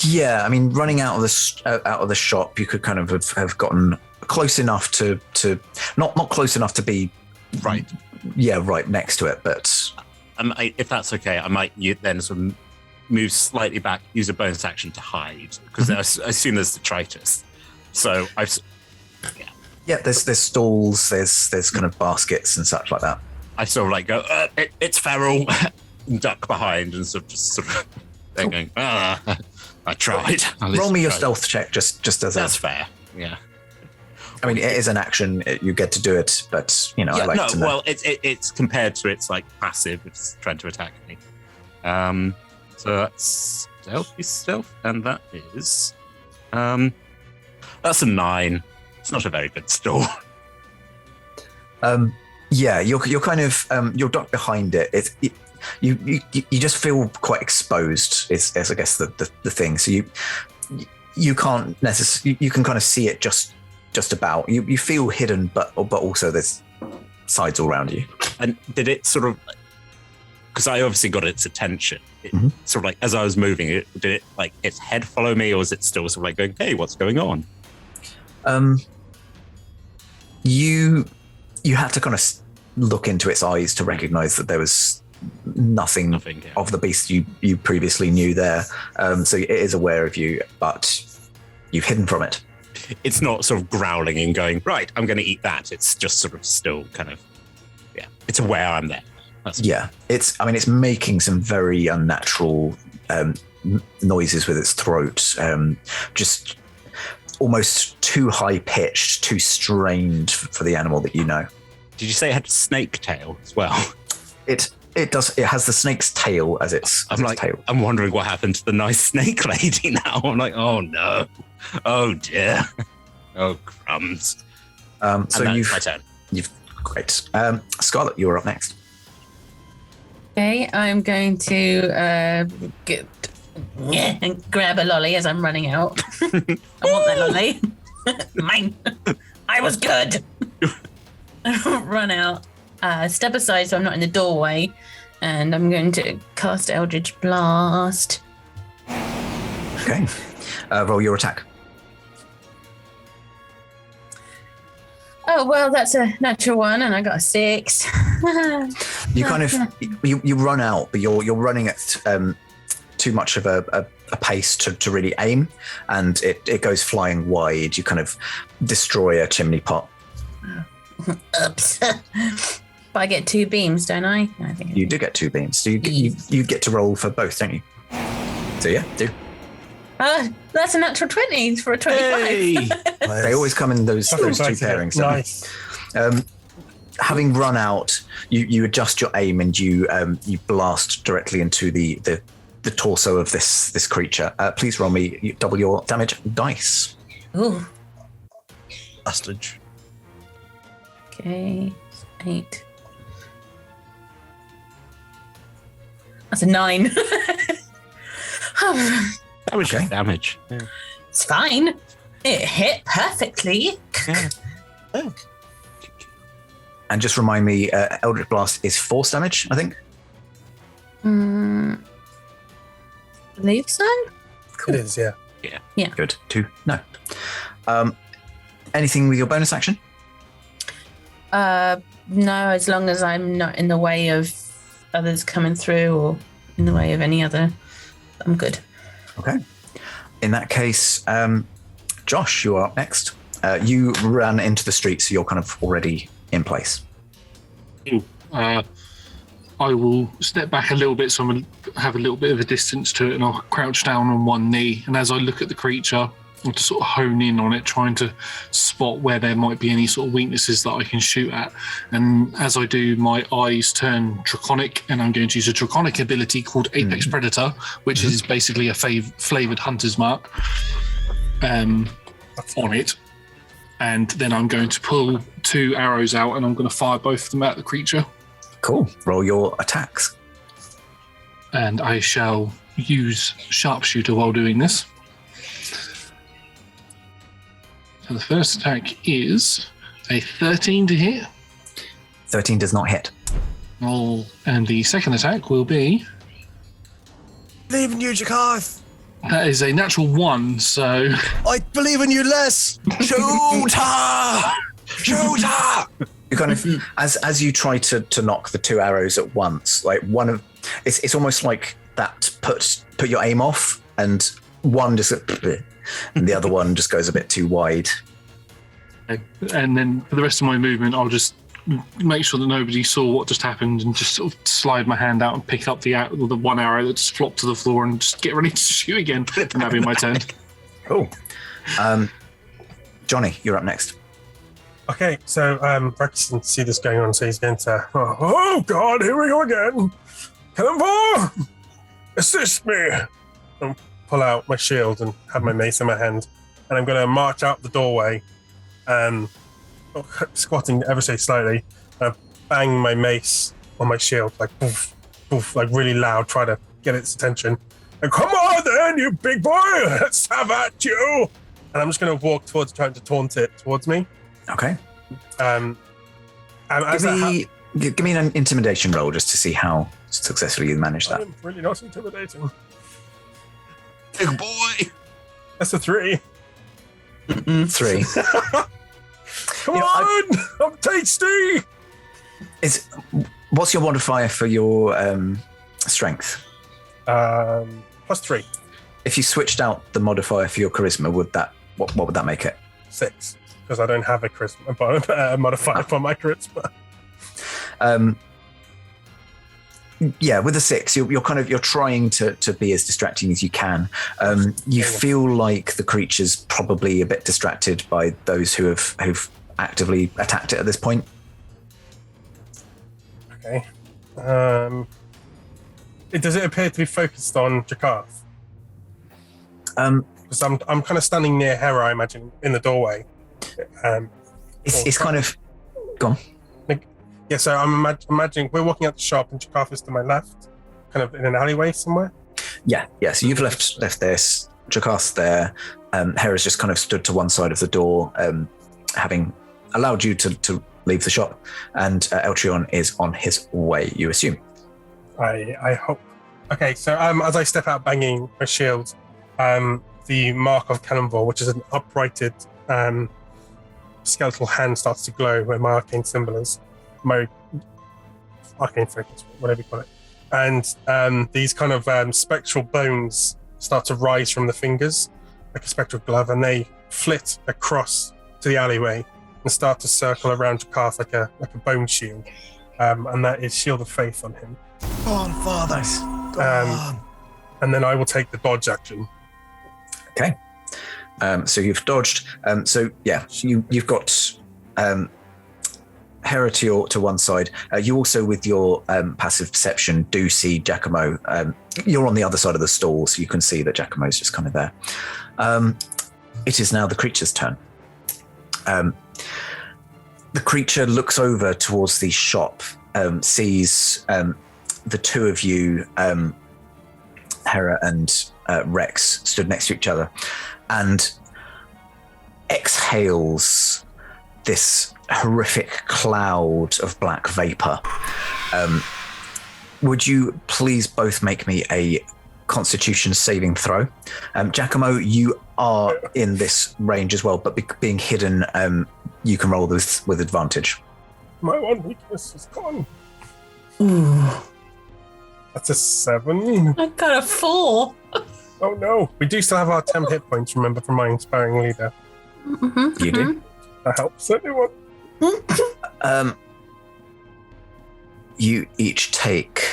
Yeah, I mean, running out of the shop, you could kind of have gotten close enough to not close enough to be right. Yeah, right next to it. But if that's okay, I might then sort of move slightly back, use a bonus action to hide because I assume there's detritus. So yeah. There's stalls, there's kind of baskets and such like that. I sort of like go, it's feral, duck behind, and sort of they're going, I tried. Roll me your stealth check, just as that's fair. Yeah. I mean, it is an action; you get to do it, but you know, yeah, I like to know. Well, it's compared to its like passive, it's trying to attack me. So that's stealth, and that is, that's a 9. It's not a very good stall. Yeah, you're kind of you're ducked behind it. You just feel quite exposed. Is I guess the thing. So you can't necessarily, you can kind of see it just about. You feel hidden, but also there's sides all around you. And did it sort of? Because I obviously got its attention. Sort of like as I was moving, did it like its head follow me, or was it still sort of like going, "Hey, what's going on?" You have to kind of look into its eyes to recognize that there was nothing of the beast you previously knew there. So it is aware of you, but you've hidden from it. It's not sort of growling and going, right, I'm going to eat that. It's just sort of still kind of, yeah, it's aware I'm there. It's making some very unnatural noises with its throat, just almost too high pitched, too strained for the animal that you know. Did you say it had a snake tail as well? It does. It has the snake's tail as its tail. I'm wondering what happened to the nice snake lady now. I'm like, oh no, oh dear, oh crumbs. So my turn. Great. Scarlett, you're up next. Okay, I'm going to grab a lolly as I'm running out. I want that lolly. Mine. I was good. Run out. Step aside so I'm not in the doorway. And I'm going to cast Eldritch Blast. Okay. Roll your attack. Oh, well, that's a natural 1 and I got a 6. You kind of you run out, but you're running at too much of a pace to really aim, and it goes flying wide. You kind of destroy a chimney pot. Oops. But I get 2 beams, don't I? I think you do get 2 beams. So you get to roll for both, don't you? So yeah, do. That's a natural 20 for a 25. Hey! They always come in those 2 pairings. Nice. Having run out, you adjust your aim and you blast directly into the torso of this creature. Please roll me double your damage dice. Ooh. Bastard. Okay, 8. That's a 9. That was just damage. Yeah. It's fine. It hit perfectly. Yeah. Oh. And just remind me, Eldritch Blast is force damage, I think. Believe so. It is, yeah. Yeah. Good. 2. No. Anything with your bonus action? No, as long as I'm not in the way of others coming through or in the way of any other, I'm good. Okay. In that case, Josh, you are up next. You ran into the street, so you're kind of already in place. I will step back a little bit so I'm have a little bit of a distance to it, and I'll crouch down on one knee. And as I look at the creature, I'll just sort of hone in on it, trying to spot where there might be any sort of weaknesses that I can shoot at. And as I do, my eyes turn draconic, and I'm going to use a draconic ability called Apex Predator, which is basically a flavored hunter's mark. on it. And then I'm going to pull 2 arrows out and I'm going to fire both of them at the creature. Cool. Roll your attacks. And I shall use sharpshooter while doing this. So the first attack is a 13 to hit. 13 does not hit. Oh, and the second attack will be... Believe in you, Jakarth. That is a natural 1, so... I believe in you less. Shooter! Shooter! You kind of, as you try to knock the 2 arrows at once, like one of, it's almost like that put your aim off, and one just, and the other one just goes a bit too wide. And then for the rest of my movement, I'll just make sure that nobody saw what just happened and just sort of slide my hand out and pick up the 1 arrow that just flopped to the floor and just get ready to shoot again. And that'll be my turn. Cool. Johnny, you're up next. Okay, so Rex can see this going on, so he's going to. Oh God, here we go again! Cannonball, assist me! And pull out my shield and have my mace in my hand, and I'm going to march out the doorway, and squatting ever so slightly, bang my mace on my shield, like poof, poof, like really loud, try to get its attention. And come on, then, you big boy, let's have at you! And I'm just going to walk towards, trying to taunt it towards me. Okay. And as Give me an intimidation roll just to see how successfully you manage that. I'm really not intimidating. Big boy. That's a 3. 3. Come on, I'm tasty. What's your modifier for your strength? +3. If you switched out the modifier for your charisma, what would that make it? 6, because I don't have a charisma modifier for my charisma. Yeah, with a 6, you're trying to be as distracting as you can. You feel like the creature's probably a bit distracted by those who've actively attacked it at this point. Okay. Does it appear to be focused on Jakarth? Because I'm kind of standing near Hera, I imagine, in the doorway. It's kind of gone. Yeah, so I'm imagining we're walking out the shop and Jakarth is to my left, kind of in an alleyway somewhere. Yeah. So you've left this. Jakarth's there. Hera's just kind of stood to one side of the door, having allowed you to leave the shop, and Eltrion is on his way, you assume. I hope. Okay, so as I step out banging my shield, the mark of Cannonball, which is an uprighted skeletal hand, starts to glow where my arcane symbol is. My arcane focus, whatever you call it. And these kind of spectral bones start to rise from the fingers, like a spectral glove, and they flit across to the alleyway and start to circle around Jakarth like a bone shield. And that is Shield of Faith on him. Go on, Father. Go on. And then I will take the dodge action. Okay. So you've dodged. You've got Hera to one side. You also, with your passive perception, do see Giacomo. You're on the other side of the stall, so you can see that Giacomo's just kind of there. It is now the creature's turn. The creature looks over towards the shop, sees the two of you, Hera and Rex, stood next to each other, and exhales this horrific cloud of black vapor. Would you please both make me a Constitution saving throw? Giacomo, you are in this range as well, but being hidden, you can roll this with advantage. My one weakness is gone. Ooh. That's a 7. I got a 4. Oh no. We do still have our 10 hit points, remember, from my inspiring leader. Mm-hmm, You do? That helps anyone. You each take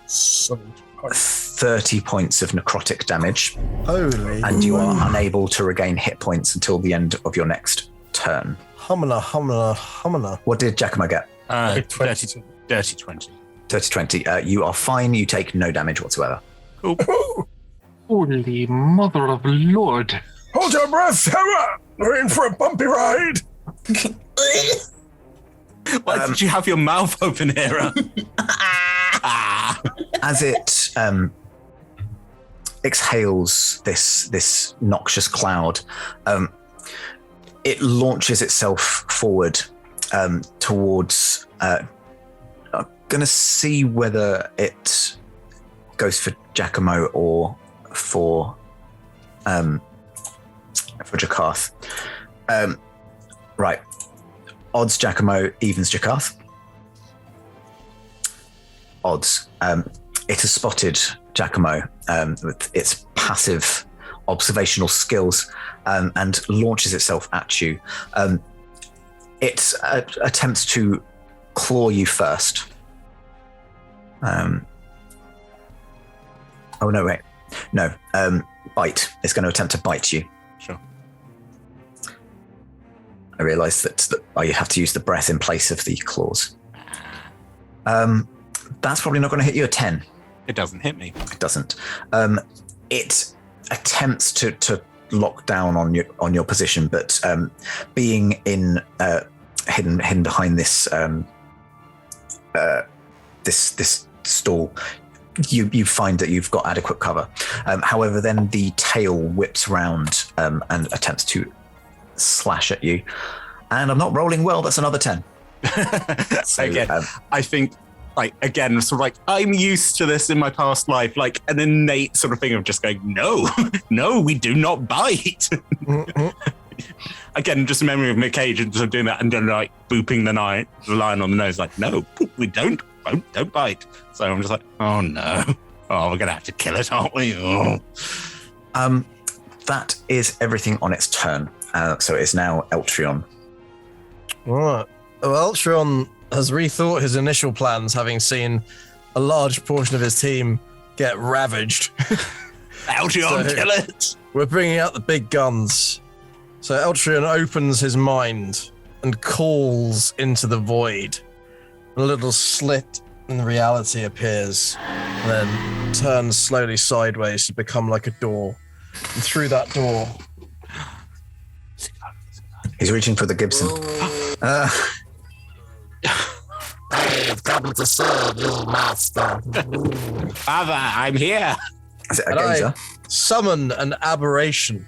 7 30 points of necrotic damage, Holy. and you are unable to regain hit points until the end of your next turn. Humana. What did Giacomo get? 30 20. 30-20. You are fine. You take no damage whatsoever. Holy mother of Lord. Hold your breath, Sarah! We're in for a bumpy ride! Why did you have your mouth open, Hera? As it exhales this noxious cloud, it launches itself forward towards. I'm going to see whether it goes for Giacomo or for Jakarth. Right. Odds Giacomo, evens Jakarth. Odds. It has spotted Giacomo with its passive observational skills and launches itself at you. It attempts to claw you first. Oh, no, wait. No, bite. It's going to attempt to bite you. Sure. I realise that you have to use the breath in place of the claws. That's probably not going to hit you a 10. It doesn't hit me. It doesn't. It attempts to lock down on your position, but being in hidden behind this this stall, you find that you've got adequate cover. However, then the tail whips round and attempts to slash at you. And I'm not rolling well. That's another 10. So, again, I think, like, again, sort of like, I'm used to this in my past life, like an innate sort of thing of just going, no, we do not bite. Again, just a memory of Mick Cage and sort of doing that and then like booping the lion on the nose, like, no, we don't bite. So I'm just like, oh no. Oh, we're going to have to kill it, aren't we? Oh. That is everything on its turn. So it is now Eltrion. Right. Well, Eltrion has rethought his initial plans, having seen a large portion of his team get ravaged. Eltrion, kill it! We're bringing out the big guns. So Eltrion opens his mind and calls into the void. A little slit in reality appears, and then turns slowly sideways to become like a door. And through that door... He's reaching for the Gibson. I've come to serve you, master. Father, I'm here. Is it a And gazer? I summon an aberration,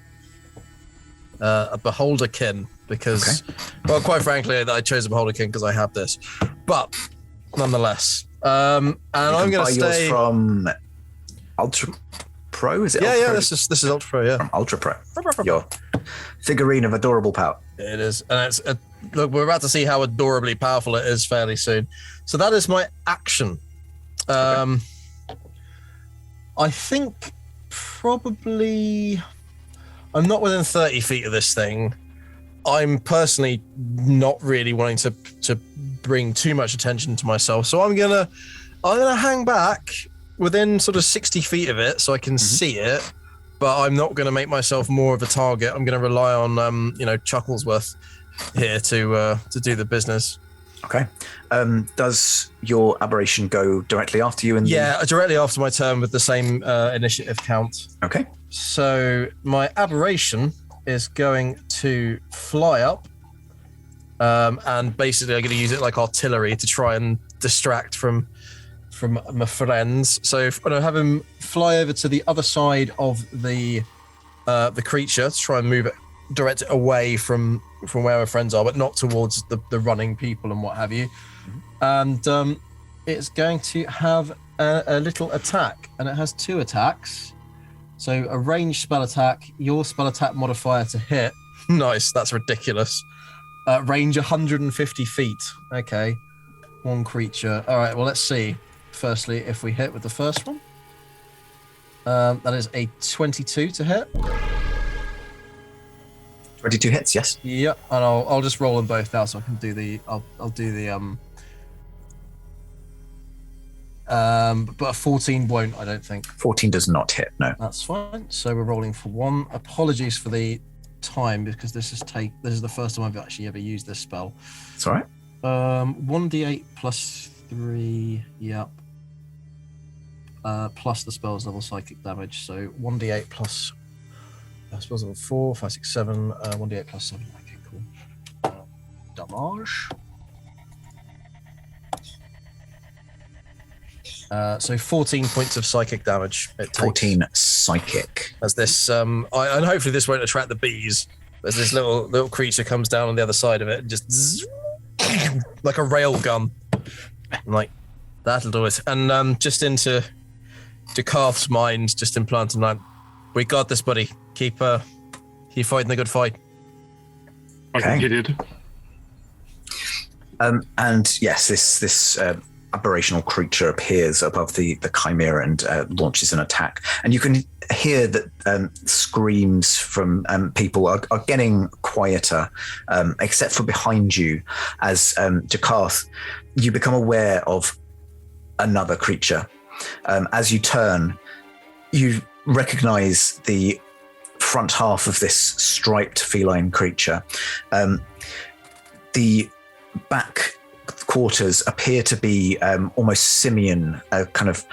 a beholderkin, because, well, quite frankly, I chose a beholderkin because I have this, but nonetheless, and I'm going to stay yours from Ultra Pro. Is it? Yeah, Ultra yeah. Pro? This is Ultra Pro. Yeah, From Ultra Pro. Your figurine of adorable pout. it is, and it's look. We're about to see how adorably powerful it is fairly soon. So that is my action. I think probably I'm not within 30 feet of this thing. I'm personally not really wanting to bring too much attention to myself, so I'm gonna hang back within sort of 60 feet of it so I can see it, but I'm not gonna make myself more of a target. I'm gonna rely on Chucklesworth here to do the business. Okay. Does your aberration go directly after you? Yeah, directly after my turn with the same initiative count. Okay. So my aberration is going to fly up, and basically I'm going to use it like artillery to try and distract from my friends. So I'm going to have him fly over to the other side of the creature to try and move it, direct it away from where my friends are, but not towards the running people and what have you. And it's going to have a little attack, and it has 2 attacks. So a ranged spell attack, your spell attack modifier to hit. Nice, that's ridiculous. Range 150 feet. Okay, 1 creature. All right, well, let's see. Firstly, if we hit with the first one. That is a 22 to hit. 22 hits, yes. Yeah, and I'll just roll them both out so I can do the I'll do the but a 14 won't, I don't think. 14 does not hit, no. That's fine. So we're rolling for 1. Apologies for the time because this is the first time I've actually ever used this spell. It's all right. 1d8 plus 3, yep. Plus the spell's level psychic damage, so 1d8 plus I suppose it was 4, 5, 6, 7, 1d8 plus 7. Okay, cool. Damage. So 14 points of psychic damage. It takes 14 psychic. as this, and hopefully this won't attract the bees. As this little creature comes down on the other side of it and just zzz, like a rail gun. I'm like, that'll do it. And just into Jakarth's mind, just implanting like, we got this, buddy. Keep fighting the good fight. I think Okay. he did. And yes, this aberrational creature appears above the chimera and launches an attack. And you can hear that screams from people are getting quieter, except for behind you. As Jakarth, you become aware of another creature. As you turn, you recognize the front half of this striped feline creature. The back quarters appear to be almost simian, a kind of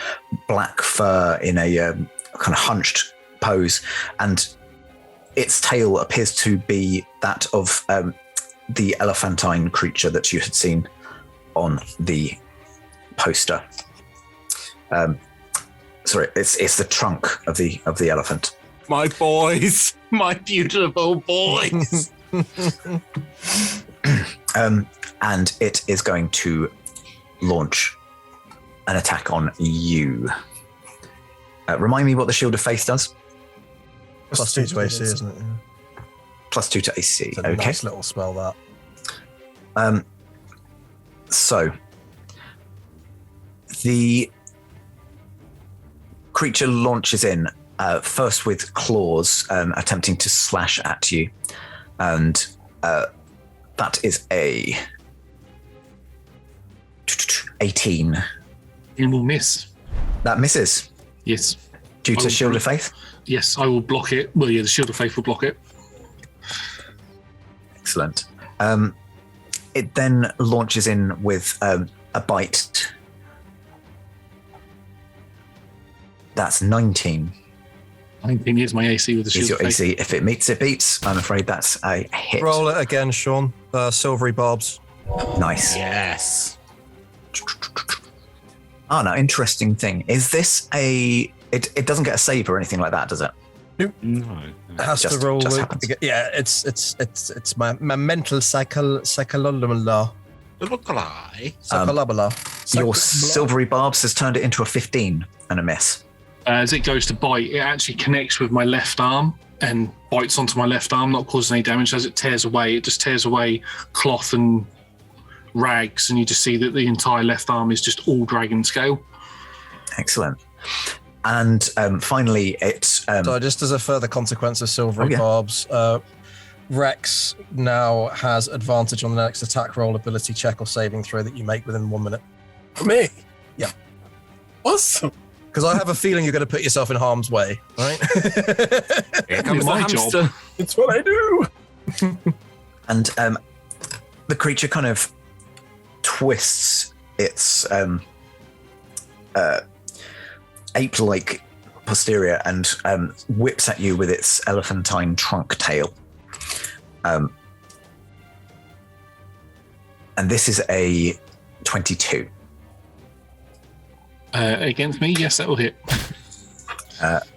black fur in a kind of hunched pose, and its tail appears to be that of the elephantine creature that you had seen on the poster. Sorry, it's the trunk of the elephant. My boys, my beautiful boys. And it is going to launch an attack on you. Remind me what the Shield of Faith does. Plus 2 to AC, isn't it? Yeah. Plus 2 to AC. It's a Okay. nice little spell, that. So the creature launches in first with claws, attempting to slash at you, and that is a 18. You will miss. That misses Yes. due to Oh, Shield of Faith. Yes, I will block it. Well, yeah, the Shield of Faith will block it. Excellent. It then launches in with a bite. That's 19. 19 is my AC with the Is Shield your of Faith. AC. If it meets, it beats. I'm afraid that's a hit. Roll it again, Sean. Silvery barbs. Nice. Yes. Oh, no, interesting thing. Is this a... It doesn't get a save or anything like that, does it? No. It has just- to roll. just with- happens. Yeah, it's my mental psycholabala. Little cry. Your silvery barbs has turned it into a 15 and a miss. As it goes to bite, it actually connects with my left arm and bites onto my left arm, not causing any damage. As it tears away, it just tears away cloth and rags, and you just see that the entire left arm is just all dragon scale. Excellent. And finally, it's... So just as a further consequence of silvery barbs, Rex now has advantage on the next attack roll, ability check, or saving throw that you make within 1 minute. For me? Yeah. Awesome. Because I have a feeling you're going to put yourself in harm's way, right? Here comes the my hamster. job. It's what I do. And the creature kind of twists its ape-like posterior and whips at you with its elephantine trunk tail. And this is a 22. Against me, yes, that will hit.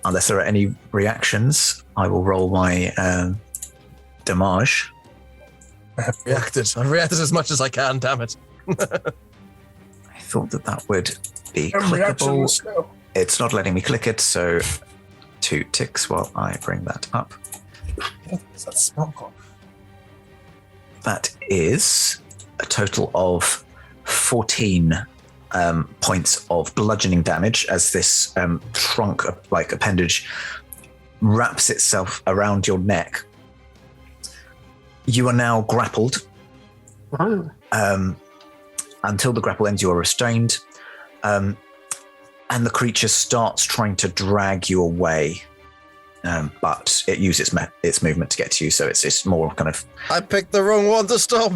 Unless there are any reactions, I will roll my damage. I've reacted as much as I can, damn it. I thought that would be And reaction clickable. was slow. It's not letting me click it, so 2 ticks while I bring that up. Is that smell called? That is a total of 14 points of bludgeoning damage as this trunk-like appendage wraps itself around your neck. You are now grappled. Until the grapple ends, you are restrained. And the creature starts trying to drag you away. But it uses its movement to get to you, so it's more kind of, I picked the wrong one to stop.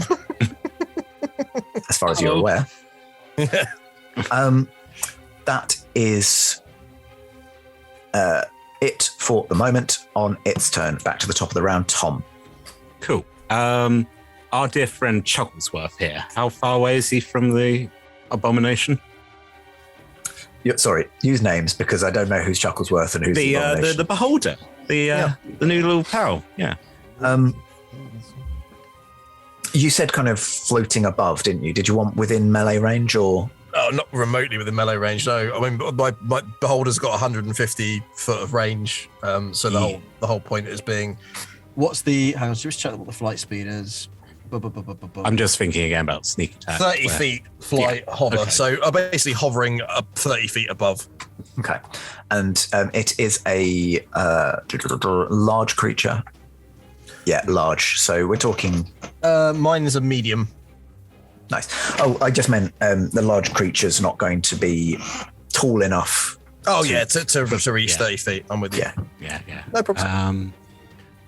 as far as you're aware. That is it for the moment on its turn. Back to the top of the round, Tom. Cool. Our dear friend Chucklesworth here. How far away is he from the abomination? Sorry, use names because I don't know who's Chucklesworth and who's the abomination. The beholder, the new little pal. Yeah. You said kind of floating above, didn't you? Did you want within melee range or? Oh, not remotely within melee range. No, I mean my beholder's got 150 foot of range. So the whole point is being, what's the? Hang on, just check what the flight speed is. I'm just thinking again about sneak attack. 30 feet flight hover. Okay. So I'm basically hovering up 30 feet above. Okay, and it is a large creature. Yeah, large. So we're talking. Mine is a medium. Nice. Oh, I just meant the large creature's not going to be tall enough. Oh yeah, to reach 30 feet. I'm with you. Yeah. Yeah. No problem.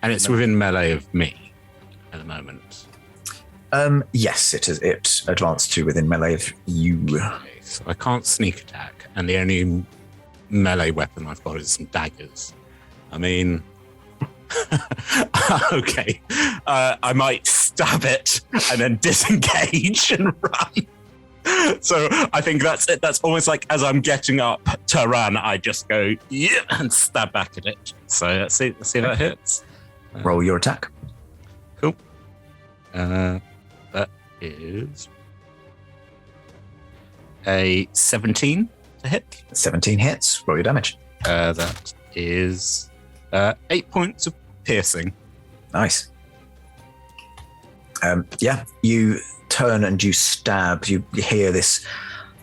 And it's within melee of me at the moment. Yes, it is. It advanced to within melee of you. Okay, so I can't sneak attack, and the only melee weapon I've got is some daggers. I mean, okay, I might stab it and then disengage and run. So I think that's it. That's almost like as I'm getting up to run, I just go and stab back at it. So let's see if that hits. Roll your attack. Cool. That is a 17 to hit. 17 hits. Roll your damage. That is 8 points of piercing. Nice. You turn and you stab. You hear this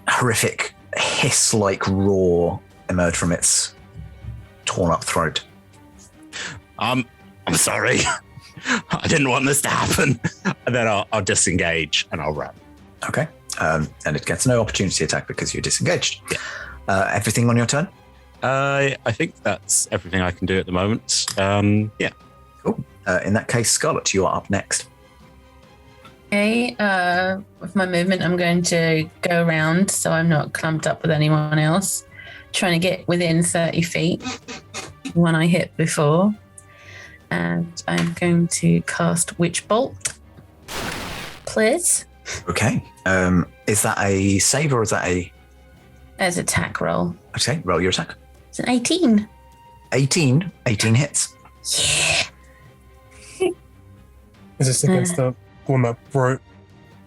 horrific hiss-like roar emerge from its torn-up throat. I'm sorry. I didn't want this to happen. And then I'll disengage and I'll run. Okay. And it gets no opportunity attack because you're disengaged. Yeah. Everything on your turn? I think that's everything I can do at the moment. Yeah. Cool. In that case, Scarlett, you are up next. Okay, with my movement, I'm going to go around so I'm not clumped up with anyone else. Trying to get within 30 feet, one I hit before. And I'm going to cast Witch Bolt. Please. Okay. Is that a save or is that a... As attack roll. Okay, roll your attack. It's an 18. 18 hits. Yeah. Is this against the one that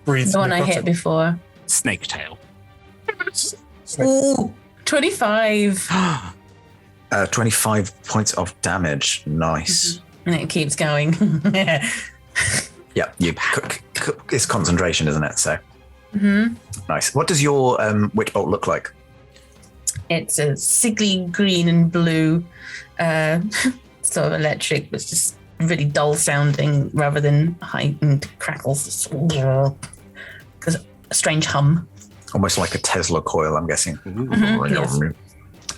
breathes? The one I hit before. Snake tail. Ooh, 25. 25 points of damage. Nice. And it keeps going. Yeah, it's concentration, isn't it? So nice. What does your witch bolt look like? It's a sickly green and blue, sort of electric, but it's just really dull sounding rather than heightened crackles. Because a strange hum. Almost like a Tesla coil, I'm guessing. Yes.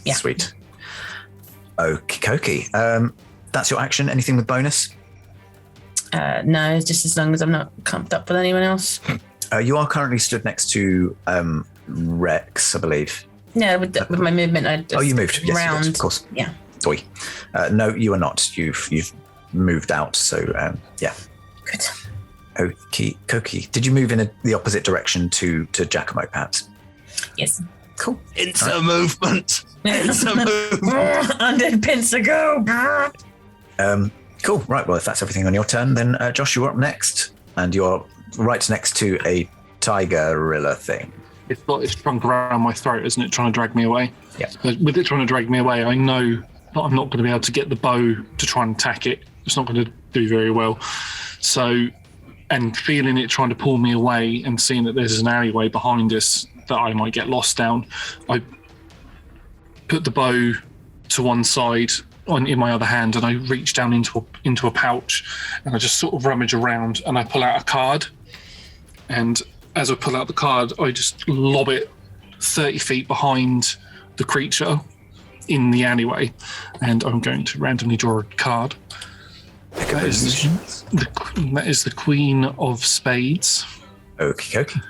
Yeah. Sweet. Okie dokie. That's your action. Anything with bonus? No, it's just as long as I'm not clumped up with anyone else. You are currently stood next to Rex, I believe. No, with my movement, I just you moved. Yes, round. yes, of course. Yeah. Oi. No, you are not. You've moved out. So yeah. Good. Okie dokie. Did you move in the opposite direction to Giacomo, perhaps? Yes. Cool. It's a movement. It's a movement. Undead pincer go. Cool. Right. Well, if that's everything on your turn, then Josh, you're up next, and you're right next to a tigerilla thing. It's shrunk around my throat, isn't it? Trying to drag me away. Yeah. With it trying to drag me away, I know that I'm not going to be able to get the bow to try and attack it. It's not going to do very well. So, and feeling it trying to pull me away and seeing that there's an alleyway behind us that I might get lost down, I put the bow to one side in my other hand, and I reach down into a pouch, and I just sort of rummage around, and I pull out a card. And as I pull out the card, I just lob it 30 feet behind the creature in the alleyway, and I'm going to randomly draw a card. That is the Queen of Spades. Okie dokie.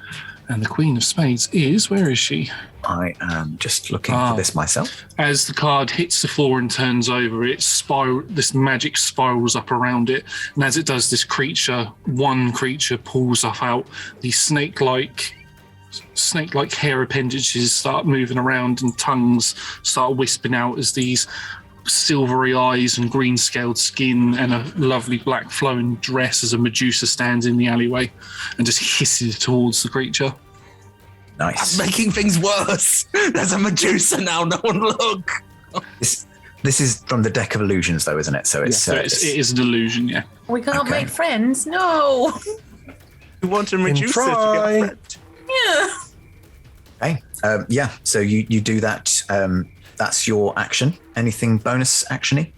And the Queen of Spades is, where is she? I am just looking for this myself. As the card hits the floor and turns over, this magic spirals up around it. And as it does, one creature pulls up out. These snake-like hair appendages start moving around and tongues start wisping out as these silvery eyes and green scaled skin and a lovely black flowing dress as a Medusa stands in the alleyway and just hisses towards the creature. Nice. That's making things worse. There's a Medusa now. No one look. This is from the deck of illusions, though, isn't it? So it is an illusion, yeah. We can't make friends. No. You want a Medusa to get a friend? Yeah. Okay. So you do that. That's your action. Anything bonus actiony?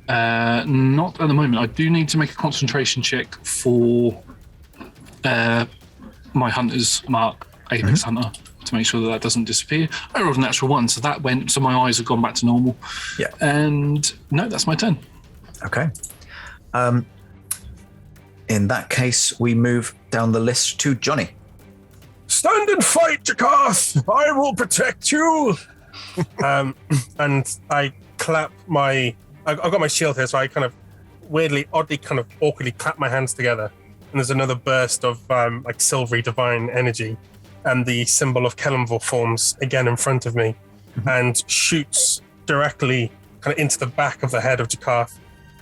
Not at the moment. I do need to make a concentration check for my hunter's mark, Apex Hunter, to make sure that doesn't disappear. I rolled a natural 1, so that went. So my eyes have gone back to normal. Yeah. And no, that's my turn. Okay. In that case, we move down the list to Johnny. Stand and fight, Jakarth! I will protect you! And I clap I've got my shield here, so I kind of oddly, awkwardly clap my hands together. And there's another burst of like silvery divine energy. And the symbol of Kellamvor forms again in front of me and shoots directly kind of into the back of the head of Jakarth.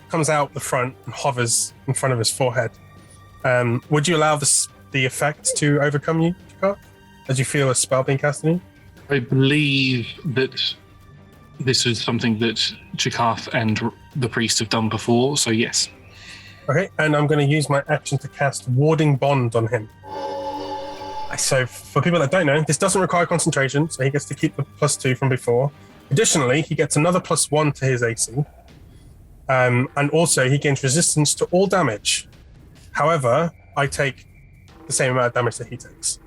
Comes out the front and hovers in front of his forehead. Would you allow the effect to overcome you, Jakarth, as you feel a spell being cast on you? I believe that this is something that Jakarth and the priest have done before, so yes. Okay, and I'm going to use my action to cast Warding Bond on him. So for people that don't know, this doesn't require concentration, so he gets to keep the +2 from before. Additionally, he gets another +1 to his AC. And also he gains resistance to all damage. However, I take the same amount of damage that he takes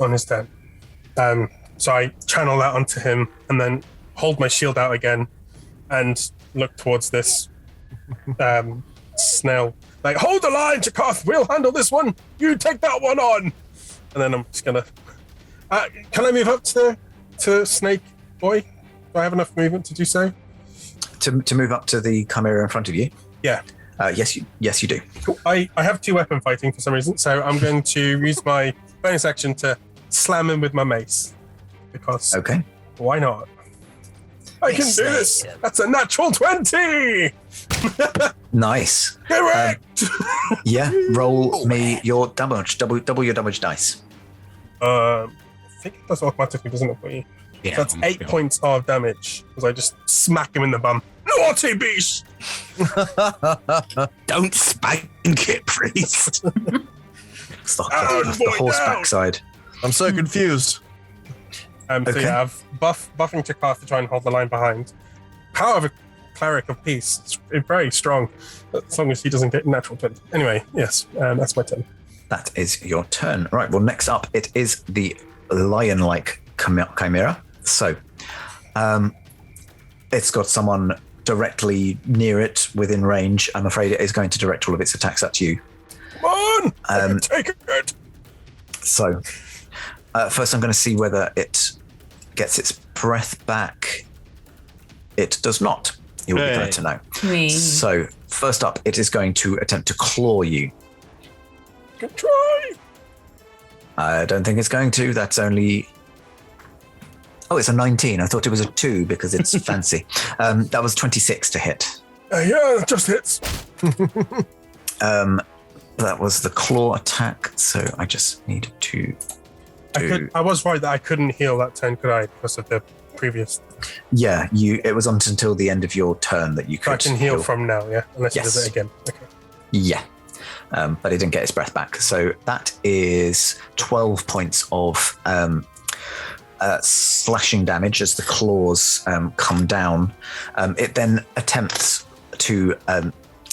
on his turn. So I channel that onto him and then hold my shield out again and look towards this snail. Like, hold the line, Jakarth, we'll handle this one. You take that one on. And then I'm just gonna. Can I move up to Snake Boy? Do I have enough movement to do so? To move up to the chimera in front of you? Yeah. Yes, you do. Cool. I have 2 weapon fighting for some reason, so I'm going to use my bonus action to slam him with my mace. Because why not? I can do this. That's a natural 20. Nice. Correct. Roll me your damage. Double your damage dice. I think it does automatically, doesn't it, for you? Yeah, so that's 8 points of damage as I just smack him in the bum. Naughty beast! Don't spank it, priest. It's the horseback side. I'm so confused. So yeah, I've buffing Jakarth to try and hold the line behind. Power of a cleric of peace. It's very strong, as long as he doesn't get natural 20. Anyway, yes, that's my turn. That is your turn. Right, well, next up, it is the lion-like chimera. So, it's got someone directly near it within range. I'm afraid it is going to direct all of its attacks at you. Come on! I can take it! So, first I'm going to see whether it gets its breath back. It does not. You'll be glad to know. So, first up, it is going to attempt to claw you. Good try! I don't think it's going to. That's only... Oh, it's a 19. I thought it was a 2 because it's fancy. That was 26 to hit. Yeah, it just hits. That was the claw attack, so I just need to do... I was right that I couldn't heal that 10, could I? Because of the previous... Yeah, it was until the end of your turn that you could... So I can heal from now, yeah? Unless Yes. it does it again. Okay. Yeah. But it didn't get its breath back. So that is 12 points of slashing damage as the claws come down. It then attempts to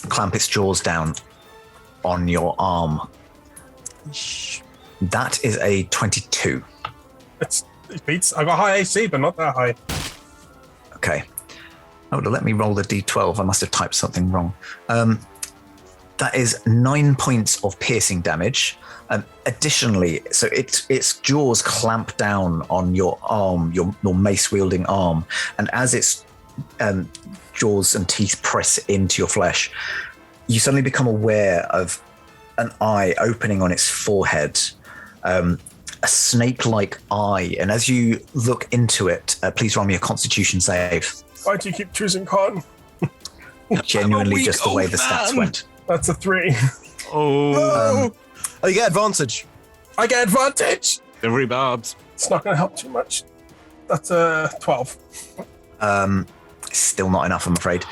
clamp its jaws down on your arm. That is a 22. It beats. I got high AC, but not that high. Okay. Oh, let me roll the d12. I must have typed something wrong. That is 9 points of piercing damage. Additionally, so its jaws clamp down on your arm, your mace-wielding arm, and as its jaws and teeth press into your flesh, you suddenly become aware of an eye opening on its forehead, a snake-like eye, and as you look into it, please roll me a Constitution save. Why do you keep choosing con? Genuinely just the way the stats went. That's a 3. Oh, Oh, you get advantage. I get advantage. the rhubarbs. It's not going to help too much. That's a 12. Still not enough, I'm afraid.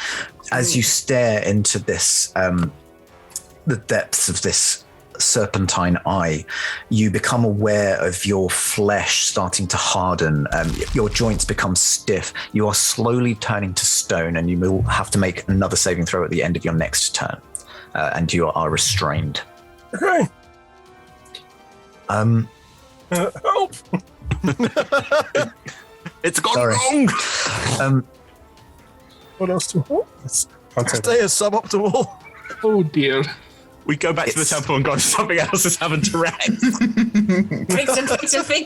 As you stare into this, the depths of this serpentine eye, you become aware of your flesh starting to harden. Your joints become stiff. You are slowly turning to stone, and you will have to make another saving throw at the end of your next turn. And you are restrained. Okay. Help! It's gone Sorry. wrong. What else to hold? Stay as suboptimal. Oh dear. We go back to the temple and go, something else is having to wreck. Fix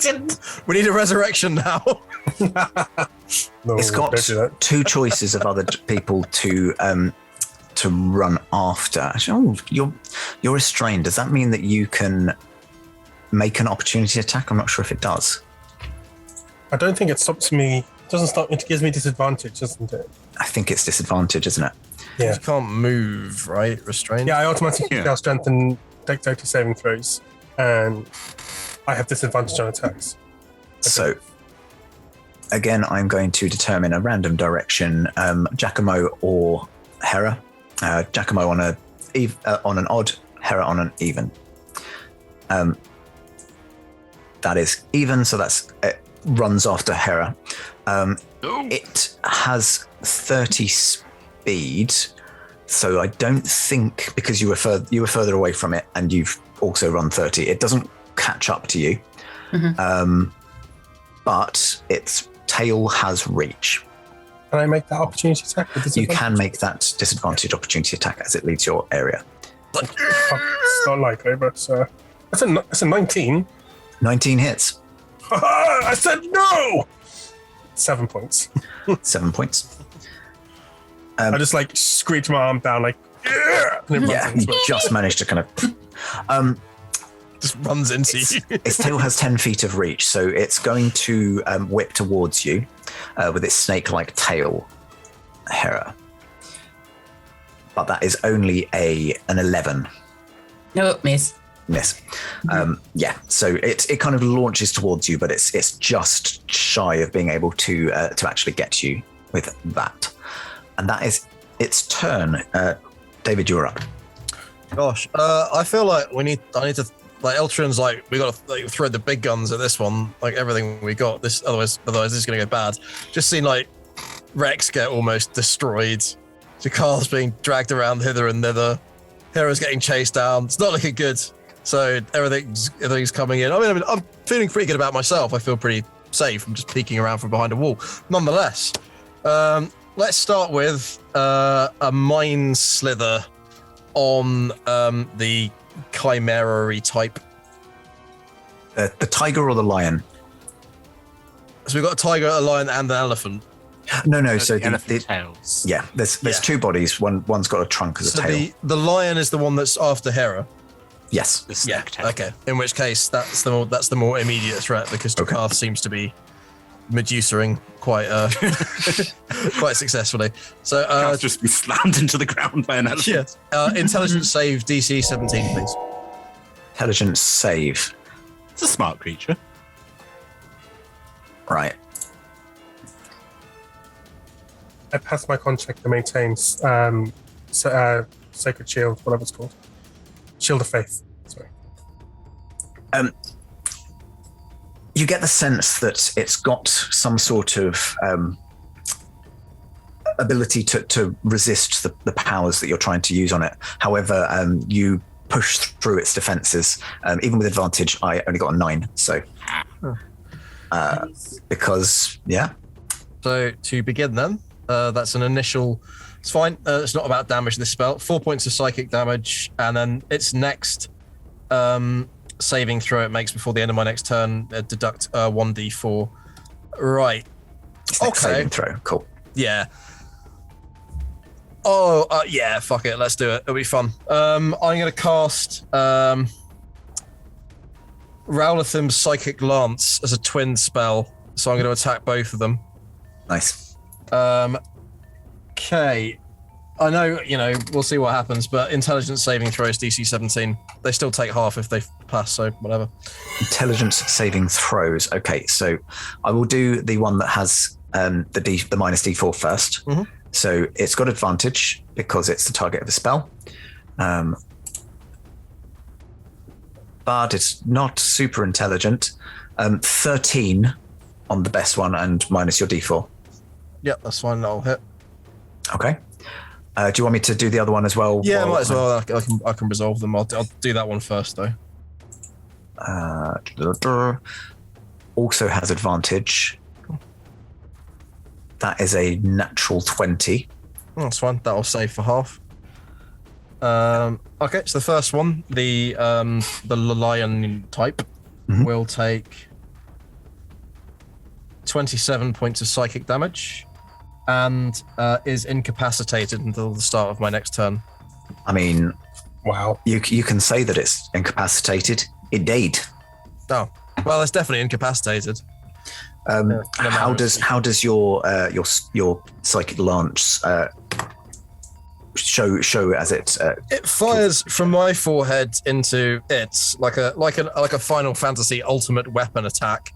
it. We need a resurrection now. No, It's got don't do that. two choices of other people to run after. Oh, you're restrained. Does that mean that you can make an opportunity attack? I'm not sure if it does. I don't think it stops me. It doesn't stop. It gives me disadvantage, doesn't it? I think it's disadvantage, isn't it? Yeah. You can't move, right? Restrained? Yeah, I automatically Yeah. fail strength and dexterity saving throws, and I have disadvantage on attacks. So, again, I'm going to determine a random direction, Giacomo or Hera. Giacomo on an odd, Hera on an even. That is even, so it runs after Hera. It has 30 speed, so I don't think, because you were further away from it and you've also run 30, it doesn't catch up to you. But its tail has reach. Can I make that opportunity attack? With You disadvantage? can make that disadvantage opportunity attack as it leaves your area. It's not likely, but that's a 19. 19 hits, I said no. 7 points. 7 points. I just like screech my arm down, like yeah. And it runs Yeah, into you it. just managed to kind of. Just runs into you. Its tail has 10 feet of reach, so it's going to whip towards you with its snake-like tail, Hera. But that is only an 11. No, miss. Miss. Yeah, so it kind of launches towards you, but it's just shy of being able to actually get you with that. And that is its turn. David, you're up. Gosh, I feel like I need to, like, Eltrion's like, we got to like, throw the big guns at this one, like everything we got. This otherwise this is going to go bad. Just seen like Rex get almost destroyed. Jakar's being dragged around hither and thither. Hera's getting chased down. It's not looking good. So everything's coming in. I mean, I'm feeling pretty good about myself. I feel pretty safe. I'm just peeking around from behind a wall. Nonetheless, let's start with a mind slither on the chimera-y type. The tiger or the lion? So we've got a tiger, a lion, and an elephant. No. So the elephant tails. yeah, there's two bodies. One's got a trunk as a So tail. the lion is the one that's after Hera. Yes. The snake tail. Okay. In which case, that's the more immediate threat because Okay. Jakar seems to be Medusering quite quite successfully. So Can't just be slammed into the ground by an elephant. intelligence save DC 17, please. Intelligence save. It's a smart creature. Right. I passed my contract to maintain Sacred Shield, whatever it's called. Shield of Faith. Sorry. You get the sense that it's got some sort of ability to resist the powers that you're trying to use on it. However, you push through its defenses. Even with advantage, I only got a 9. So, because, yeah. So to begin then, that's an initial. It's fine. It's not about damage. This spell, 4 points of psychic damage, and then its next saving throw it makes before the end of my next turn, deduct 1d4. Right. Next saving throw. Cool. Yeah. Oh, yeah, fuck it. Let's do it. It'll be fun. I'm going to cast Rowlathim's Psychic Lance as a twin spell. So I'm going to attack both of them. Nice. Okay. I know, we'll see what happens, but intelligence saving throws DC 17. They still take half if they pass, so whatever. Intelligence saving throws. Okay, so I will do the one that has the minus D4 first. Mm-hmm. So it's got advantage because it's the target of a spell. But it's not super intelligent. 13 on the best one and minus your D4. Yep, that's fine. That'll hit. Okay. Do you want me to do the other one as well? Yeah, might as well. I can resolve them. I'll do that one first, though. Also has advantage. That is a natural 20. That's fine. That'll save for half. Okay, so the first one, the lion type, will take 27 points of psychic damage and is incapacitated until the start of my next turn. I mean, wow. You can say that it's incapacitated. It died. Oh, well, it's definitely incapacitated. How does your psychic lance show as it? It fires from my forehead into it like a Final Fantasy ultimate weapon attack,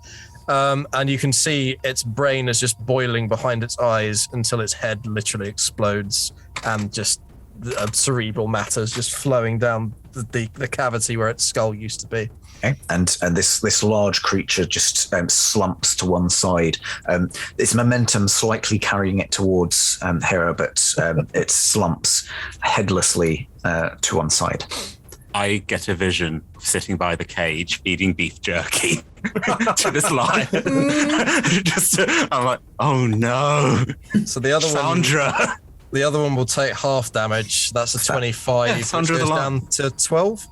and you can see its brain is just boiling behind its eyes until its head literally explodes, and just cerebral matter is just flowing down the cavity where its skull used to be. Okay. And this large creature just slumps to one side. Its momentum slightly carrying it towards Hera, but it slumps headlessly to one side. I get a vision sitting by the cage feeding beef jerky to this lion. I'm like, oh no. So the other Sandra. The other one will take half damage. That's a 25, which goes down to 12.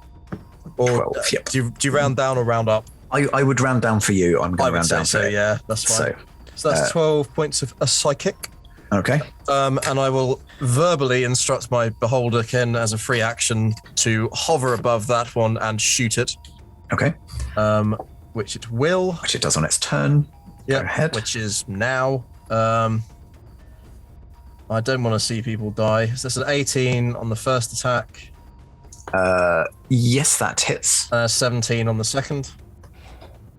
Or 12, yep. do you round down or round up? I would round down for you. I'm going to round down. So yeah, that's fine. So that's 12 points of a psychic. Okay. And I will verbally instruct my beholderkin as a free action to hover above that one and shoot it. Okay. Which it will. Which it does on its turn. Yeah. Go ahead. Which is now. I don't want to see people die. So that's an 18 on the first attack. Yes, that hits. 17 on the second.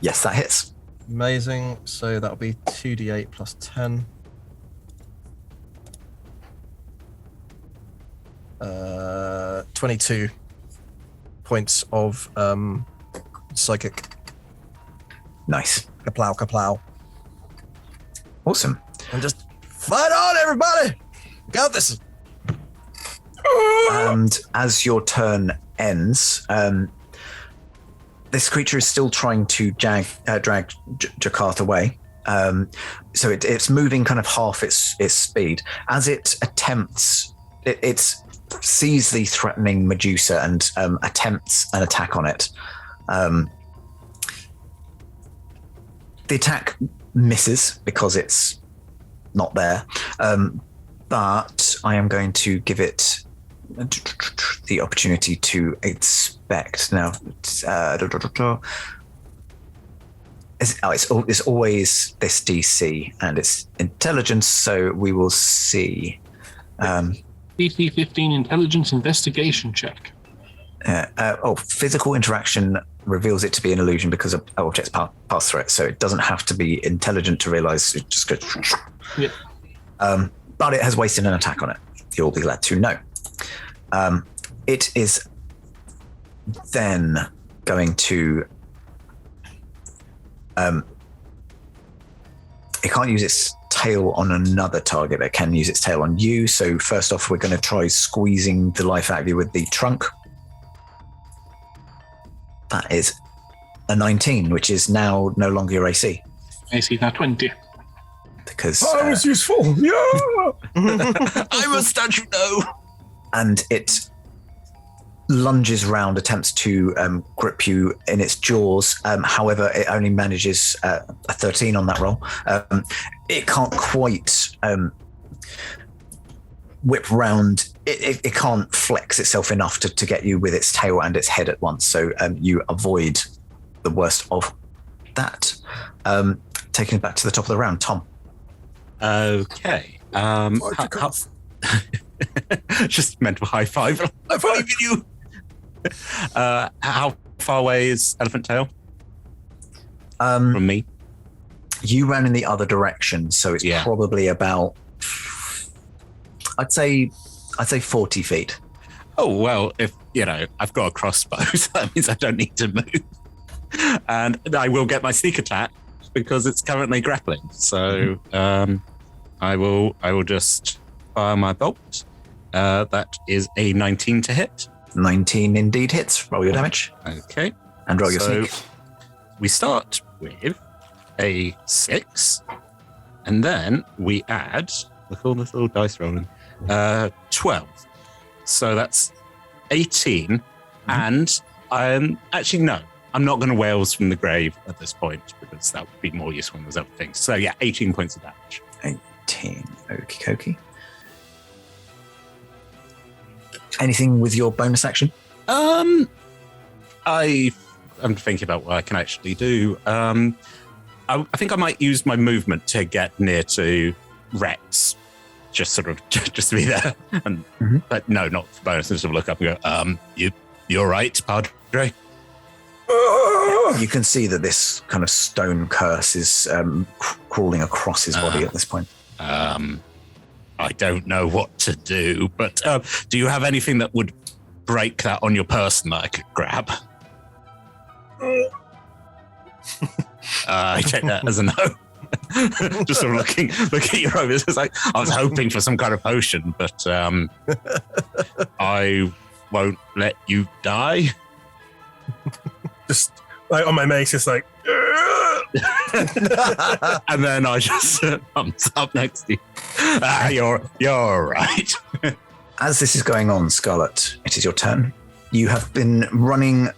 Yes, that hits. Amazing. So that'll be 2d8 plus 10. 22 points of psychic. Nice. Kaplow, kaplow. Awesome. And just fight on, everybody! Got this. And as your turn ends, this creature is still trying to drag Jakarth away. So it's moving kind of half its speed. As it attempts, it sees the threatening Medusa and attempts an attack on it. The attack misses because it's not there. But I am going to give it the opportunity to expect. Now, it's always this DC and it's intelligence, so we will see. DC 15 intelligence investigation check. Physical interaction reveals it to be an illusion because objects pass through it, so it doesn't have to be intelligent to realize it just goes. Yeah. But it has wasted an attack on it. You'll be glad to know. It is then going to. It can't use its tail on another target, but it can use its tail on you. So first off, we're going to try squeezing the life out of you with the trunk. That is a 19, which is now no longer your AC. AC now 20. Because I was useful. Yeah. I must stand you know. And it lunges round, attempts to grip you in its jaws. However, it only manages a 13 on that roll. It can't quite whip round. It can't flex itself enough to get you with its tail and its head at once. So you avoid the worst of that. Taking it back to the top of the round, Tom. Okay. Just mental high five. High five you. How far away is Elephant Tail from me? You ran in the other direction, so it's probably about, I'd say 40 feet. Oh, well, if, I've got a crossbow, so that means I don't need to move. And I will get my sneak attack because it's currently grappling. So I will just fire my bolt. That is a 19 to hit. 19 indeed hits. Roll your damage. Okay. And roll your sneak. We start with a 6, and then we add, look at all this little dice rolling, 12. So that's 18, and actually, no, I'm not going to Wales from the grave at this point because that would be more useful than those other things. So yeah, 18 points of damage. 18. Okie dokie. Anything with your bonus action? I'm thinking about what I can actually do. I think I might use my movement to get near to Rex, just to be there. And but no, not for bonus. Just look up and go. You're right, Padre. You can see that this kind of stone curse is crawling across his body at this point. I don't know what to do, but do you have anything that would break that on your person that I could grab? I take that as a no. Just sort of looking at your own. It's like I was hoping for some kind of potion, but I won't let you die. Just like on my mace, just like. And then I just thumbs up next to you. You're right. As this is going on, Scarlet, it is your turn. You have been running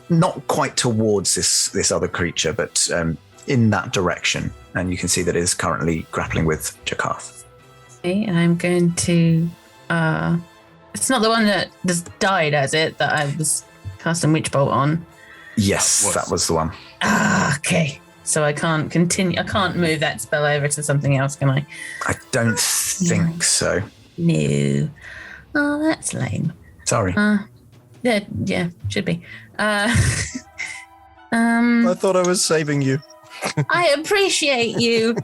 not quite towards this other creature, but in that direction. And you can see that it is currently grappling with Jakarth. Okay, I'm going to... it's not the one that just died, has it? That I was casting Witch Bolt on? Yes, that was the one. Okay. So I can't continue. I can't move that spell over to something else, can I? I don't think so. No. Oh, that's lame. Sorry. Yeah, should be. I thought I was saving you. I appreciate you.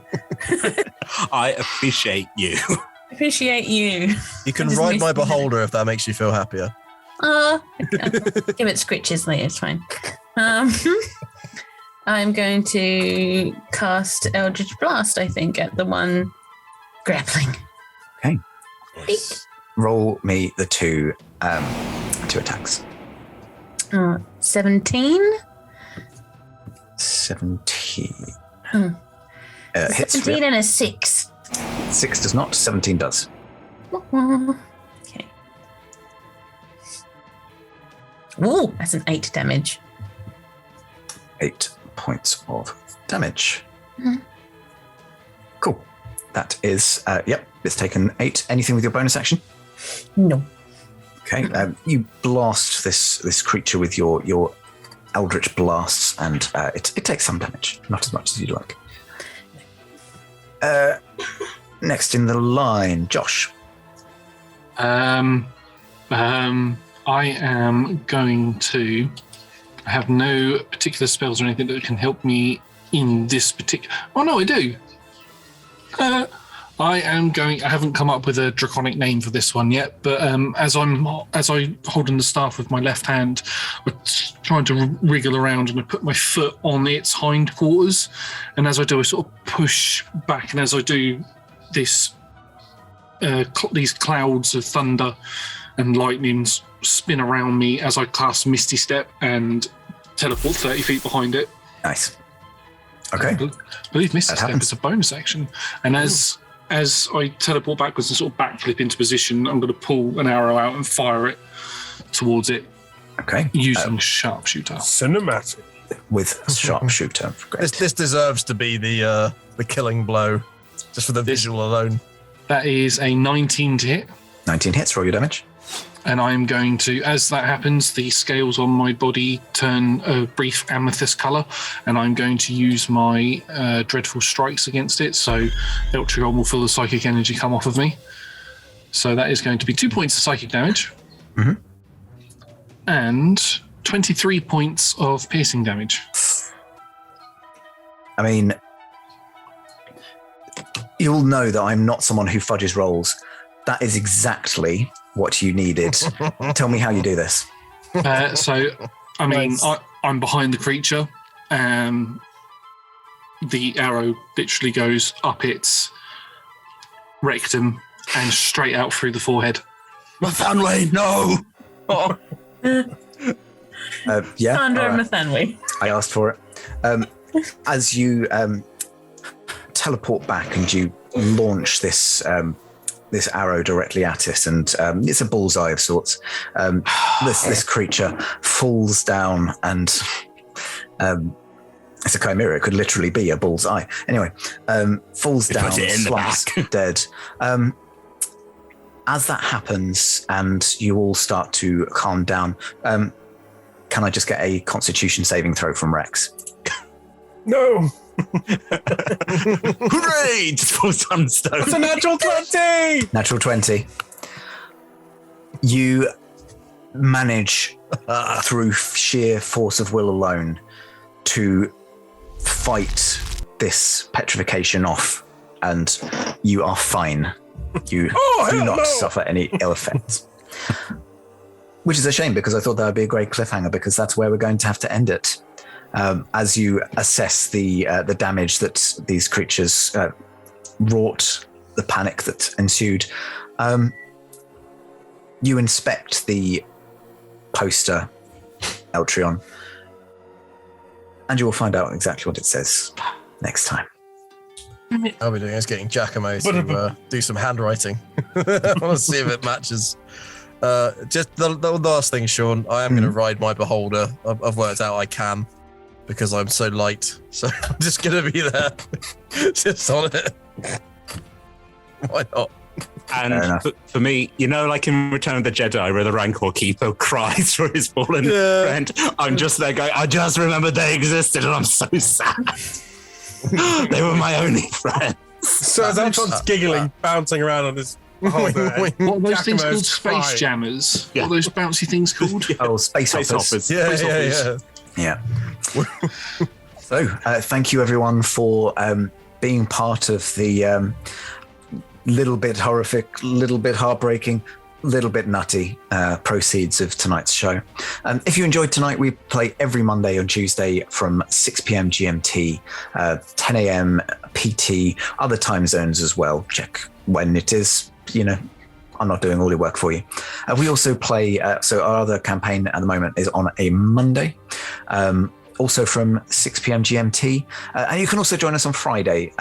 I appreciate you. Appreciate you. You can ride my beholder if that makes you feel happier. Give it scritches later, it's fine. I'm going to cast Eldritch Blast, I think, at the one grappling. Okay. Yes. Roll me the two attacks. 17? 17. Hits 17 and a 6. 6 does not, 17 does. Okay. Ooh, that's an 8 damage. 8 points of damage. Cool. That is, it's taken 8. Anything with your bonus action? No. Okay. You blast this creature with your Eldritch blasts, and it takes some damage, not as much as you'd like. Next in the line, Josh. I am going to have no particular spells or anything that can help me in this particular... Oh, no, I do. I haven't come up with a draconic name for this one yet, but as I hold in the staff with my left hand, I'm trying to wriggle around, and I put my foot on its hindquarters, and as I do, I sort of push back, and as I do this, these clouds of thunder and lightning spin around me as I cast Misty Step and teleport 30 feet behind it. Nice. Okay. I believe Misty Step is a bonus action, and as I teleport backwards and sort of backflip into position, I'm going to pull an arrow out and fire it towards it Okay. using sharpshooter. Cinematic. With sharpshooter. Great. This deserves to be the killing blow, just for the visual alone. That is a 19 to hit. 19 hits, roll your damage. And I'm going to, as that happens, the scales on my body turn a brief amethyst colour, and I'm going to use my dreadful strikes against it. So Eltrion will feel the psychic energy come off of me. So that is going to be 2 points of psychic damage. Mm-hmm. And 23 points of piercing damage. I mean, you'll know that I'm not someone who fudges rolls. That is exactly what you needed. Tell me how you do this. So, I mean, Nice. I'm behind the creature. The arrow literally goes up its rectum and straight out through the forehead. My family, no! Yeah, Sandra all right. Mathanwi. I asked for it. As you teleport back and you launch this this arrow directly at it, and it's a bullseye of sorts. This creature falls down, and it's a chimera. It could literally be a bullseye. Anyway, falls They down, put it in the slumps back. dead. As that happens, and you all start to calm down, can I just get a Constitution saving throw from Rex? No. Hooray! Just falls down the stone. It's a natural 20. Natural 20. You manage, through sheer force of will alone, to fight this petrification off, and you are fine. You do hell not no. suffer any ill effects. Which is a shame, because I thought that would be a great cliffhanger, because that's where we're going to have to end it. As you assess the damage that these creatures wrought, the panic that ensued, you inspect the poster, Eltrion, and you will find out exactly what it says next time. I'll be doing is getting Giacomo to do some handwriting. I want to see if it matches. Just the last thing, Sean. I am going to ride my beholder. I've worked out I can, because I'm so light. So I'm just going to be there, just on it. Why not? And for me, like in Return of the Jedi, where the Rancor Keeper cries for his fallen friend, I'm just there going, I just remembered they existed, and I'm so sad. They were my only friends. So as Eltron's giggling, bouncing around on his beholder, What are those things called? Giacomo's Space crying. jammers? Yeah. What are those bouncy things called? Oh, space Space hoppers. hoppers. Yeah, Space hoppers. yeah. Yeah. So, thank you everyone for being part of the little bit horrific, little bit heartbreaking, little bit nutty proceeds of tonight's show. If you enjoyed tonight, we play every Monday and Tuesday from 6 p.m. GMT, 10 a.m. PT, other time zones as well. Check when it is, I'm not doing all your work for you. We also play, so our other campaign at the moment is on a Monday, also from 6 p.m. GMT. And you can also join us on Friday,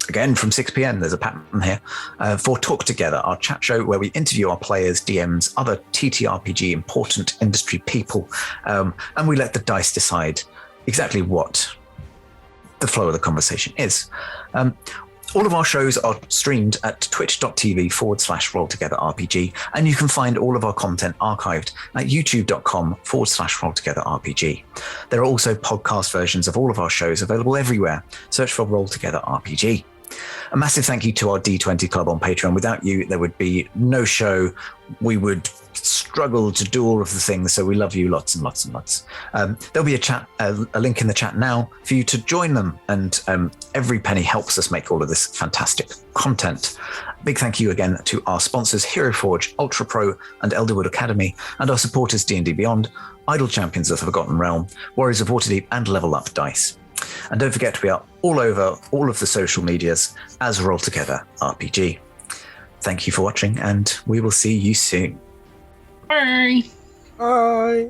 again from 6 p.m. There's a pattern here, for Talk Together, our chat show where we interview our players, DMs, other TTRPG important industry people, and we let the dice decide exactly what the flow of the conversation is. All of our shows are streamed at twitch.tv/rolltogetherrpg, and you can find all of our content archived at youtube.com/rolltogetherrpg. There are also podcast versions of all of our shows available everywhere. Search for Roll Together RPG. A massive thank you to our D20 Club on Patreon. Without you, there would be no show. We would struggle to do all of the things, so we love you lots and lots and lots. There'll be a link in the chat now for you to join them, and every penny helps us make all of this fantastic content. Big thank you again to our sponsors, Hero Forge, Ultra Pro, and Elderwood Academy, and our supporters, D&D Beyond, Idle Champions of the Forgotten Realm, Warriors of Waterdeep, and Level Up Dice. And don't forget, we are all over all of the social medias as Roll Together RPG. Thank you for watching, and we will see you soon. Bye. Bye.